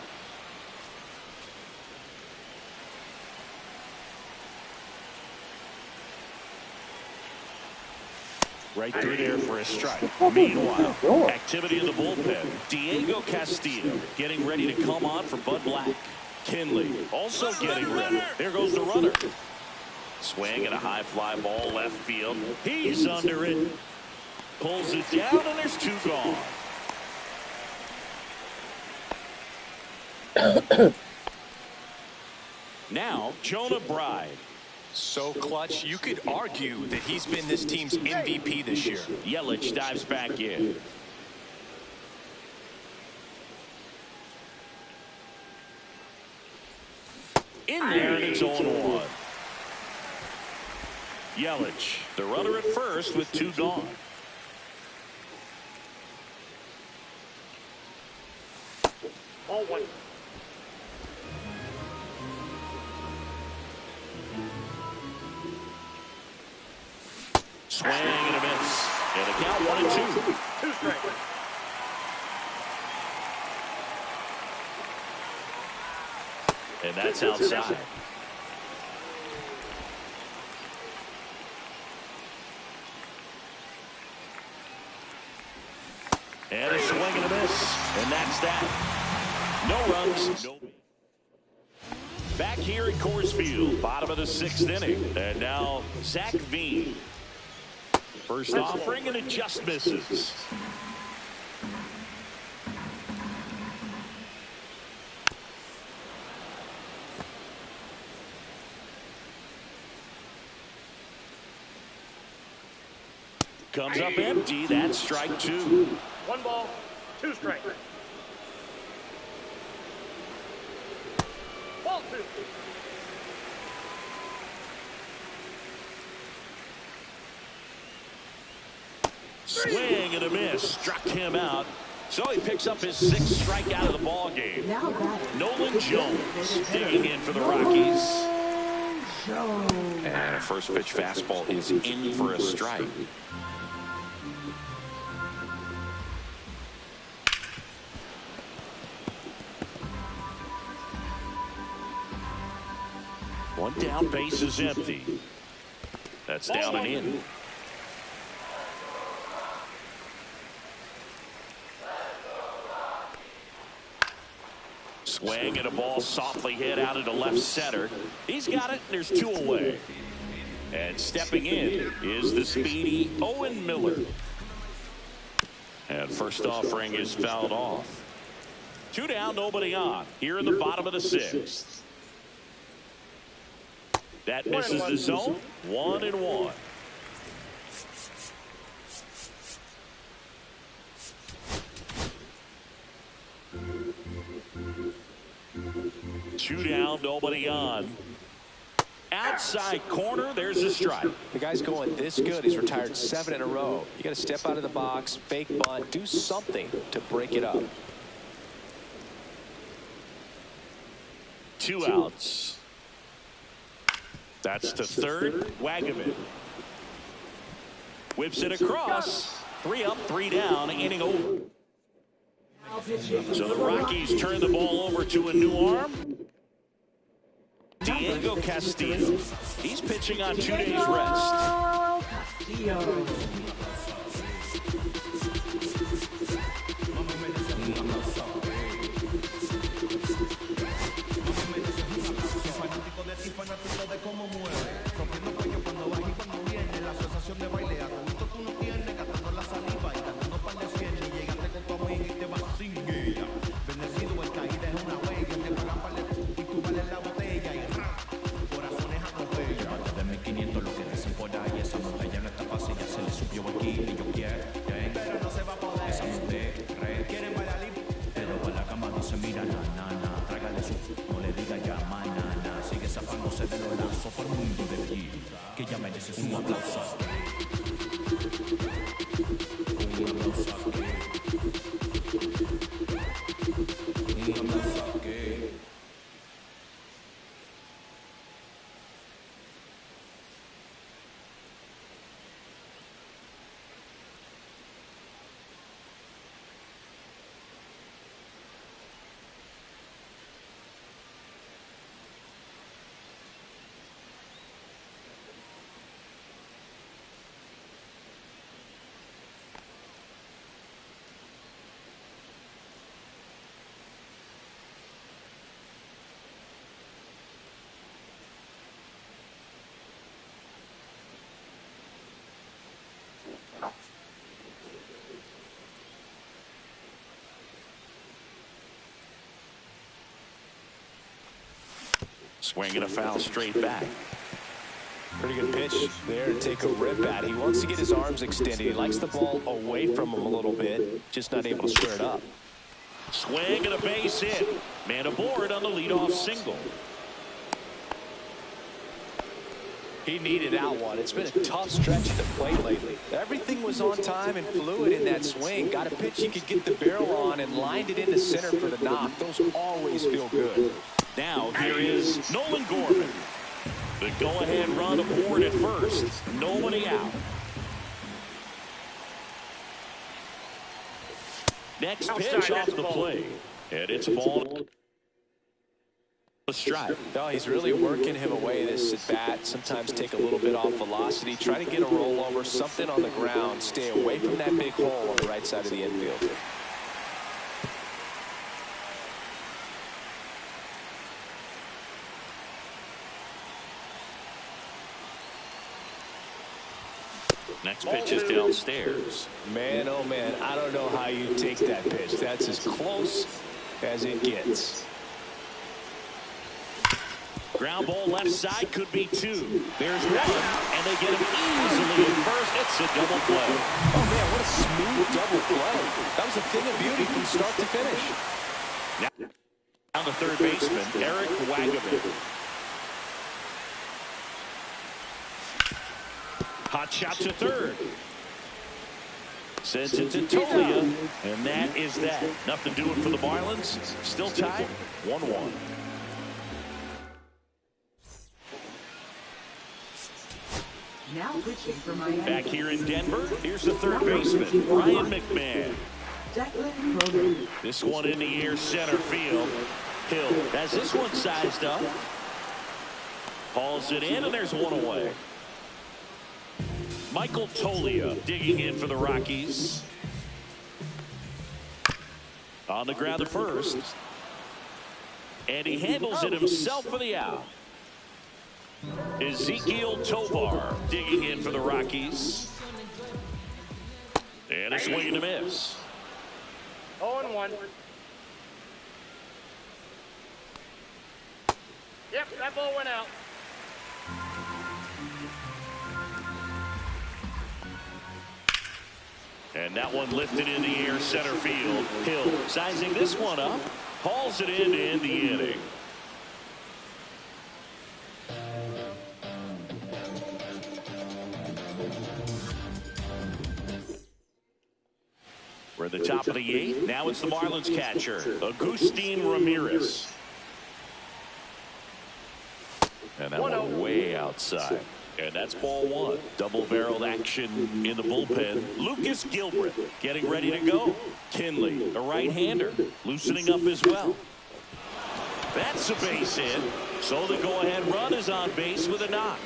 Right through there for a strike. Meanwhile, activity in the bullpen. Diego Castillo getting ready to come on for Bud Black. Kinley also getting ready. There goes the runner. Swing and a high fly ball left field. He's under it. Pulls it down and there's 2 gone. Now Jonah Bride. So clutch, you could argue that he's been this team's MVP this year. Yelich dives back in. In there, and it's 0-1. Yelich, the runner at first with 2 gone. Ball 1. Swing and a miss. And a count 1-2. 2 strikes. And that's outside. And a swing and a miss. And that's that. No runs, no. Back here at Coors Field, bottom of the 6th inning. And now Zach Veen. First offering, and it just misses. Comes up empty. That's strike 2. 1 ball, 2 strikes. Ball 2. Swing and a miss. Struck him out. So he picks up his 6th strikeout of the ball game. Nolan Jones digging in for the Rockies. And a first pitch fastball is in for a strike. One down, base is empty. That's down and in. Swing and a ball softly hit out into left center. He's got it. There's 2 away. And stepping in is the speedy Owen Miller. And first offering is fouled off. 2 down, nobody on. Here in the bottom of the 6th. That misses the zone. 1-1. Two down, nobody on. Outside corner, there's a strike. The guy's going this good. He's retired 7 in a row. You got to step out of the box, fake bunt, do something to break it up. 2 outs. That's to third. Wagaman whips it across. 3 up, 3 down, inning over. So the Rockies turn the ball over to a new arm. Diego Castillo. He's pitching on 2 days rest. Swinging a foul straight back. Pretty good pitch there to take a rip at. He wants to get his arms extended. He likes the ball away from him a little bit, just not able to square it up. Swing and a base hit. Man aboard on the leadoff single. He needed out one. It's been a tough stretch at the plate lately. Everything was on time and fluid in that swing. Got a pitch he could get the barrel on and lined it into center for the knock. Those always feel good. Now here is Nolan Gorman. The go-ahead run aboard at first. Nobody out. Next pitch off the plate. And it's ball. A strike. No, he's really working him away this at bat. Sometimes take a little bit off velocity. Try to get a rollover, something on the ground. Stay away from that big hole on the right side of the infield. Next pitch is downstairs. Man, oh man, I don't know how you take that pitch. That's as close as it gets. Ground ball left side, could be two. There's one, and they get him easily at first. It's a double play. Oh man, what a smooth double play. That was a thing of beauty from start to finish. Now, down the third baseman, Eric Wagaman. Hot shot to third. Sends it to Tolia, and that is that. Nothing doing for the Marlins. Still tied, 1-1. Now pitching for Miami. Back here in Denver, here's the third baseman, Ryan McMahon. Declan Cronin. This one in the air, center field. Hill has this one sized up. Hauls it in, and there's one away. Michael Tolia digging in for the Rockies. On the ground at first. And he handles it himself for the out. Ezekiel Tovar digging in for the Rockies. And a swing and a miss. 0-1. Yep, that ball went out. And that one lifted in the air, center field. Hill sizing this one up. Hauls it in to end the inning. We're at the top of the eighth. Now it's the Marlins catcher, Agustin Ramirez. And that one way outside. And that's ball one. Double-barreled action in the bullpen. Lucas Gilbert getting ready to go. Kinley, a right-hander, loosening up as well. That's a base hit. So the go-ahead run is on base with a knock.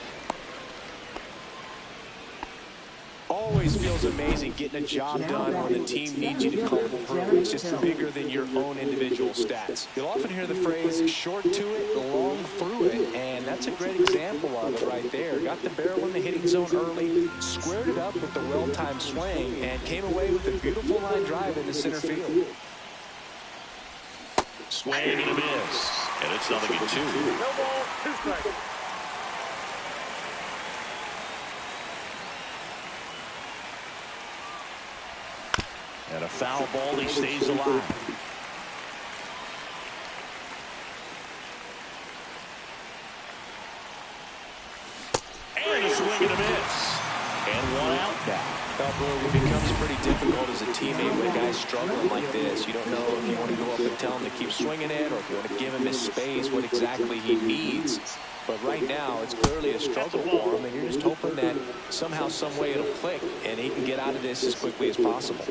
Always feels amazing getting a job done when the team needs you to come through. It's just bigger than your own individual stats. You'll often hear the phrase short to it, long through it, and that's a great example of it right there. Got the barrel in the hitting zone early, squared it up with the well-timed swing, and came away with a beautiful line drive into center field. Swing and a miss, and it's nothing at two. No ball, 2 strikes. And a foul ball, he stays alive. And a swing and a miss. And one out now. It becomes pretty difficult as a teammate when a guy's struggling like this. You don't know if you want to go up and tell him to keep swinging it or if you want to give him his space, what exactly he needs. But right now, it's clearly a struggle for him, and you're just hoping that somehow, some way it'll click, and he can get out of this as quickly as possible.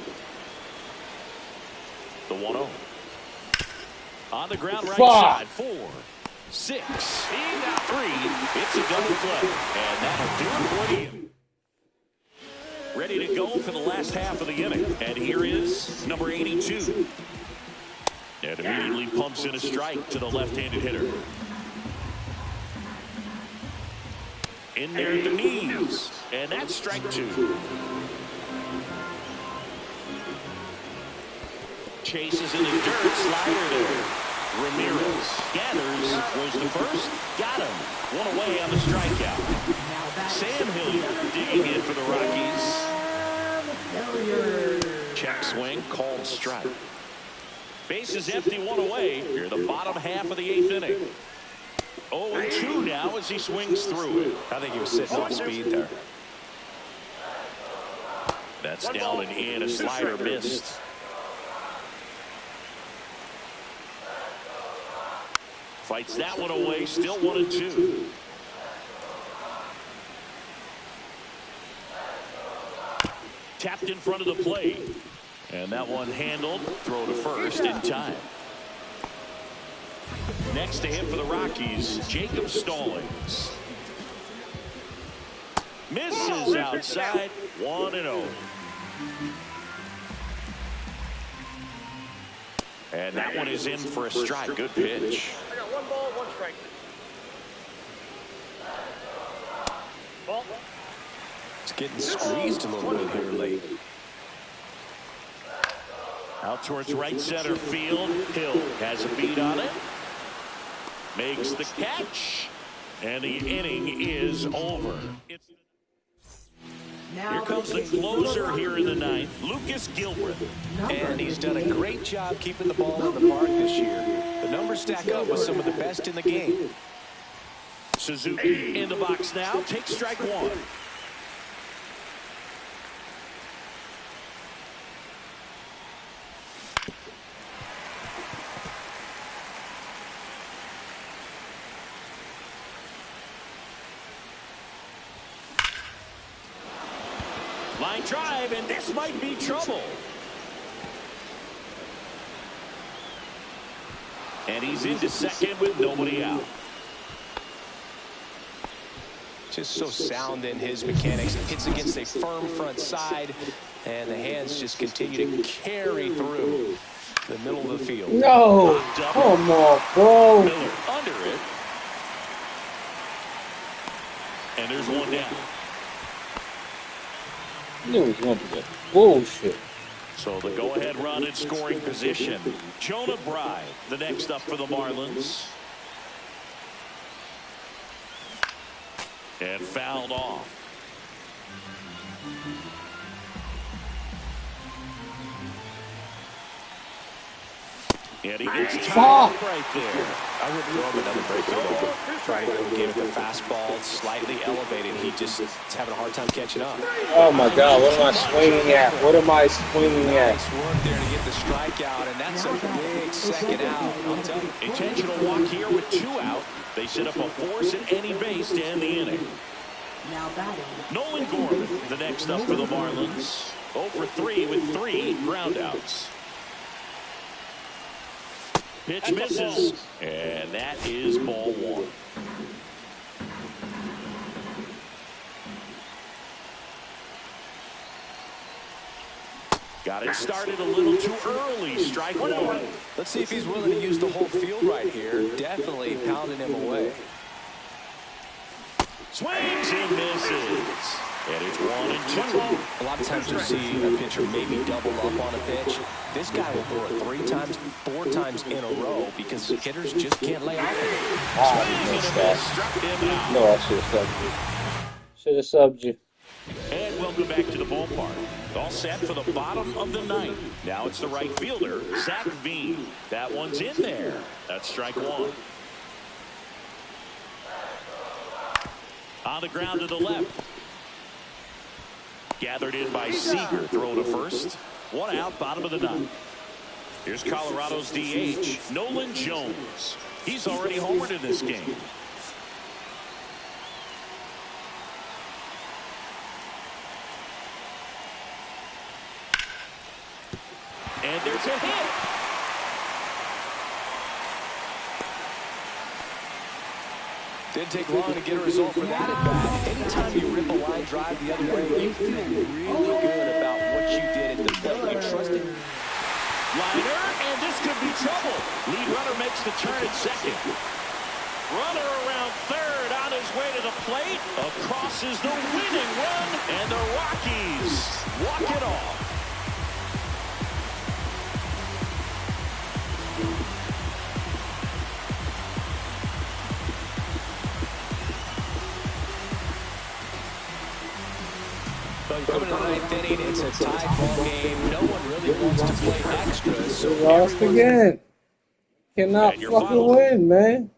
The 1-0. On the ground right side. 4, 6, 3. It's a double play. And that'll do it for the inning. Ready to go for the last half of the inning. And here is number 82. And immediately pumps in a strike to the left-handed hitter. In there at the knees. And that's strike 2. Chases in the dirt, slider there. Ramirez gathers, goes to first, got him. One away on the strikeout. Sam Hilliard digging in for the Rockies. Check swing, called strike. Bases empty, one away. Here the bottom half of the 8th inning. 0-2 now as he swings through it. I think he was sitting on speed there. That's down and in. A slider missed. Fights that one away. Still 1-2. Tapped in front of the plate. And that one handled. Throw to first in time. Next to him for the Rockies, Jacob Stallings. Misses outside. 1-0. And that one is in for a strike. Good pitch. I got 1 ball, 1 strike. Ball. It's getting squeezed a little bit here late. Out towards right center field. Hill has a beat on it. Makes the catch. And the inning is over. Here comes the closer here in the 9th, Lucas Gilbert. And he's done a great job keeping the ball in the park this year. The numbers stack up with some of the best in the game. Suzuki in the box now. Takes strike 1. Line drive, and this might be trouble. And he's into second with nobody out. Just so sound in his mechanics. Hits against a firm front side, and the hands just continue to carry through the middle of the field. No, come on, bro. Miller under it. And there's one down. Knew he was going to do that bullshit. So the go-ahead run in scoring position. Jonah Bride, the next up for the Marlins. And fouled off. And he gets tied right there. I wouldn't throw him another breaking ball. Trying to go get him the fastball slightly elevated. He just is having a hard time catching up. Oh my God, what am I swinging at? What am I swinging at? Nice work there to get the strikeout, and that's a big second out. I'll tell you. Intentional walk here with 2 out. They set up a force at any base to end the inning. Now batting. Nolan Gorman, the next up for the Marlins. 0 for 3 with 3 groundouts. Pitch misses, and that is ball 1. Got it started a little too early. Strike 1. Let's see if he's willing to use the whole field right here. Definitely pounding him away. Swings and misses. And it's 1-2. A lot of times you'll see a pitcher maybe double up on a pitch. This guy will throw it 3 times, 4 times in a row because hitters just can't lay off of it. I missed that. No, I should have subbed you. Should have subbed you. And welcome back to the ballpark. All set for the bottom of the 9th. Now it's the right fielder, Zach Veen. That one's in there. That's strike 1. On the ground to the left. Gathered in by Seager. Throw to first. 1 out, bottom of the 9th. Here's Colorado's DH, Nolan Jones. He's already homered in this game. And there's a hit. Didn't take long to get a result for that at bat. Anytime you rip a line drive the other way, you feel really good about what you did at the plate. You trusted. Liner, and this could be trouble. Lead runner makes the turn at second. Runner around third on his way to the plate. Across is the winning run, and the Rockies walk it off. Coming to the ninth inning, it's a tied ball game. No one really wants to play extra, so lost again. Cannot fucking win, man.